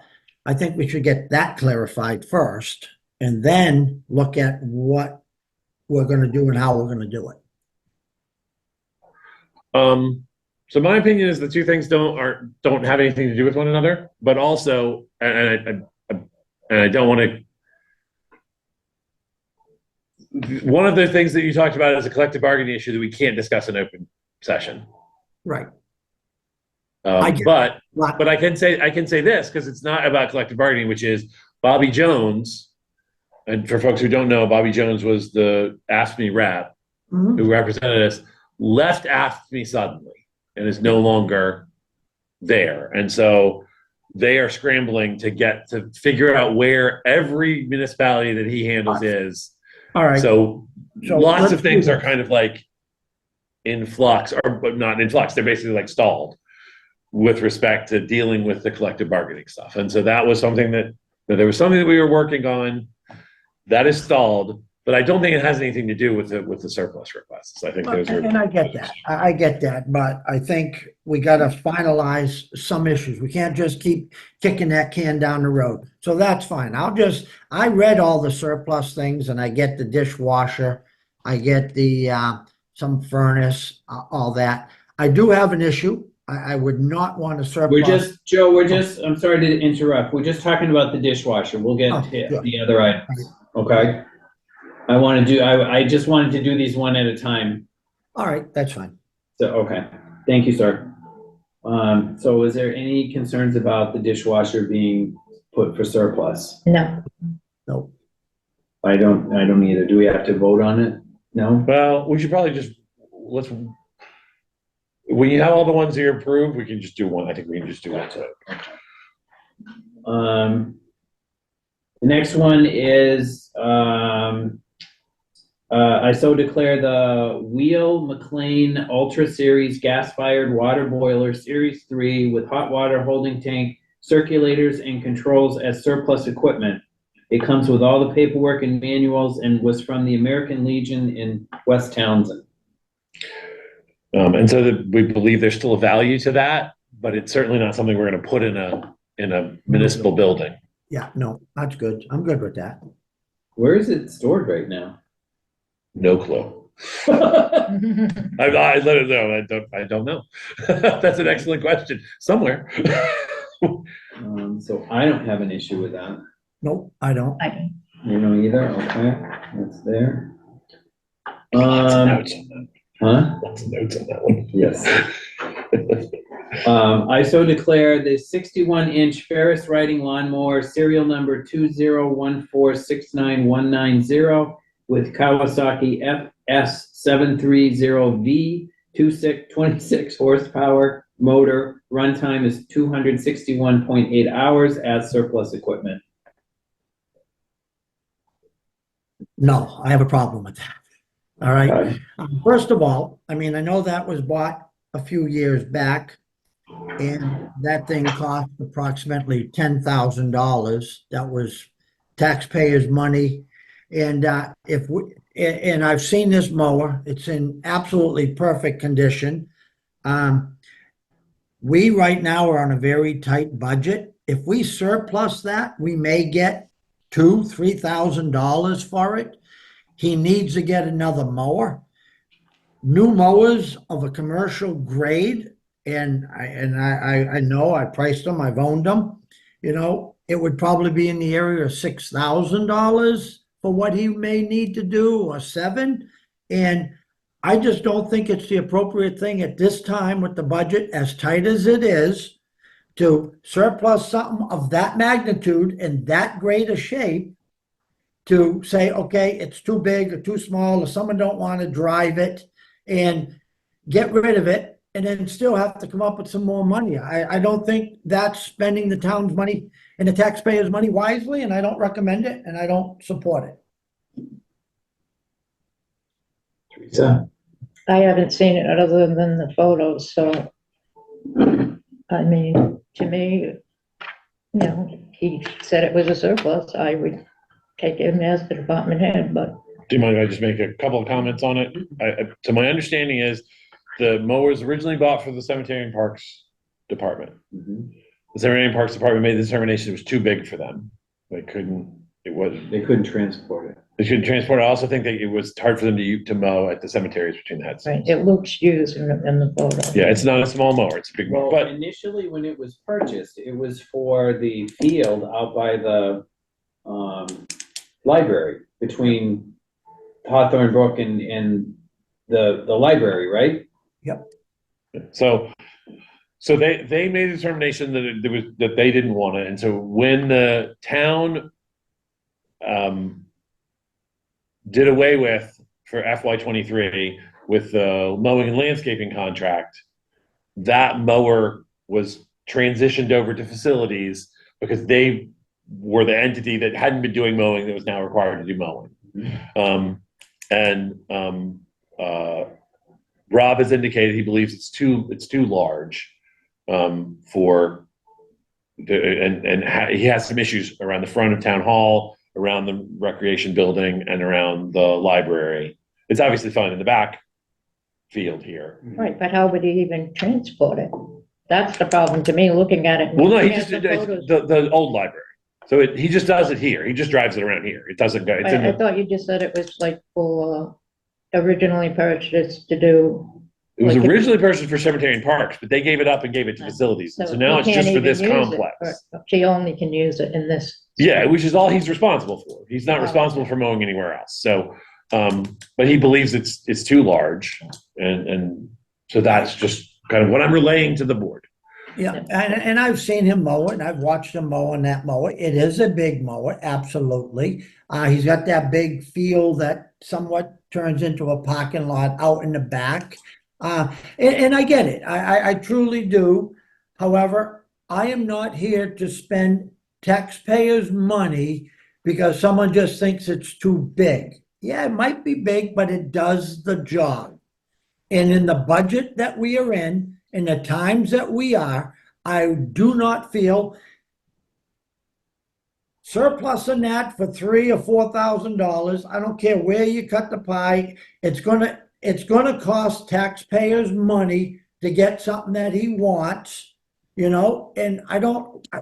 I think we should get that clarified first and then look at what we're going to do and how we're going to do it. So my opinion is the two things don't have anything to do with one another, but also, and I don't want to. One of the things that you talked about is a collective bargaining issue that we can't discuss in open session. Right. But I can say this because it's not about collective bargaining, which is Bobby Jones. And for folks who don't know, Bobby Jones was the AFSCME rep who represented us, left AFSCME suddenly and is no longer there. And so they are scrambling to figure out where every municipality that he handles is. All right. So lots let's of things do are kind of like in flux, but not in flux. They're basically like stalled with respect to dealing with the collective bargaining stuff. And so that was something that there was something that we were working on that is stalled, but I don't think it has anything to do with the surplus requests. I think those are. And I get that. I get that, but I think we got to finalize some issues. We can't just keep kicking that can down the road. So that's fine. I read all the surplus things, and I get the dishwasher. I get the some furnace, all that. I do have an issue. I would not want to surplus. I'm sorry to interrupt. We're just talking about the dishwasher. We'll get to the other items. Okay. I just wanted to do these one at a time. All right, that's fine. So, okay. Thank you, sir. So is there any concerns about the dishwasher being put for surplus? No, Nope. I don't either. Do we have to vote on it? No? Well, we should probably just, when you have all the ones that are approved, we can just do one. I think we can just do one today. The next one is, I so declare the Wheel McLean Ultra Series gas-fired water boiler Series 3 with hot water holding tank, circulators, and controls as surplus equipment. It comes with all the paperwork and manuals and was from the American Legion in West Townsend. And so we believe there's still a value to that, but it's certainly not something we're gonna put in a municipal building. Yeah, no, that's good. I'm good with that. Where is it stored right now? No clue. I let it know. I don't know. That's an excellent question. Somewhere. So I don't have an issue with that. Nope, I don't. I don't. You know either? Okay, that's there. Lots of notes on that. Huh? Lots of notes on that one. Yes. I so declare the 61-inch Ferris riding lawnmower, serial number 201469190 with Kawasaki FS730V, 26 horsepower motor. Runtime is 261.8 hours as surplus equipment. No, I have a problem with that. All right. Okay. First of all, I mean, I know that was bought a few years back, and that thing cost approximately $10,000. That was taxpayers' money. And and I've seen this mower, it's in absolutely perfect condition. We right now are on a very tight budget. If we surplus that, we may get $2,000-3,000 for it. He needs to get another mower. New mowers of a commercial grade, and I know I priced them, I've owned them. You know, it would probably be in the area of $6,000 for what he may need to do, or $7,000. And I just don't think it's the appropriate thing at this time with the budget as tight as it is to surplus something of that magnitude and that great a shape to say, okay, it's too big or too small, or someone don't want to drive it, and get rid of it, and then still have to come up with some more money. I don't think that's spending the town's money and the taxpayers' money wisely, and I don't recommend it, and I don't support it. Teresa? I haven't seen it other than the photos, so, I mean, to me, you know, he said it was a surplus, I would take him as the department head, but Do you mind if I just make a couple of comments on it? So my understanding is the mower was originally bought for the Cemetery and Parks Department. Mhm. The Cemetery and Parks Department made the determination it was too big for them. They couldn't transport it. They couldn't transport it. I also think that it was hard for them to mow at the cemeteries between the heads. right, it looks used in the photo. Yeah, it's not a small mower, it's a big mower, Well, but initially, when it was purchased, it was for the field out by the, library, between Hawthorne Brook and the library, right? so they made a determination that they didn't want it. And so when the town did away with, for FY23, with the mowing and landscaping contract, that mower was transitioned over to facilities because they were the entity that hadn't been doing mowing that was now required to do mowing. Rob has indicated he believes it's too large for he has some issues around the front of town hall, around the recreation building, and around the library. It's obviously fine in the back field here. Right, but how would he even transport it? That's the problem to me, looking at it. Well, no, he looking just at the photos. the old library. So he just does it here. He just drives it around here. It doesn't go. It's in I the, thought you just said it was like for, originally purchased to do. it was like it- originally purchased for cemetery and parks, but they gave it up and gave it to facilities. So now he it's can't just for even this use it, complex. or She only can use it in this. Yeah, which is all he's responsible for. He's not Oh. responsible for mowing anywhere else. So, but he believes it's too large, and so that's just kind of what I'm relaying to the board. Yeah, and I've seen him mow it, and I've watched him mow on that mower. It is a big mower, absolutely. He's got that big field that somewhat turns into a parking lot out in the back. And I get it, I truly do. However, I am not here to spend taxpayers' money because someone just thinks it's too big. Yeah, it might be big, but it does the job. And in the budget that we are in the times that we are, I do not feel surplus in that for $3,000 or $4,000. I don't care where you cut the pie. It's gonna cost taxpayers money to get something that he wants, and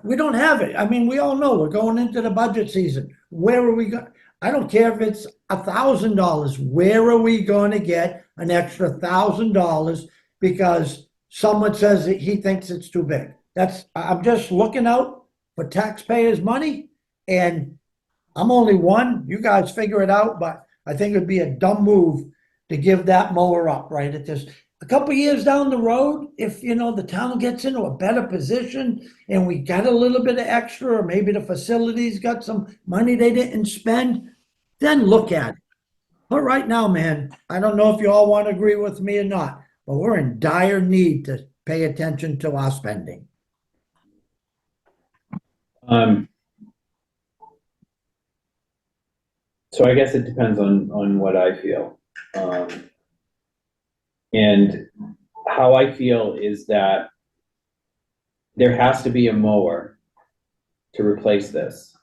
we don't have it. I mean, we all know we're going into the budget season. Where are we going? I don't care if it's $1,000. Where are we going to get an extra $1,000 because someone says that he thinks it's too big? I'm just looking out for taxpayers' money, and I'm only one. You guys figure it out, but I think it'd be a dumb move to give that mower up right at this. A couple of years down the road, if the town gets into a better position and we got a little bit of extra, or maybe the facilities got some money they didn't spend, then look at it. But right now, man, I don't know if you all want to agree with me or not, but we're in dire need to pay attention to our spending. So I guess it depends on what I feel. And how I feel is that there has to be a mower to replace this.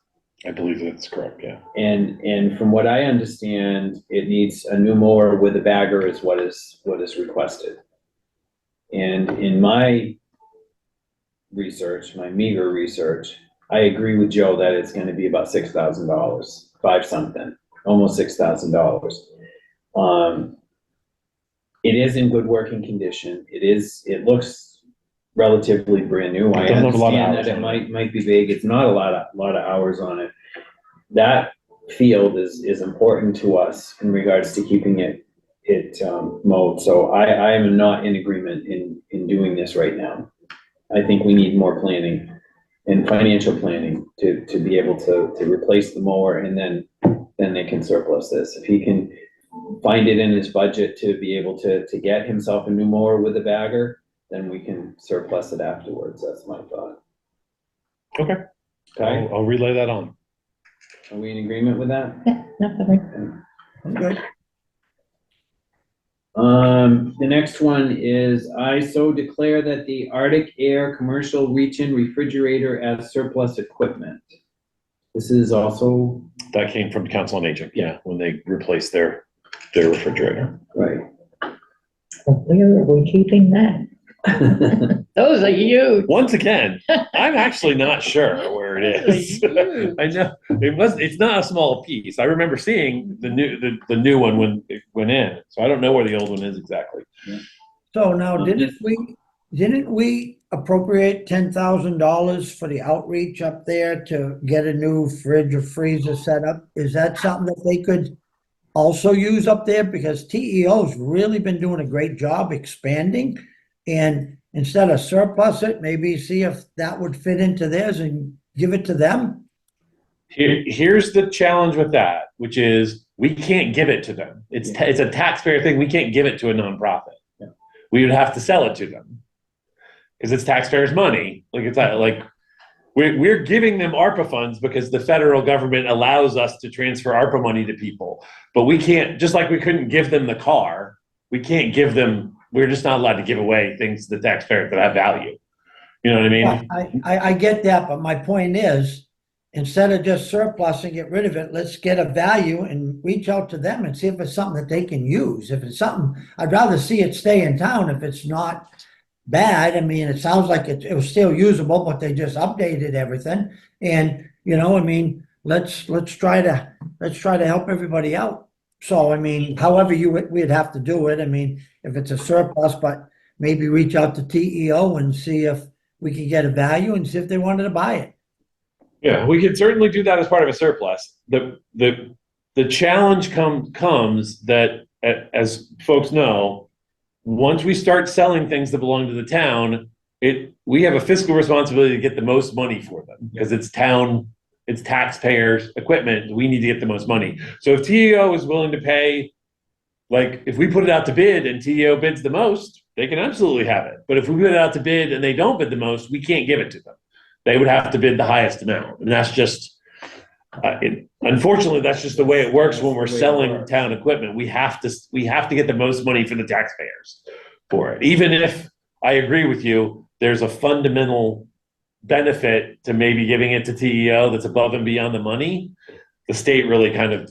I believe that's correct, yeah. And from what I understand, it needs a new mower with a bagger is what is requested. And in my research, my meager research, I agree with Joe that it's gonna be about $6,000, five something, almost $6,000. It is in good working condition. It looks relatively brand new. I It doesn't have a lot of understand hours that it on it. might be big. It's not a lot of hours on it. That field is important to us in regards to keeping it mowed. So I am not in agreement in doing this right now. I think we need more planning and financial planning to be able to replace the mower, and then they can surplus this. If he can find it in his budget to be able to get himself a new mower with a bagger, then we can surplus it afterwards. That's my thought. Okay. Okay, I'll relay that on. are we in agreement with that? Yeah, nothing. Okay. The next one is, I so declare that the Arctic Air Commercial Reach-In Refrigerator as surplus equipment. This is also, That came from Council on Aging, yeah, when they replaced their refrigerator. right. Where are we keeping that? Those are huge. Once again, I'm actually not sure where it is. I know it's not a small piece. I remember seeing the new one when it went in, so I don't know where the old one is exactly. So now, didn't we appropriate $10,000 for the outreach up there to get a new fridge or freezer set up? Is that something that they could also use up there? Because TEO's really been doing a great job expanding, and instead of surplus it, maybe see if that would fit into theirs and give it to them. Here's the challenge with that, which is we can't give it to them. It's a taxpayer thing. We can't give it to a nonprofit. Yeah. We would have to sell it to them because it's taxpayers' money. Like it's not like we're giving them ARPA funds because the federal government allows us to transfer ARPA money to people, but we can't. Just like we couldn't give them the car, we can't give them. We're just not allowed to give away things to the taxpayer that have value. You know what I mean? Well, I get that, but my point is, instead of just surplusing, get rid of it, let's get a value and reach out to them and see if it's something that they can use. If it's something, I'd rather see it stay in town if it's not bad. I mean, it sounds like it was still usable, but they just updated everything. And, let's try to help everybody out. So, I mean, however we'd have to do it. I mean, if it's a surplus, but maybe reach out to TEO and see if we can get a value and see if they wanted to buy it. Yeah, we could certainly do that as part of a surplus. The challenge comes that, as folks know, once we start selling things that belong to the town, we have a fiscal responsibility to get the most money for them because it's taxpayers' equipment. We need to get the most money. So if TEO is willing to pay, like if we put it out to bid and TEO bids the most, they can absolutely have it. But if we put it out to bid and they don't bid the most, we can't give it to them. They would have to bid the highest amount. And that's just, unfortunately, that's just the way it works when we're selling town equipment. We have to get the most money for the taxpayers for it. Even if I agree with you, there's a fundamental benefit to maybe giving it to TEO that's above and beyond the money. The state really kind of.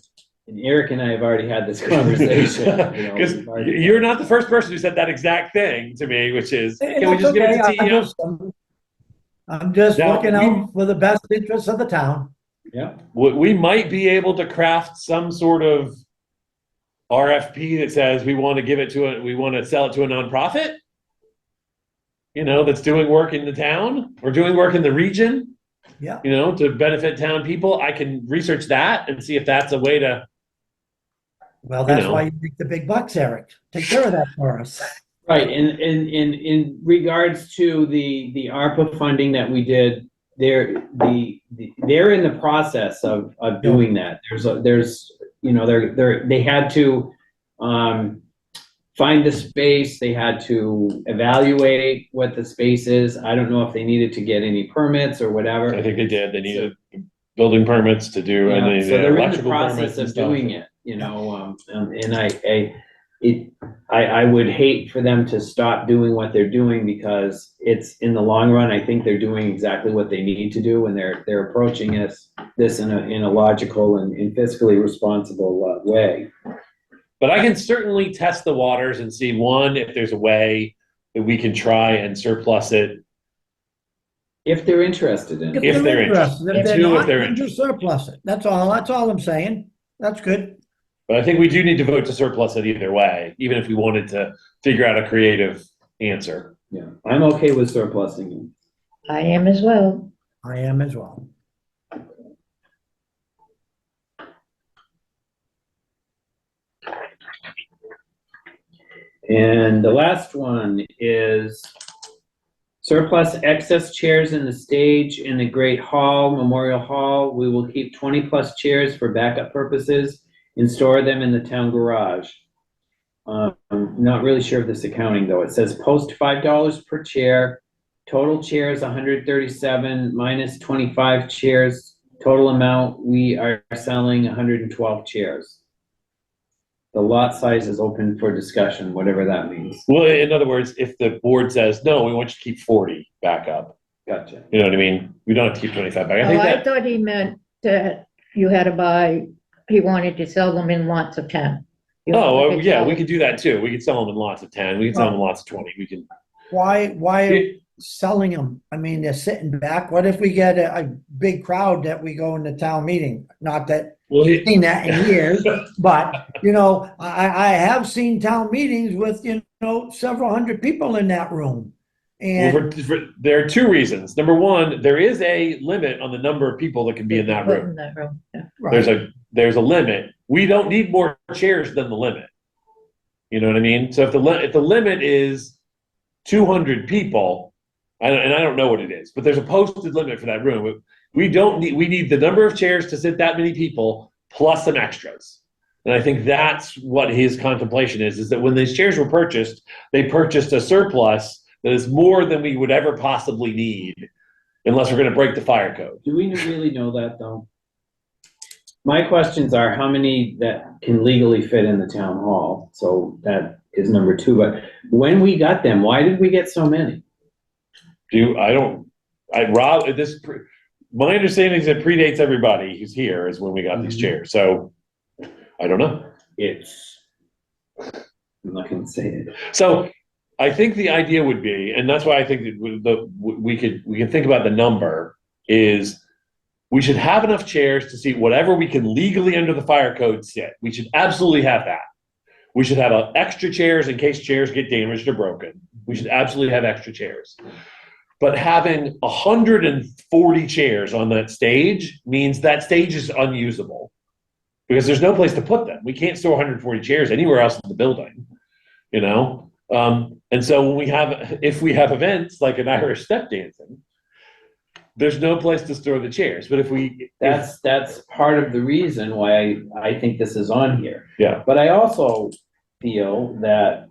And Eric and I have already had this conversation. Because you're not the first person who said that exact thing to me, which is, can we just give it to TEO? I'm just Now, looking out for the best interests of the town. Yeah. We might be able to craft some sort of RFP that says we want to sell it to a nonprofit, that's doing work in the town or doing work in the region, Yeah. To benefit town people. I can research that and see if that's a way to. Well, that's why you make the big bucks, Eric. Take care of that for us. Right, and in regards to the ARPA funding that we did, they're in the process of doing that. They had to find the space, they had to evaluate what the space is. I don't know if they needed to get any permits or whatever. I think they did. They needed building permits to do, and they So they're in the electrical permits process and of stuff. doing it, and I would hate for them to stop doing what they're doing because it's in the long run, I think they're doing exactly what they need to do and they're approaching this in a logical and fiscally responsible way. But I can certainly test the waters and see, one, if there's a way that we can try and surplus it. If they're interested in it. If they're interested. If they're Two, if not, they're then just surplus it. That's all I'm saying. That's good. But I think we do need to vote to surplus it either way, even if we wanted to figure out a creative answer. Yeah, I'm okay with surplusing it. I am as well. I am as well. And the last one is surplus excess chairs in the stage in the Great Hall, Memorial Hall. We will keep 20+ chairs for backup purposes and store them in the town garage. I'm not really sure of this accounting though. It says post $5 per chair, total chairs 137 minus 25 chairs. Total amount, we are selling 112 chairs. The lot size is open for discussion, whatever that means. Well, in other words, if the board says, no, we want you to keep 40 backup. Gotcha. You know what I mean? We don't have to keep 25 back. I thought he meant that you had to buy, he wanted to sell them in lots of 10. Yeah, we could do that too. We could sell them in lots of 10. We could sell them in lots of 20. We can. Why are selling them? I mean, they're sitting back. What if we get a big crowd that we go into town meeting? Not that we've seen that in years, but I have seen town meetings with, several hundred people in that room. And there are two reasons. Number one, there is a limit on the number of people that can be in that room. Yeah. right. There's a limit. We don't need more chairs than the limit. You know what I mean? So if the limit is 200 people, and I don't know what it is, but there's a posted limit for that room. We need the number of chairs to sit that many people plus some extras. And I think that's what his contemplation is that when these chairs were purchased, they purchased a surplus that is more than we would ever possibly need unless we're going to break the fire code. Do we really know that though? My questions are how many that can legally fit in the town hall? So that is number two, but when we got them, why did we get so many? My understanding is it predates everybody who's here is when we got these chairs. So I don't know. I'm not going to say it. So I think the idea would be, and that's why I think that we can think about the number is we should have enough chairs to seat whatever we can legally under the fire code sit. We should absolutely have that. We should have extra chairs in case chairs get damaged or broken. We should absolutely have extra chairs. But having 140 chairs on that stage means that stage is unusable because there's no place to put them. We can't store 140 chairs anywhere else in the building, And so when if we have events like an Irish step dancing, there's no place to store the chairs. But if That's part of the reason why I think this is on here. yeah, But I also feel that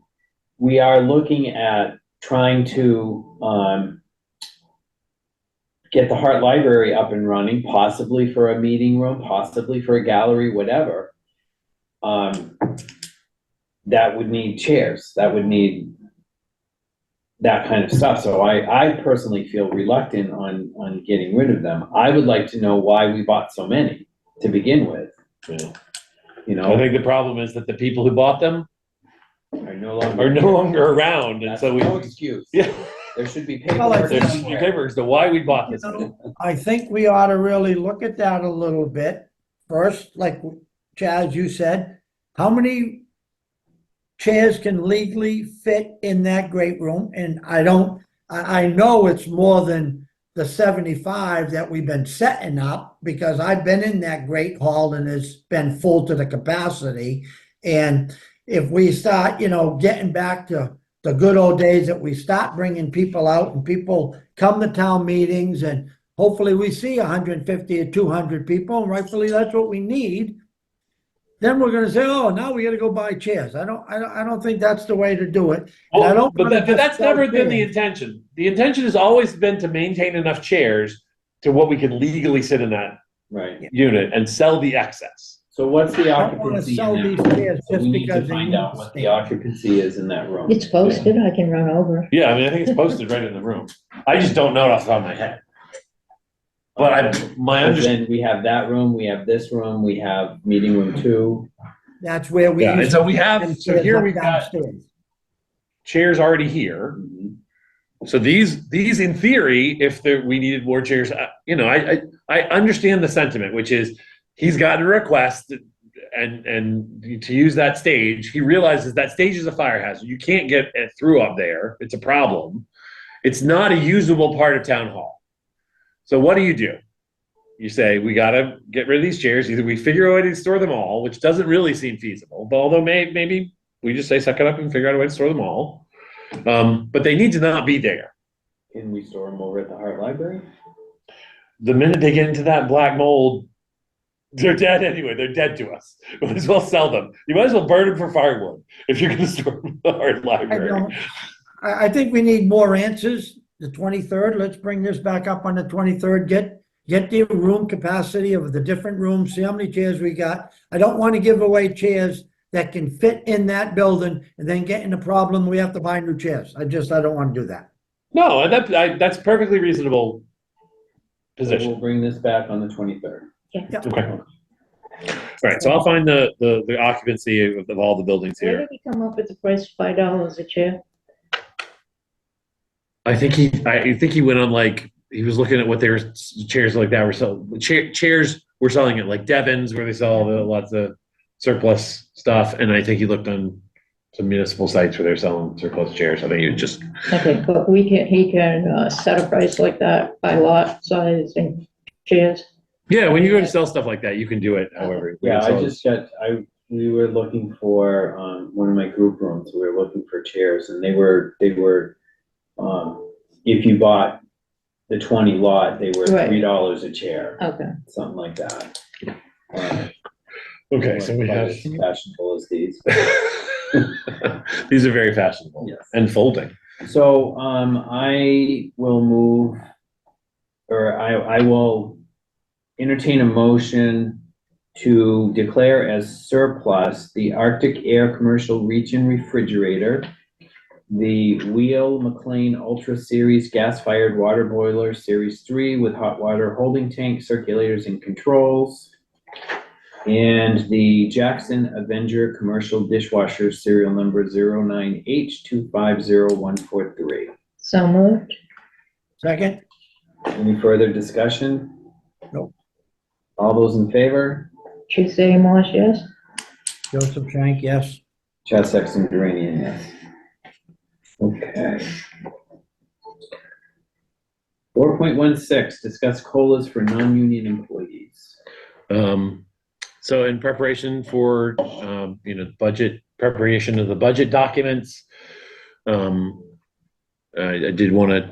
we are looking at trying to, get the Hart Library up and running, possibly for a meeting room, possibly for a gallery, whatever. That would need chairs, that would need that kind of stuff. So I personally feel reluctant on getting rid of them. I would like to know why we bought so many to begin with, yeah. you I know, think the problem is that the people who bought them are no longer. are no longer around, and That's so we. no excuse. Yeah, There should be Well, I paperwork there should be somewhere. paper as to why we bought this. I think we ought to really look at that a little bit. First, like Chaz, you said, how many chairs can legally fit in that great room? And I know it's more than the 75 that we've been setting up, because I've been in that great hall and it's been full to the capacity. And if we start, getting back to the good old days that we start bringing people out and people come to town meetings, and hopefully we see 150 or 200 people, and rightfully that's what we need. Then we're gonna say, oh, now we gotta go buy chairs. I don't think that's the way to do it. And I don't But wanna just that's sell never been the chairs. intention. The intention has always been to maintain enough chairs to what we can legally sit in that Right. unit and sell the excess. So what's the I don't wanna occupancy sell in these that room? chairs So just we need to because they find need out to what the stand. occupancy is in that room. It's posted, I can run over. Yeah, I mean, I think it's posted right in the room. I just don't know it off the top of my head. But my And understanding. then we have that room, we have this room, we have meeting room 2. That's where we Yeah, and used so to we put have, them so chairs here up we've got downstairs. chairs already here. Mhm. So these in theory, if we needed more chairs, I understand the sentiment, which is he's gotten a request and to use that stage. He realizes that stage is a fire hazard. You can't get it through up there. It's a problem. It's not a usable part of town hall. So what do? You say, we got to get rid of these chairs. Either we figure out a way to store them all, which doesn't really seem feasible, but although maybe we just say, suck it up and figure out a way to store them all. But they need to not be there. Can we store them over at the Hart Library? The minute they get into that black mold, they're dead anyway. They're dead to us. We might as well sell them. You might as well burn them for firewood if you're going to store them in the Hart Library. I think we need more answers. The 23rd, let's bring this back up on the 23rd. Get the room capacity of the different rooms, see how many chairs we got. I don't want to give away chairs that can fit in that building and then get in the problem, we have to buy new chairs. I don't want to do that. No, that's perfectly reasonable So position. we'll bring this back on the 23rd. Okay. All right, so I'll find the occupancy of all the buildings Where here. did he come up with the price of $5 a chair? I think he went on he was looking at what their chairs like that were selling. Chairs were selling at like Devon's where they sell lots of surplus stuff, and I think he looked on some municipal sites where they're selling surplus chairs. I think he was just Okay, but he can set a price like that by lot size and chairs. yeah. When you go to sell stuff like that, you can do it however. Yeah, we were looking for, one of my group rooms, we were looking for chairs, and they were, if you bought the 20 lot, they were Right. $3 a chair, Okay. something like that. Okay, so we Quite have as fashionable as these. these are very fashionable Yes. and folding. So, I will move, or I will entertain a motion to declare as surplus the Arctic Air Commercial Reach-In Refrigerator, the Wheel McLean Ultra Series gas-fired water boiler, Series 3 with hot water holding tank, circulators and controls, and the Jackson Avenger Commercial Dishwasher, serial number 09H250143. So moved. Second? Any further discussion? Nope. All those in favor? Tuesday, Marsh, yes? Joseph Shank, yes. Chad Sexton Duranian, yes. Okay. 4.16, discuss COLAs for non-union employees. So in preparation for, budget preparation of the budget documents, I did want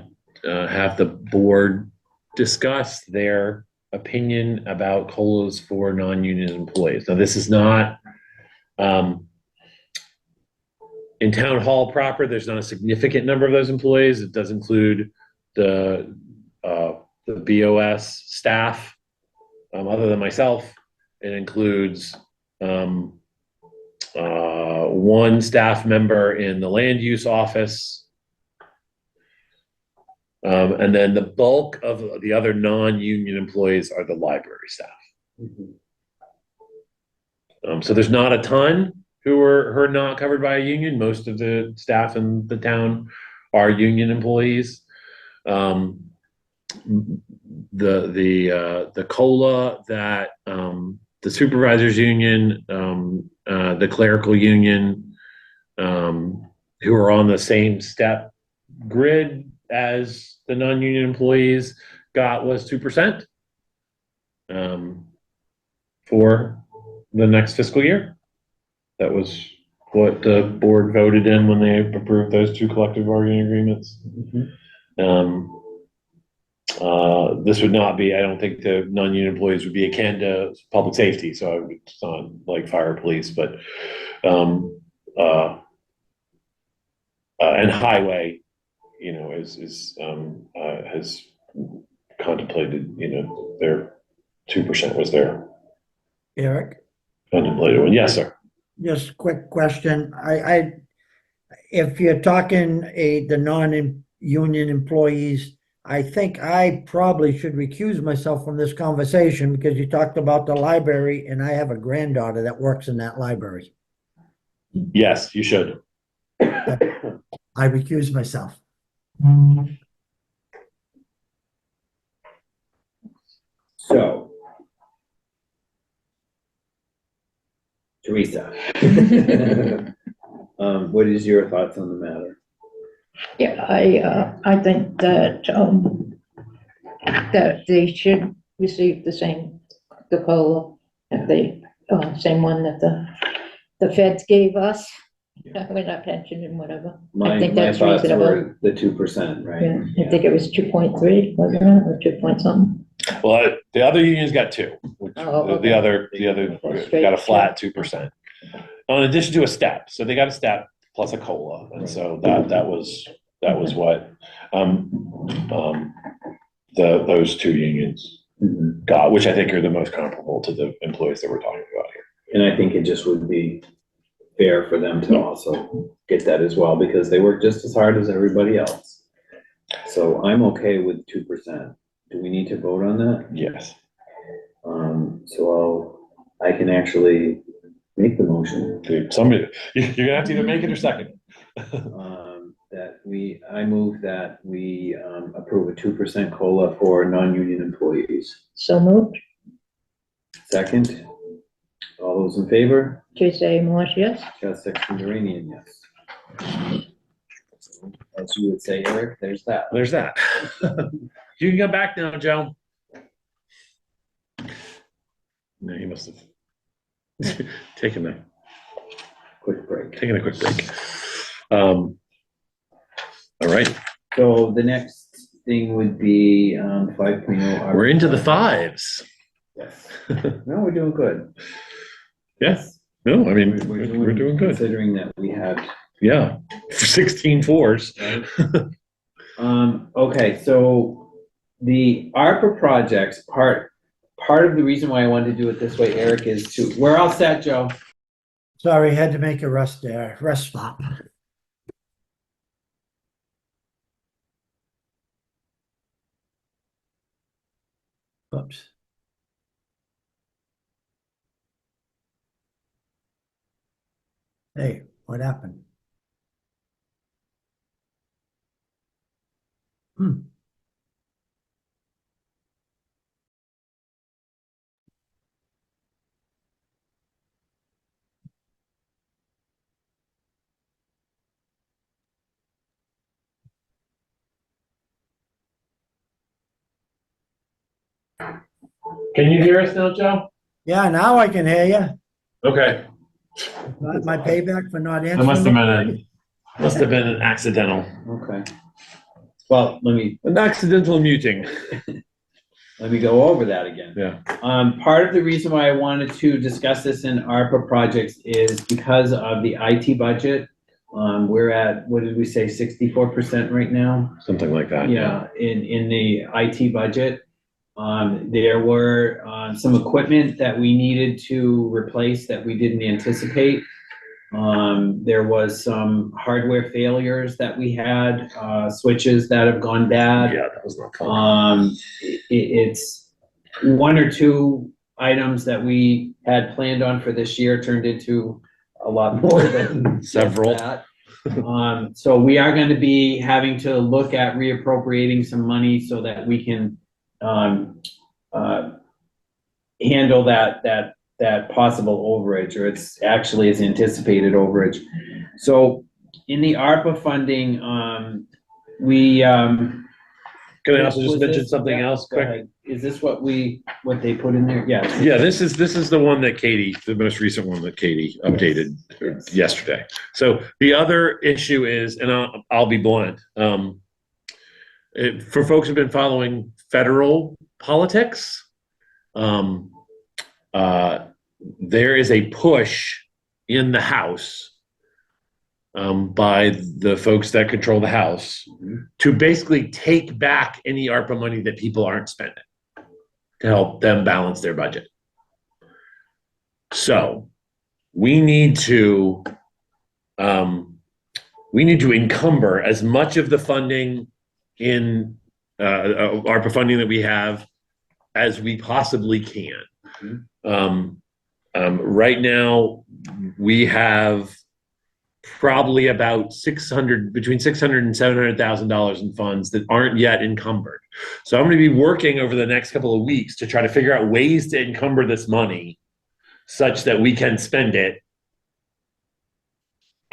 to have the board discuss their opinion about COLAs for non-union employees. Now, this is not, in town hall proper, there's not a significant number of those employees. It does include the BOS staff, other than myself. It includes one staff member in the land use office. And then the bulk of the other non-union employees are the library staff. So there's not a ton who are not covered by a union. Most of the staff in the town are union employees. The COLA that the supervisors union, the clerical union, who are on the same step grid as the non-union employees got was 2% for the next fiscal year. That was what the board voted in when they approved those two collective bargaining agreements. This would not be, I don't think the non-union employees would be akin to public safety, so it's not like fire or police, but and highway, you know, has contemplated, you know, their 2% was their Eric, contemplated one. Yes, sir. just a quick question. If you're talking the non-union employees, I think I probably should recuse myself from this conversation because you talked about the library and I have a granddaughter that works in that library. Yes, you should. I recuse myself. So. Teresa. What is your thoughts on the matter? Yeah, I think that, that they should receive the same, the COLA, if they, same one that the feds gave us, with our pension and whatever. My think that's thoughts reasonable. were the 2%, right? Yeah, I think it was 2.3, wasn't it, or 2 point something? Well, the other unions got 2, which Oh, okay. the other Straight got a flat 2%. In addition to a step, so they got a step plus a COLA, and so that was what those two unions got, which I think are the most comparable to the employees that we're talking about here. And I think it just would be fair for them to also get that as well, because they work just as hard as everybody else. So I'm okay with 2%. Do we need to vote on that? Yes. So I can actually make the motion. Somebody, you're gonna have to either make it or second. I move that we approve a 2% COLA for non-union employees. So moved. Second, all those in favor? Tuesday, March, yes? Chad Sexton-Duranian, yes. As you would say, Eric, there's that. There's that. You can go back now, Joe. No, he must have taken a Quick break. quick break. All right, So the next thing would be 5.0. we're into the 5s. Yes. No, we're doing good. Yes. No, I mean, we're doing good. Considering that we had. Yeah, 16 4s. Right? Okay, so the ARPA projects, part of the reason why I wanted to do it this way, Eric, is we're all set, Joe. Sorry, had to make a rest stop. Oops. Hey, what happened? Can you hear us now, Joe? Yeah, now I can hear you. Okay. My payback for not That must have answering. been Must have been an accidental, Okay. Well, an accidental muting. let me go over that again. Yeah. Part of the reason why I wanted to discuss this in ARPA projects is because of the IT budget. We're at, what did we say, 64% right now? Something like that. Yeah, in the IT budget. There were, some equipment that we needed to replace that we didn't anticipate. There was some hardware failures that we had, switches that have gone bad. Yeah, that was not fun. It's one or two items that we had planned on for this year turned into a lot more than Several. that. So we are gonna be having to look at reappropriating some money so that we can, handle that possible overage, or it's actually is anticipated overage. So in the ARPA funding, we, Can I also just was mention this- something yeah, else go quick? ahead. Is this what they put in there? Yes. Yeah, this is the one that Katie, the most recent one that Katie updated yesterday. So the other issue is, and I'll be blunt, for folks who've been following federal politics, there is a push in the House by the folks that control the House to basically take back any ARPA money that people aren't spending to help them balance their budget. So we need to encumber as much of the funding in ARPA funding that we have as we possibly can. Right now, we have probably about between $600,000 and $700,000 in funds that aren't yet encumbered. So I'm going to be working over the next couple of weeks to try to figure out ways to encumber this money such that we can spend it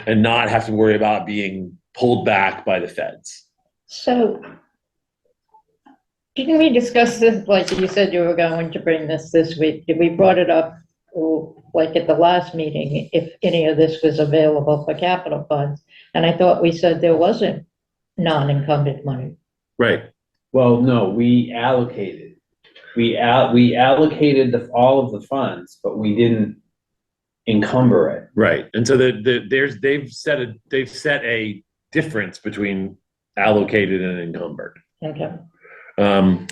and not have to worry about being pulled back by the feds. So, didn't we discuss this, like you said you were going to bring this week? Did we brought it up, like at the last meeting, if any of this was available for capital funds? And I thought we said there wasn't non-encumbered money. Right. Well, no, we allocated. We allocated all of the funds, but we didn't encumber it. Right. And so they've set a difference between allocated and encumbered. Okay. And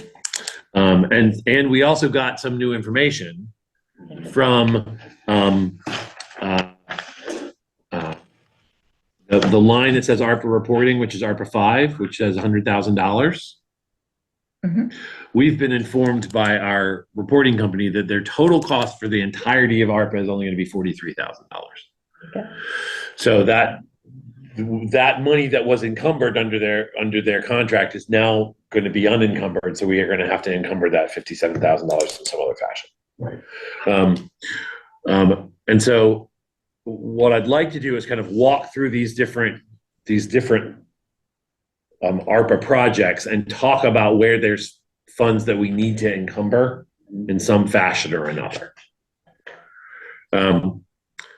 we also got some new information from the line that says ARPA reporting, which is ARPA 5, which says $100,000. Mhm. We've been informed by our reporting company that their total cost for the entirety of ARPA is only going to be $43,000. Okay. So that money that was encumbered under their contract is now going to be unencumbered. So we are going to have to encumber that $57,000 in some other fashion. Right. And so what I'd like to do is kind of walk through these different ARPA projects and talk about where there's funds that we need to encumber in some fashion or another.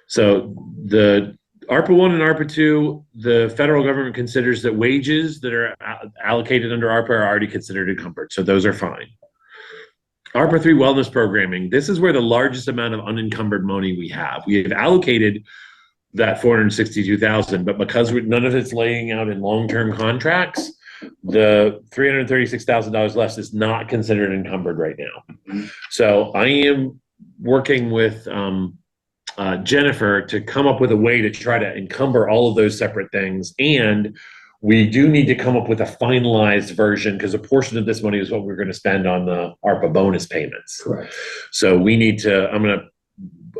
So the ARPA 1 and ARPA 2, the federal government considers that wages that are allocated under ARPA are already considered encumbered. So those are fine. ARPA 3 wellness programming, this is where the largest amount of unencumbered money we have. We have allocated that $462,000, but because none of it's laying out in long-term contracts, the $336,000 less is not considered encumbered right now. So I am working with Jennifer to come up with a way to try to encumber all of those separate things. And we do need to come up with a finalized version because a portion of this money is what we're going to spend on the ARPA bonus payments. Correct. So we need to, I'm going to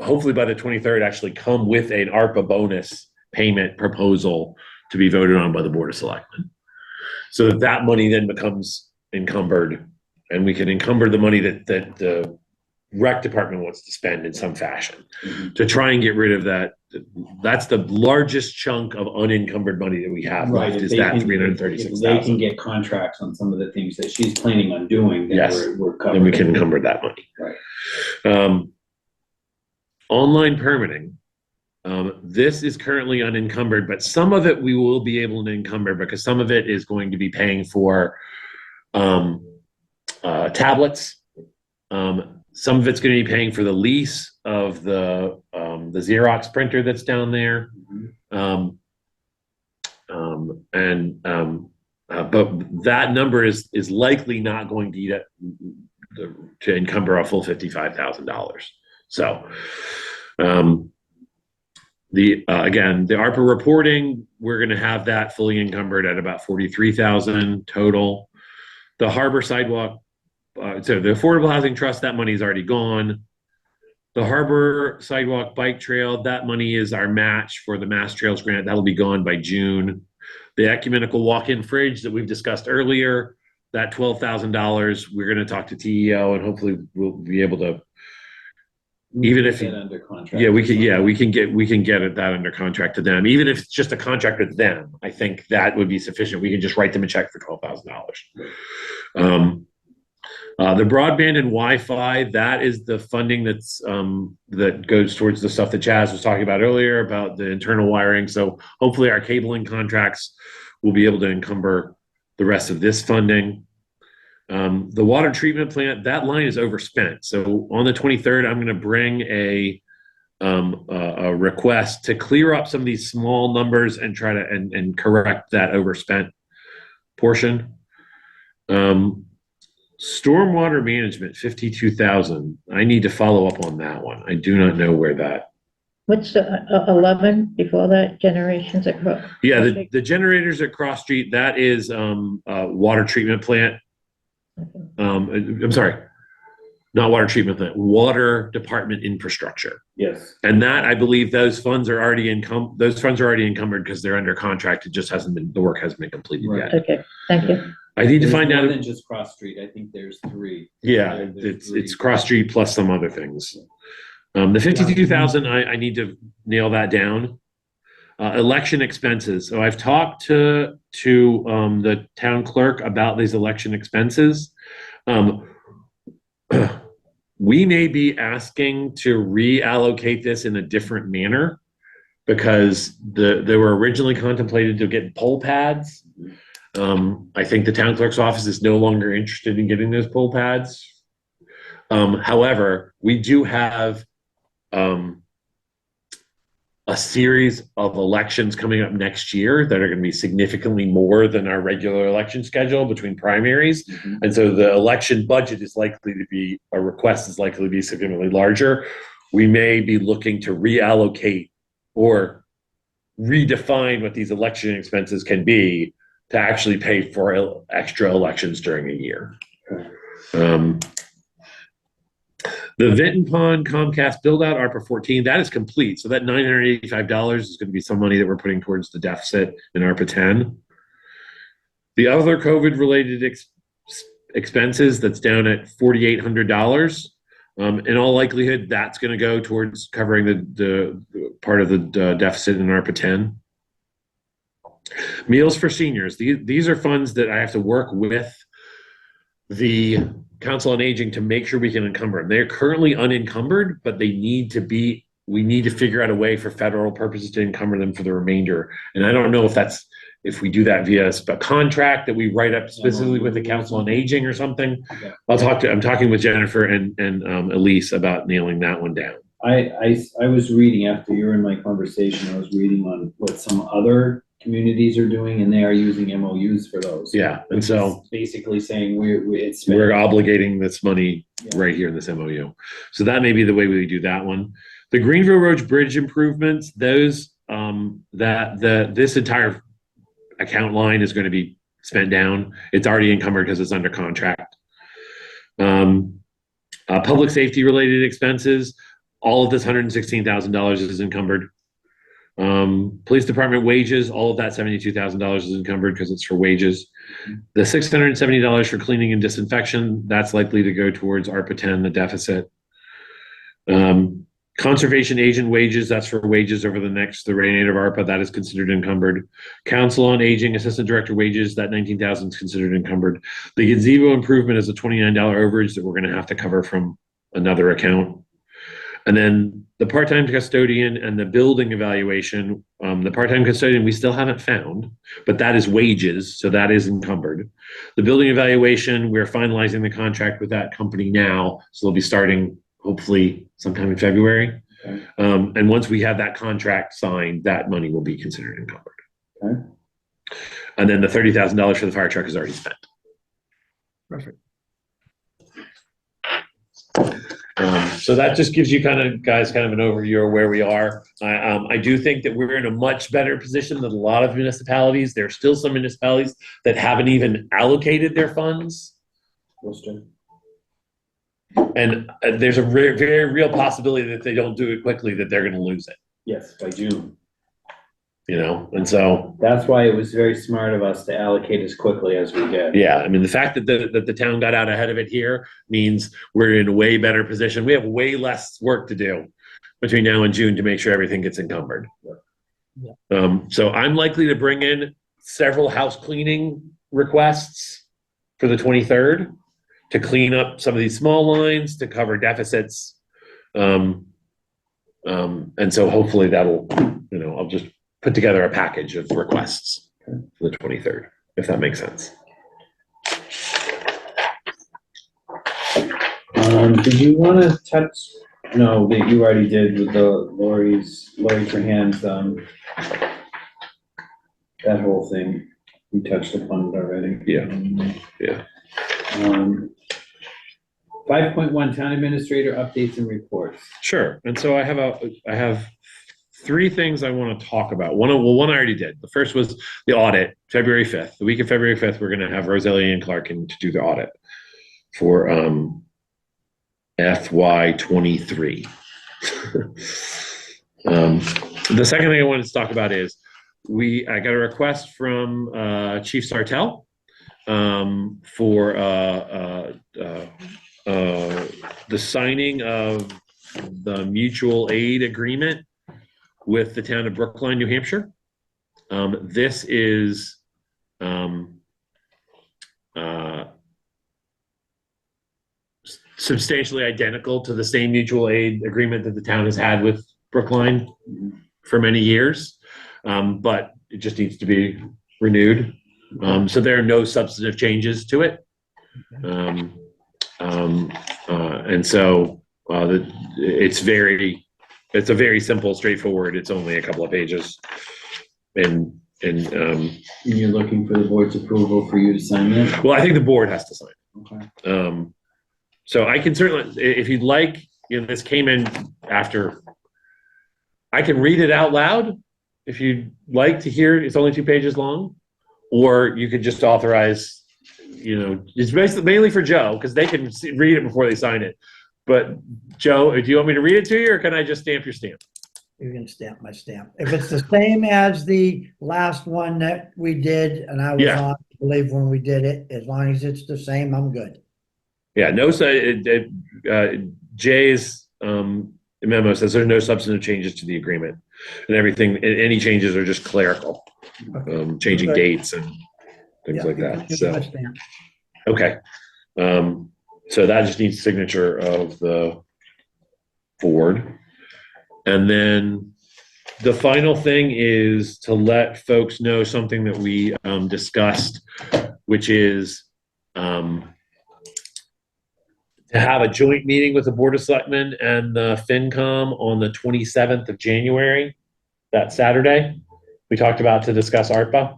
hopefully by the 23rd actually come with an ARPA bonus payment proposal to be voted on by the Board of Selectmen. So that money then becomes encumbered and we can encumber the money that the rec department wants to spend in some fashion to try and get rid of that. That's the largest chunk of unencumbered money that we have Right, left if is they that can- $336,000. If they can get contracts on some of the things that she's planning on doing, then Yes. we're covered. Then we can encumber that money. Right. Online permitting. This is currently unencumbered, but some of it we will be able to encumber because some of it is going to be paying for tablets. Some of it's going to be paying for the lease of the Xerox printer that's down there. But that number is likely not going to encumber a full $55,000. So, again, the ARPA reporting, we're going to have that fully encumbered at about 43,000 total. The harbor sidewalk, so the Affordable Housing Trust, that money is already gone. The harbor sidewalk bike trail, that money is our match for the Mass Trails grant. That'll be gone by June. The ecumenical walk-in fridge that we've discussed earlier, that $12,000, we're going to talk to TEO and hopefully we'll be able to, even if Get under contract. yeah, we can get it that under contract to them. Even if it's just a contract with them, I think that would be sufficient. We can just write them a check for $12,000. The broadband and Wi-Fi, that is the funding that's that goes towards the stuff that Chaz was talking about earlier about the internal wiring. So hopefully our cabling contracts will be able to encumber the rest of this funding. The water treatment plant, that line is overspent. So on the 23rd, I'm going to bring a request to clear up some of these small numbers and try to and correct that overspent portion. Stormwater management, 52,000. I need to follow up on that one. I do not know where that. What's the 11 before that, generations at Cross? Yeah, the generators at Cross Street, that is water treatment plant. I'm sorry, not water treatment plant, water department infrastructure. Yes. And that, I believe those funds are already encumbered because they're under contract. It just the work hasn't been completed Right. yet. Okay, thank you. I need to There's find more out. than just Cross Street. I think there's 3. Yeah, There's it's 3. Cross Street plus some other things. The 52,000, I need to nail that down. Election expenses. So I've talked to the town clerk about these election expenses. We may be asking to reallocate this in a different manner because they were originally contemplated to get poll pads. I think the town clerk's office is no longer interested in getting those poll pads. However, we do have a series of elections coming up next year that are going to be significantly more than our regular election schedule between primaries. Mhm. And so the election budget is likely to be, a request is likely to be significantly larger. We may be looking to reallocate or redefine what these election expenses can be to actually pay for extra elections during a year. The Vinton Pond Comcast build out ARPA 14, that is complete. So that $985 is going to be some money that we're putting towards the deficit in ARPA 10. The other COVID related expenses, that's down at $4,800. In all likelihood, that's going to go towards covering the part of the deficit in ARPA 10. Meals for seniors. These are funds that I have to work with the Council on Aging to make sure we can encumber them. They're currently unencumbered, but we need to figure out a way for federal purposes to encumber them for the remainder. And I don't know if we do that via a contract that we write up specifically with the Council on Aging or something. Yeah. I'm talking with Jennifer and Elise about nailing that one down. I was reading after you were in my conversation, I was reading on what some other communities are doing and they are using MOUs for those. Yeah, and so It's basically saying we're we're obligating this money Yeah. right here in this MOU. So that may be the way we do that one. The Greenville Road Bridge improvements, those this entire account line is going to be spent down. It's already encumbered because it's under contract. Public safety related expenses, all of this $116,000 is encumbered. Police department wages, all of that $72,000 is encumbered because it's for wages. The $670 for cleaning and disinfection, that's likely to go towards ARPA 10, the deficit. Conservation agent wages, that's for wages over the remainder of ARPA, that is considered encumbered. Council on Aging assistant director wages, that $19,000 is considered encumbered. The gazebo improvement is a $29 overage that we're going to have to cover from another account. And then the part-time custodian and the building evaluation, the part-time custodian, we still haven't found, but that is wages, so that is encumbered. The building evaluation, we're finalizing the contract with that company now, so they'll be starting hopefully sometime in February. Okay. And once we have that contract signed, that money will be considered encumbered. Okay. And then the $30,000 for the fire truck is already spent. Perfect. So that just gives you guys kind of an overview of where we are. I do think that we're in a much better position than a lot of municipalities. There are still some municipalities that haven't even allocated their funds. And there's a very real possibility that if they don't do it quickly, that they're going to lose it, Yes, by June. And so, That's why it was very smart of us to allocate as quickly as we did. yeah, I mean, the fact that the town got out ahead of it here means we're in a way better position. We have way less work to do between now and June to make sure everything gets encumbered. Yeah. So I'm likely to bring in several house cleaning requests for the 23rd to clean up some of these small lines, to cover deficits. And so hopefully that'll, I'll just put together a package of requests for the 23rd, if that makes sense. Did you want to touch, no, that you already did with the Lori Trahan's, that whole thing, you touched upon it already. Yeah. 5.1 Town Administrator Updates and Reports. Sure. And so I have three things I want to talk about. One I already did. The first was the audit, February 5th. The week of February 5th, we're going to have Roselia and Clark in to do the audit for FY23. The second thing I wanted to talk about is I got a request from Chief Sartell for the signing of the mutual aid agreement with the town of Brookline, New Hampshire. This is substantially identical to the same mutual aid agreement that the town has had with Brookline for many years, but it just needs to be renewed. So there are no substantive changes to it. And so it's a very simple, straightforward. It's only a couple of pages. And you're looking for the board's approval for you to sign it? Well, I think the board has to sign. Okay. So I can certainly, if you'd like, this came in after. I can read it out loud if you'd like to hear. It's only 2 pages long, or you could just authorize. It's basically mainly for Joe because they can read it before they sign it. But Joe, do you want me to read it to you, or can I just stamp your stamp? You can stamp my stamp. If it's the same as the last one that we did, and I was on, I believe, when we did it, as long as it's the same, I'm good. Yeah, no. So Jay's memo says there's no substantive changes to the agreement, and everything. Any changes are just clerical, changing dates and things like that. So okay, so that just needs signature of the board. And then the final thing is to let folks know something that we discussed, which is to have a joint meeting with the Board of Selectmen and the FinCom on the 27th of January, that Saturday. We talked about to discuss ARPA.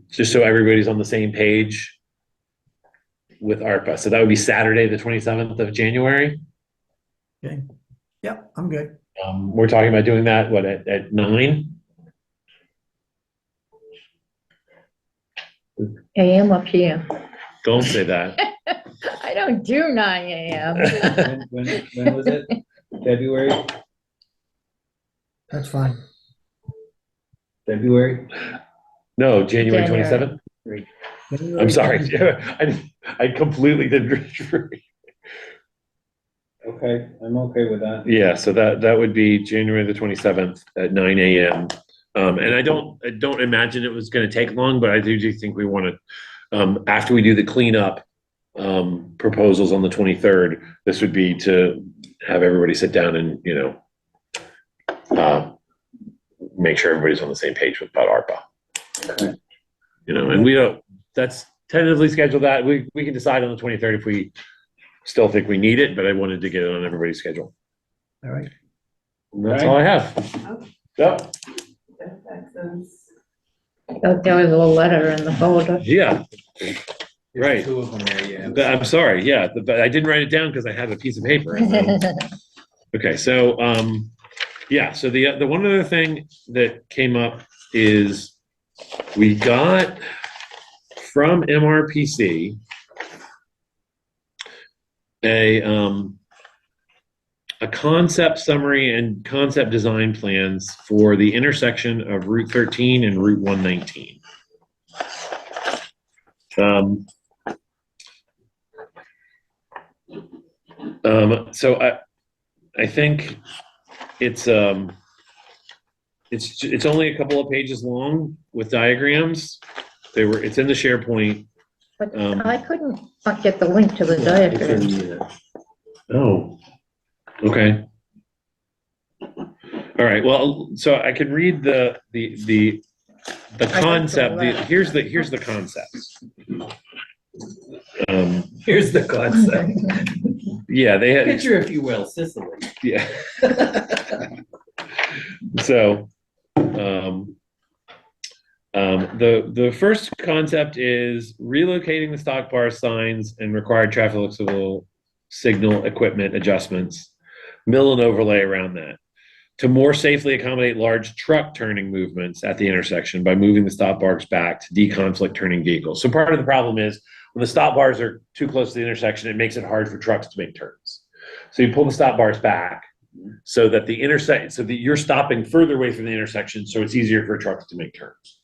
Just so everybody's on the same page with ARPA. So that would be Saturday, the 27th of January. Okay. Yep, I'm good. We're talking about doing that, at 9? AM up here. Don't say that. I don't do 9 AM. When was it? February? That's fine. February? No, January January. 27th? I'm sorry. I completely did. Okay, I'm okay with that. Yeah, so that would be January the 27th at 9 a.m. And I don't imagine it was going to take long, but I do think we want to, after we do the cleanup proposals on the 23rd. This would be to have everybody sit down and, make sure everybody's on the same page about ARPA. Okay. And we don't, that's tentatively scheduled that. We can decide on the 23rd if we still think we need it, but I wanted to get it on everybody's schedule. All right. And that's all I have. Yep. Thought there was a letter in the folder. Yeah. There's Right. 2 of them there, yeah. But I'm sorry. Yeah. But I didn't write it down because I had a piece of paper. Okay. So, yeah. So the one other thing that came up is we got from MRPC a concept summary and concept design plans for the intersection of Route 13 and Route 119. So I think it's only a couple of pages long with diagrams. It's in the SharePoint. But I couldn't get the link to the diagram. Oh, okay. All right. Well, so I can read the concept. Here's the concepts. Here's the concept. Yeah, they had. Picture, if you will, Sicily. Yeah. So, the first concept is relocating the stock bar signs and required traffic signal equipment adjustments, mill and overlay around that, to more safely accommodate large truck turning movements at the intersection by moving the stop bars back to deconflict turning vehicles. So part of the problem is when the stop bars are too close to the intersection, it makes it hard for trucks to make turns. So you pull the stop bars back so that you're stopping further away from the intersection, so it's easier for trucks to make turns.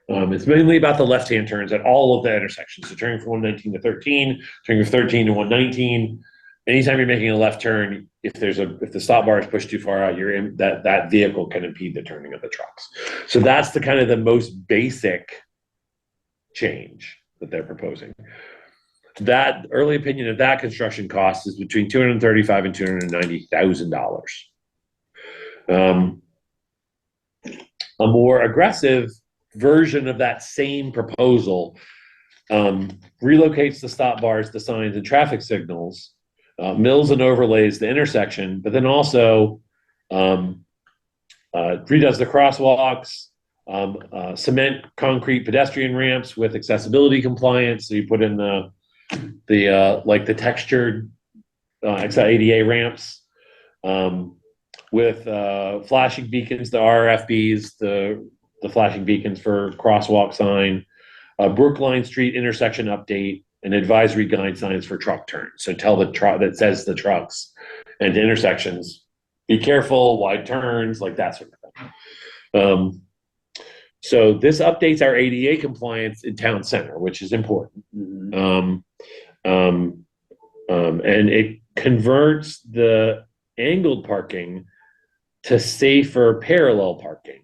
It's mainly about the left-hand turns at all of the intersections. So turning from 119 to 13, turning from 13 to 119. Anytime you're making a left turn, if the stop bar is pushed too far out, that vehicle can impede the turning of the trucks. So that's the kind of the most basic change that they're proposing. That early opinion of that construction cost is between $235,000 and $290,000. A more aggressive version of that same proposal relocates the stop bars, the signs, and traffic signals, mills and overlays the intersection, but then also redoes the crosswalks, cement concrete pedestrian ramps with accessibility compliance. So you put in the textured ADA ramps with flashing beacons, the RFBs, the flashing beacons for crosswalk sign, Brookline Street intersection update, and advisory guide signs for truck turns. So tell the truck that says the trucks and intersections, be careful, wide turns, like that sort of thing. So this updates our ADA compliance in town center, which is important. And it converts the angled parking to safer parallel parking.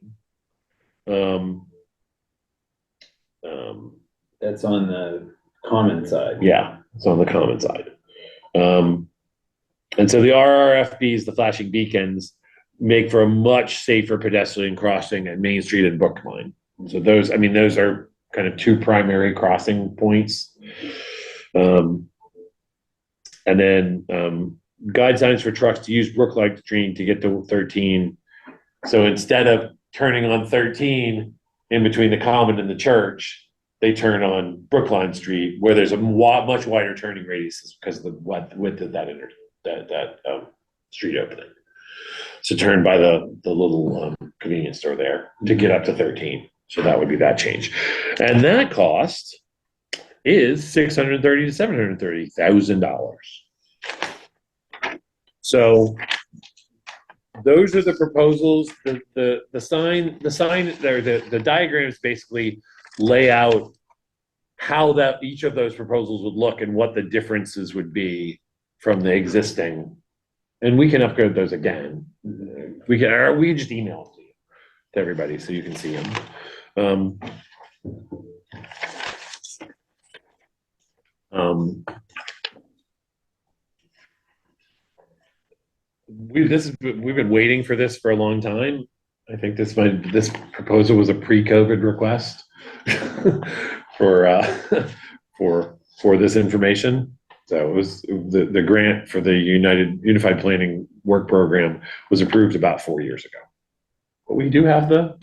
That's on the common side. Yeah, it's on the common side. And so the RRFBs, the flashing beacons, make for a much safer pedestrian crossing at Main Street and Brookline. So those are kind of two primary crossing points. And then guide signs for trucks to use Brookline Street to get to 13. So instead of turning on 13 in between the common and the church, they turn on Brookline Street where there's a much wider turning radius because of the width of that street opening. So turn by the little convenience store there to get up to 13. So that would be that change. And that cost is $630,000 to $730,000. So those are the proposals. The diagrams basically lay out how that each of those proposals would look and what the differences would be from the existing. And we can upgrade those again. We can just email them to everybody so you can see them. we've been waiting for this for a long time. I think this proposal was a pre-COVID request for this information. So it was the grant for the Unified Planning Work Program was approved about 4 years ago. But we do have the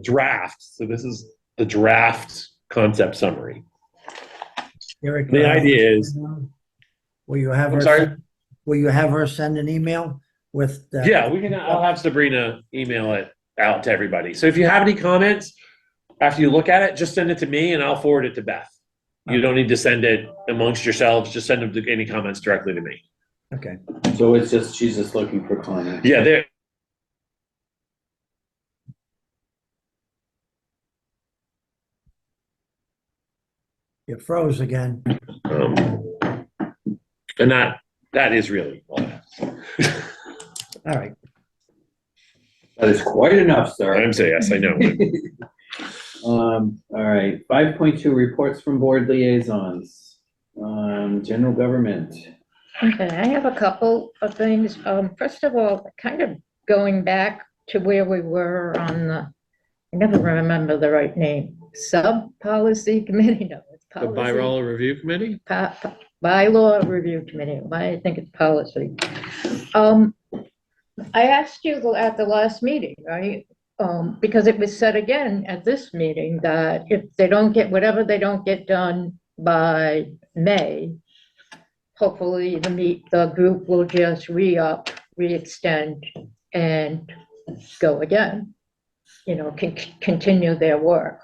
draft. So this is the draft concept summary. Eric, The idea is, will you have I'm her, sorry? will you have her send an email with? Yeah, I'll have Sabrina email it out to everybody. So if you have any comments after you look at it, just send it to me and I'll forward it to Beth. You don't need to send it amongst yourselves. Just send them to any comments directly to me. Okay. So she's just looking for comments. Yeah, You froze again. and that is really all I have. All right. That is quite enough, sir. I'm saying yes, I know. All right, 5.2, reports from board liaisons. General government. Okay, I have a couple of things. First of all, kind of going back to where we were on the, I never remember the right name, sub-policy committee, no, it's The policy. bylaw review committee? Bylaw review committee, I think it's policy. I asked you at the last meeting, right? Because it was said again at this meeting that if they don't get, whatever they don't get done by May, hopefully the group will just re-up, re-extend, and go again. Continue their work.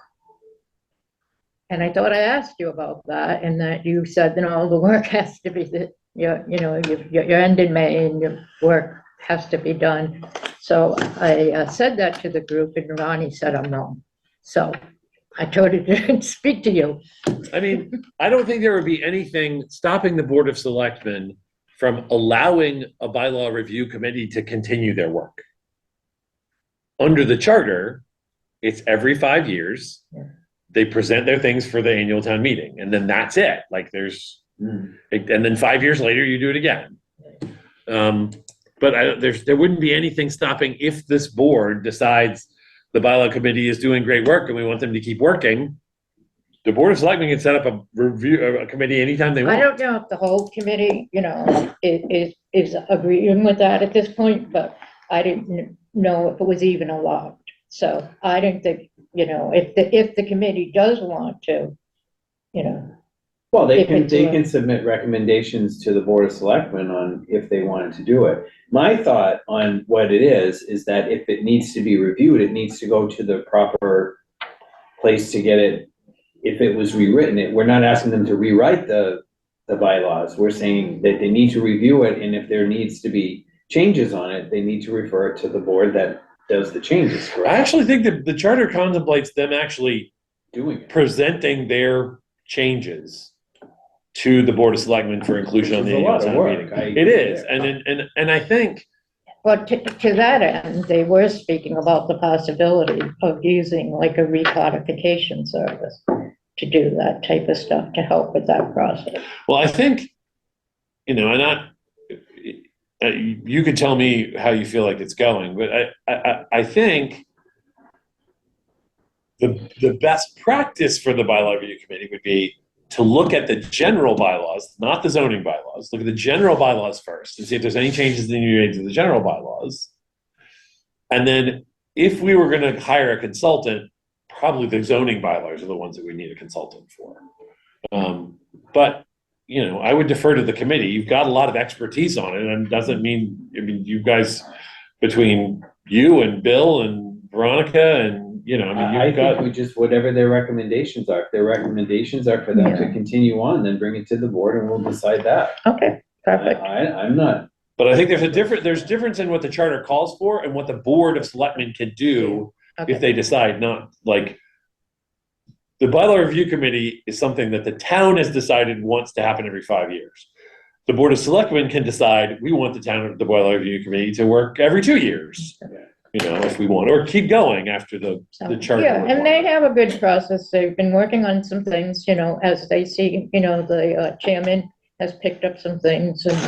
And I thought I asked you about that, and that you said, the work has to be, you're end in May and your work has to be done. So I said that to the group, and Ronnie said I'm wrong. So I told her to speak to you. I mean, I don't think there would be anything stopping the Board of Selectmen from allowing a bylaw review committee to continue their work. Under the charter, it's every 5 years. Yeah. They present their things for the annual town meeting, and then that's it. Like and then 5 years later, you do it again. But there wouldn't be anything stopping if this board decides the bylaw committee is doing great work and we want them to keep working. The Board of Selectmen can set up a committee anytime they want. I don't know if the whole committee, is agreeing with that at this point, but I didn't know if it was even allowed. So I didn't think, if the committee does want to, Well, they If can, it's they a- can submit recommendations to the Board of Selectmen on if they wanted to do it. My thought on what it is that if it needs to be reviewed, it needs to go to the proper place to get it. If it was rewritten, we're not asking them to rewrite the bylaws. We're saying that they need to review it, and if there needs to be changes on it, they need to refer it to the board that does the changes, I correct? actually think that the charter contemplates them actually Doing it. presenting their changes to the Board of Selectmen for inclusion on the Which is a annual lot of town work. meeting. It is, and I think, but to that end, they were speaking about the possibility of using like a recodification service to do that type of stuff, to help with that process. well, I think, you could tell me how you feel like it's going, but I think the best practice for the bylaw review committee would be to look at the general bylaws, not the zoning bylaws. Look at the general bylaws first and see if there's any changes that you made to the general bylaws. And then if we were going to hire a consultant, probably the zoning bylaws are the ones that we need a consultant for. But I would defer to the committee. You've got a lot of expertise on it, and doesn't mean, you guys, between you and Bill and Veronica and, I you've got. think we just, whatever their recommendations are, if their recommendations are for them to Yeah. continue on, then bring it to the board and we'll decide that. Okay, perfect. I'm not, But I think there's difference in what the charter calls for and what the Board of Selectmen can do Okay. if they decide not, like, the bylaw review committee is something that the town has decided wants to happen every 5 years. The Board of Selectmen can decide, we want the bylaw review committee to work every 2 years. If we want, or keep going after the So, charter. yeah, and they requirement. have a good process. They've been working on some things, as they see, the chairman has picked up some things and,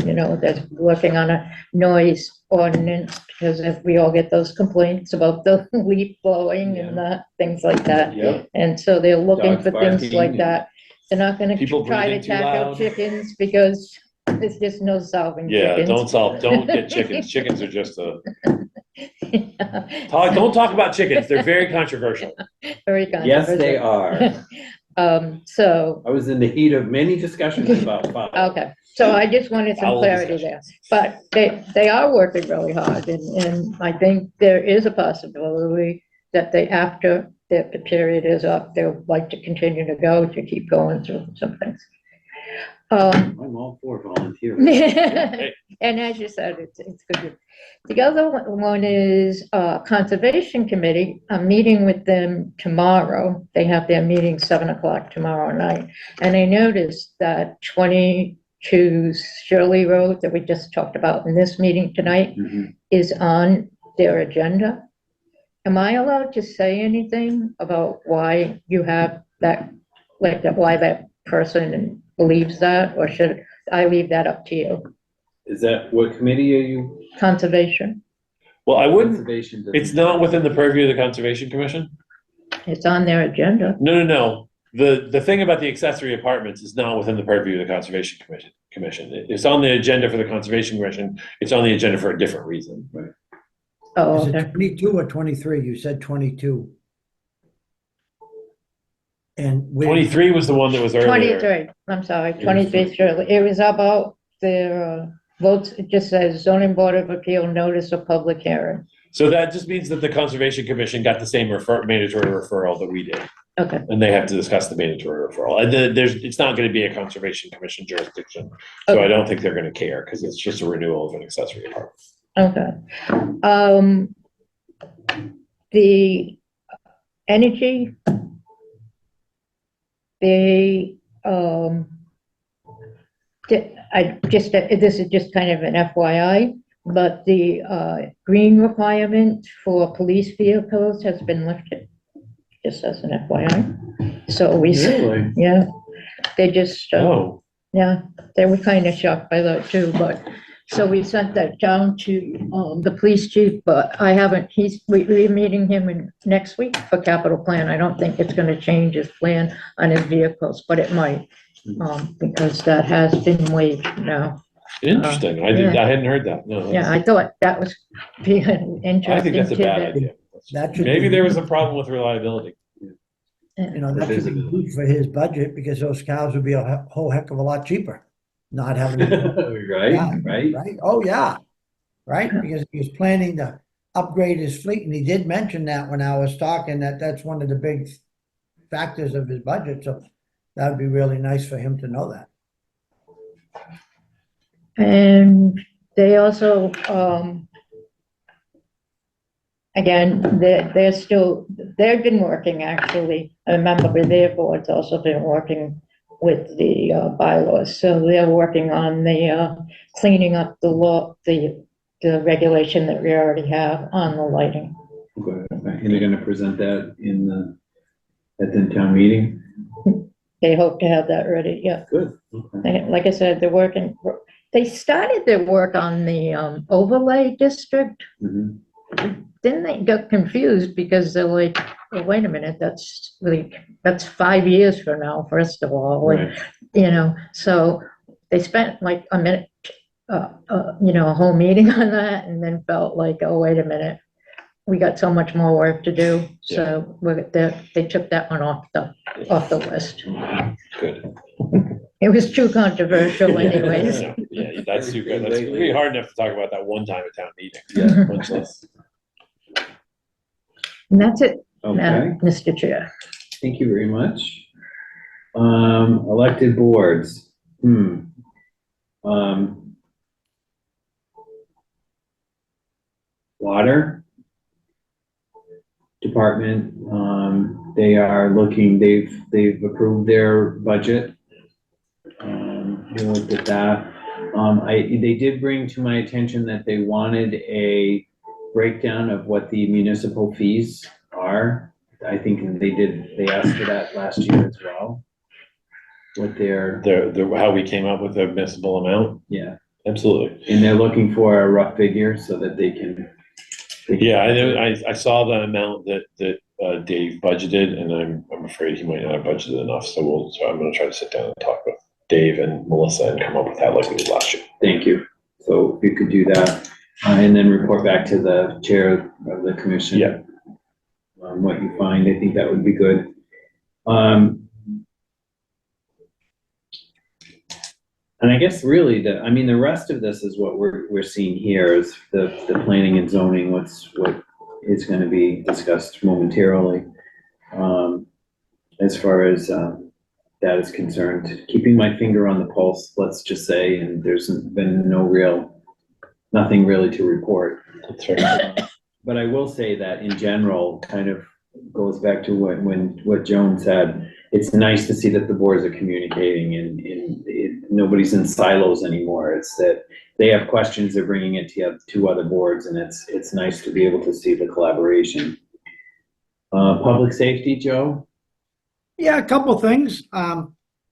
they're working on a noise ordinance because if we all get those complaints about the leaf blowing and things like that. Yeah. And so they're looking Dogs for things barking like and- that. They're not gonna People try to breathing too tackle loud. chickens because there's just no solving Yeah, chickens. don't get chickens. Chickens are just don't talk about chickens. They're very controversial. Very Yes, they controversial. are. So, I was in the heat of many discussions about fowl. okay, so I just wanted some Foul clarity there. But they are working really hard and I think there is a possibility that after the period is up, they'll like to continue to keep going through some things. I'm all for volunteering. And as you said, it's good. The other one is Conservation Committee. I'm meeting with them tomorrow. They have their meeting 7:00 tomorrow night. And I noticed that 22 Shirley Road that we just talked about in this meeting tonight Mhm. is on their agenda. Am I allowed to say anything about why you have that, why that person believes that, or should I leave that up to you? Is that, what committee are you? Conservation, Well, I wouldn't, Conservation doesn't- it's not within the purview of the Conservation Commission? it's on their agenda. No. The thing about the accessory apartments is not within the purview of the Conservation Commission. It's on the agenda for the Conservation Commission. It's on the agenda for a different reason. Oh, Is it okay. 22 or 23? You said 22. And we, 23 was the one that was earlier. 23, I'm sorry, 23 Shirley. It was about their votes, it just says zoning board of appeal notice of public hearing. So that just means that the Conservation Commission got the same mandatory referral that we did. Okay, And they have to discuss the mandatory referral. And it's not gonna be a Conservation Commission jurisdiction. So I don't think they're gonna care because it's just a renewal of an accessory apartment. okay. The energy, this is just kind of an FYI, but the green requirement for police vehicles has been lifted, just as an FYI. So Really? yeah, they just, Oh, yeah, they were kind of shocked by that too, but, so we sent that down to, the police chief, but I haven't, we're meeting him next week for capital plan. I don't think it's gonna change his plan on his vehicles, but it might, because that has been waived now. interesting. I hadn't heard that. No. Yeah, I thought that was being an I think interesting that's a bad tidbit. idea. that should Maybe be, there was a problem with reliability. that should be good for his budget because those cows would be a whole heck of a lot cheaper. Not having, Right, right? right? Oh, yeah. Right? Because he was planning to upgrade his fleet and he did mention that when I was talking, that's one of the big factors of his budget. So that would be really nice for him to know that. And they also, again, they've been working actually, a member of their board's also been working with the bylaws, so they're working on the cleaning up the law, the regulation that we already have on the lighting. Okay. And they're gonna present that at the town meeting? They hope to have that ready, yeah. Good. Okay. Like I said, they started their work on the overlay district. Mhm. Then they got confused because they're like, well, wait a minute, that's 5 years from now, first of all. Right. So they spent like a minute, a whole meeting on that and then felt like, oh, wait a minute, we got so much more work to do. So they took that one off the list. Good. It was too controversial anyways. Yeah, that's too good. That's gonna be hard enough to talk about that one time at town meeting. Yeah. Much less. And that's it, Okay, Mr. Chair. thank you very much. Elected boards. Water Department, they are looking, they've approved their budget. We looked at that. They did bring to my attention that they wanted a breakdown of what the municipal fees are. I think they asked for that last year as well. what their, how we came up with the municipal amount, yeah, absolutely. and they're looking for a rough figure so that they can. Yeah, I know, I saw the amount that Dave budgeted, and I'm afraid he might not have budgeted enough, so I'm gonna try to sit down and talk with Dave and Melissa and come up with that like we did last year. Thank you. So if you could do that, and then report back to the chair of the commission. Yeah. What you find, I think that would be good. And I guess really the rest of this is what we're seeing here is the planning and zoning, what is gonna be discussed momentarily. As far as, that is concerned, keeping my finger on the pulse, let's just say, and there's been nothing really to report. That's fair. But I will say that in general, kind of goes back to what Joan said. It's nice to see that the boards are communicating and nobody's in silos anymore. It's that they have questions, they're bringing it to other boards, and it's nice to be able to see the collaboration. Public safety, Joe? Yeah, a couple things.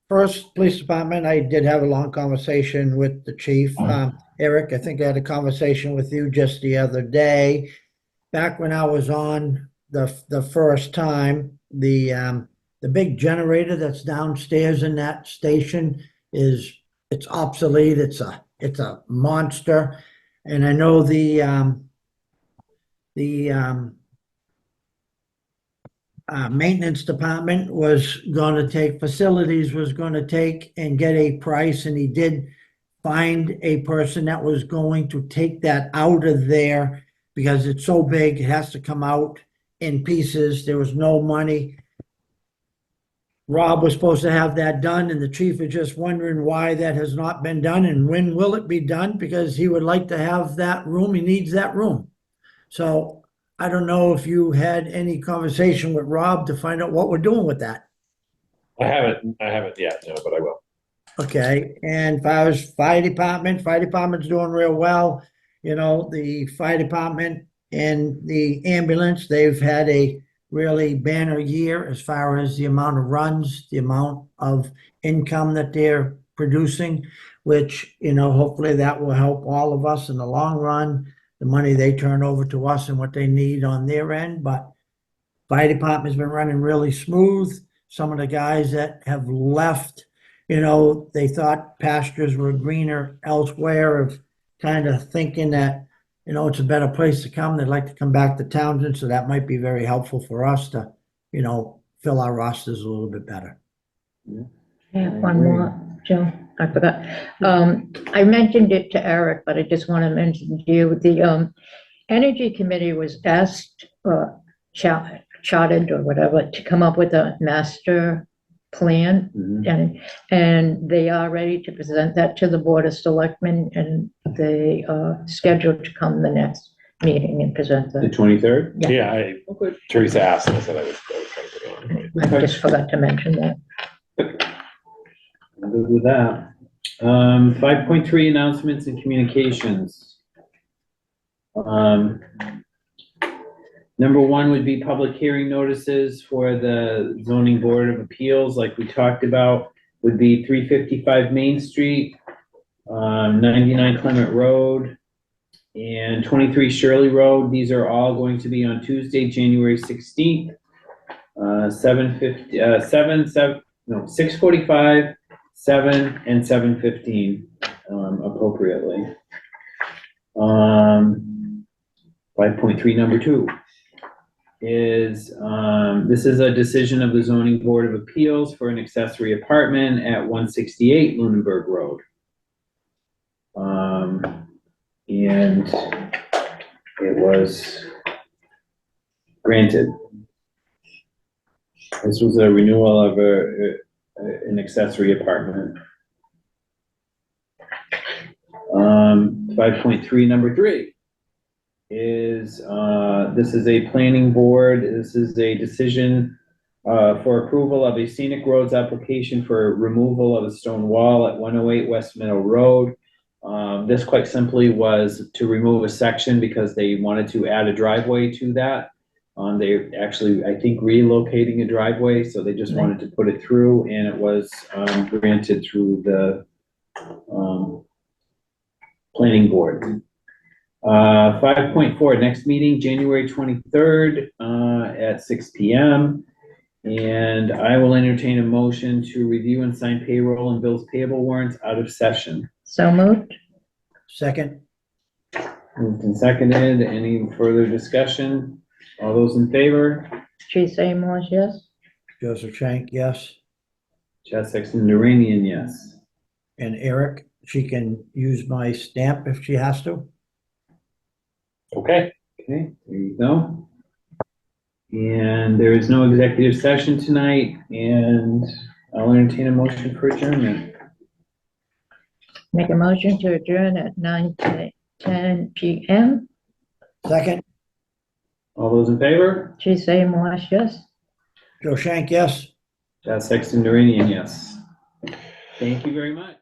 First, police department, I did have a long conversation with the chief. Eric, I think I had a conversation with you just the other day. Back when I was on the first time, the big generator that's downstairs in that station it's obsolete. It's a monster. And I know the maintenance department was going to take and get a price, and he did find a person that was going to take that out of there because it's so big, it has to come out in pieces. There was no money. Rob was supposed to have that done, and the chief is just wondering why that has not been done and when will it be done, because he would like to have that room. He needs that room. So I don't know if you had any conversation with Rob to find out what we're doing with that. I haven't yet, no, but I will. Okay, and if I was fire department's doing real well. You know, the fire department and the ambulance, they've had a really banner year as far as the amount of runs, the amount of income that they're producing, which, you know, hopefully that will help all of us in the long run, the money they turn over to us and what they need on their end. But fire department's been running really smooth. Some of the guys that have left, you know, they thought pastures were greener elsewhere, of kind of thinking that, you know, it's a better place to come. They'd like to come back to Townsend, so that might be very helpful for us to, you know, fill our rosters a little bit better. Yeah, one more, Joe, I forgot. I mentioned it to Eric, but I just want to mention to you, the Energy Committee was asked, chartered or whatever, to come up with a master plan, and they are ready to present that to the Board of Selectmen, and they are scheduled to come the next meeting and present The that. 23rd? Yeah, Teresa asked, and I said I was trying to put it on. I just forgot to mention that. I'll go with that. 5.3 announcements and communications. Number one would be public hearing notices for the zoning board of appeals, like we talked about, would be 355 Main Street, 99 Clement Road, and 23 Shirley Road. These are all going to be on Tuesday, January 16th, 6:45, 7, and 7:15, appropriately. 5.3 number 2 is, this is a decision of the zoning board of appeals for an accessory apartment at 168 Lunenburg Road. And it was granted. This was a renewal of an accessory apartment. 5.3 number 3 is, this is a planning board. This is a decision for approval of a scenic roads application for removal of a stone wall at 108 West Meadow Road. This quite simply was to remove a section because they wanted to add a driveway to that. They actually, I think, relocating a driveway, so they just wanted to put it through, and it was, granted through the, planning board. 5.4, next meeting, January 23rd, at 6 PM. And I will entertain a motion to review and sign payroll and bills payable warrants out of session. So moved. Second, Moved and seconded. Any further discussion? All those in favor? Teresa Moore, yes? Joseph Shank, yes. Chad Sexton Duranian, yes. And Eric, she can use my stamp if she has to. Okay. Okay, there you go. And there is no executive session tonight, and I'll entertain a motion for adjournment. Make a motion to adjourn at 9:10 PM. Second, All those in favor? Teresa Moore, yes? Joe Shank, yes. Chad Sexton Duranian, yes. Thank you very much.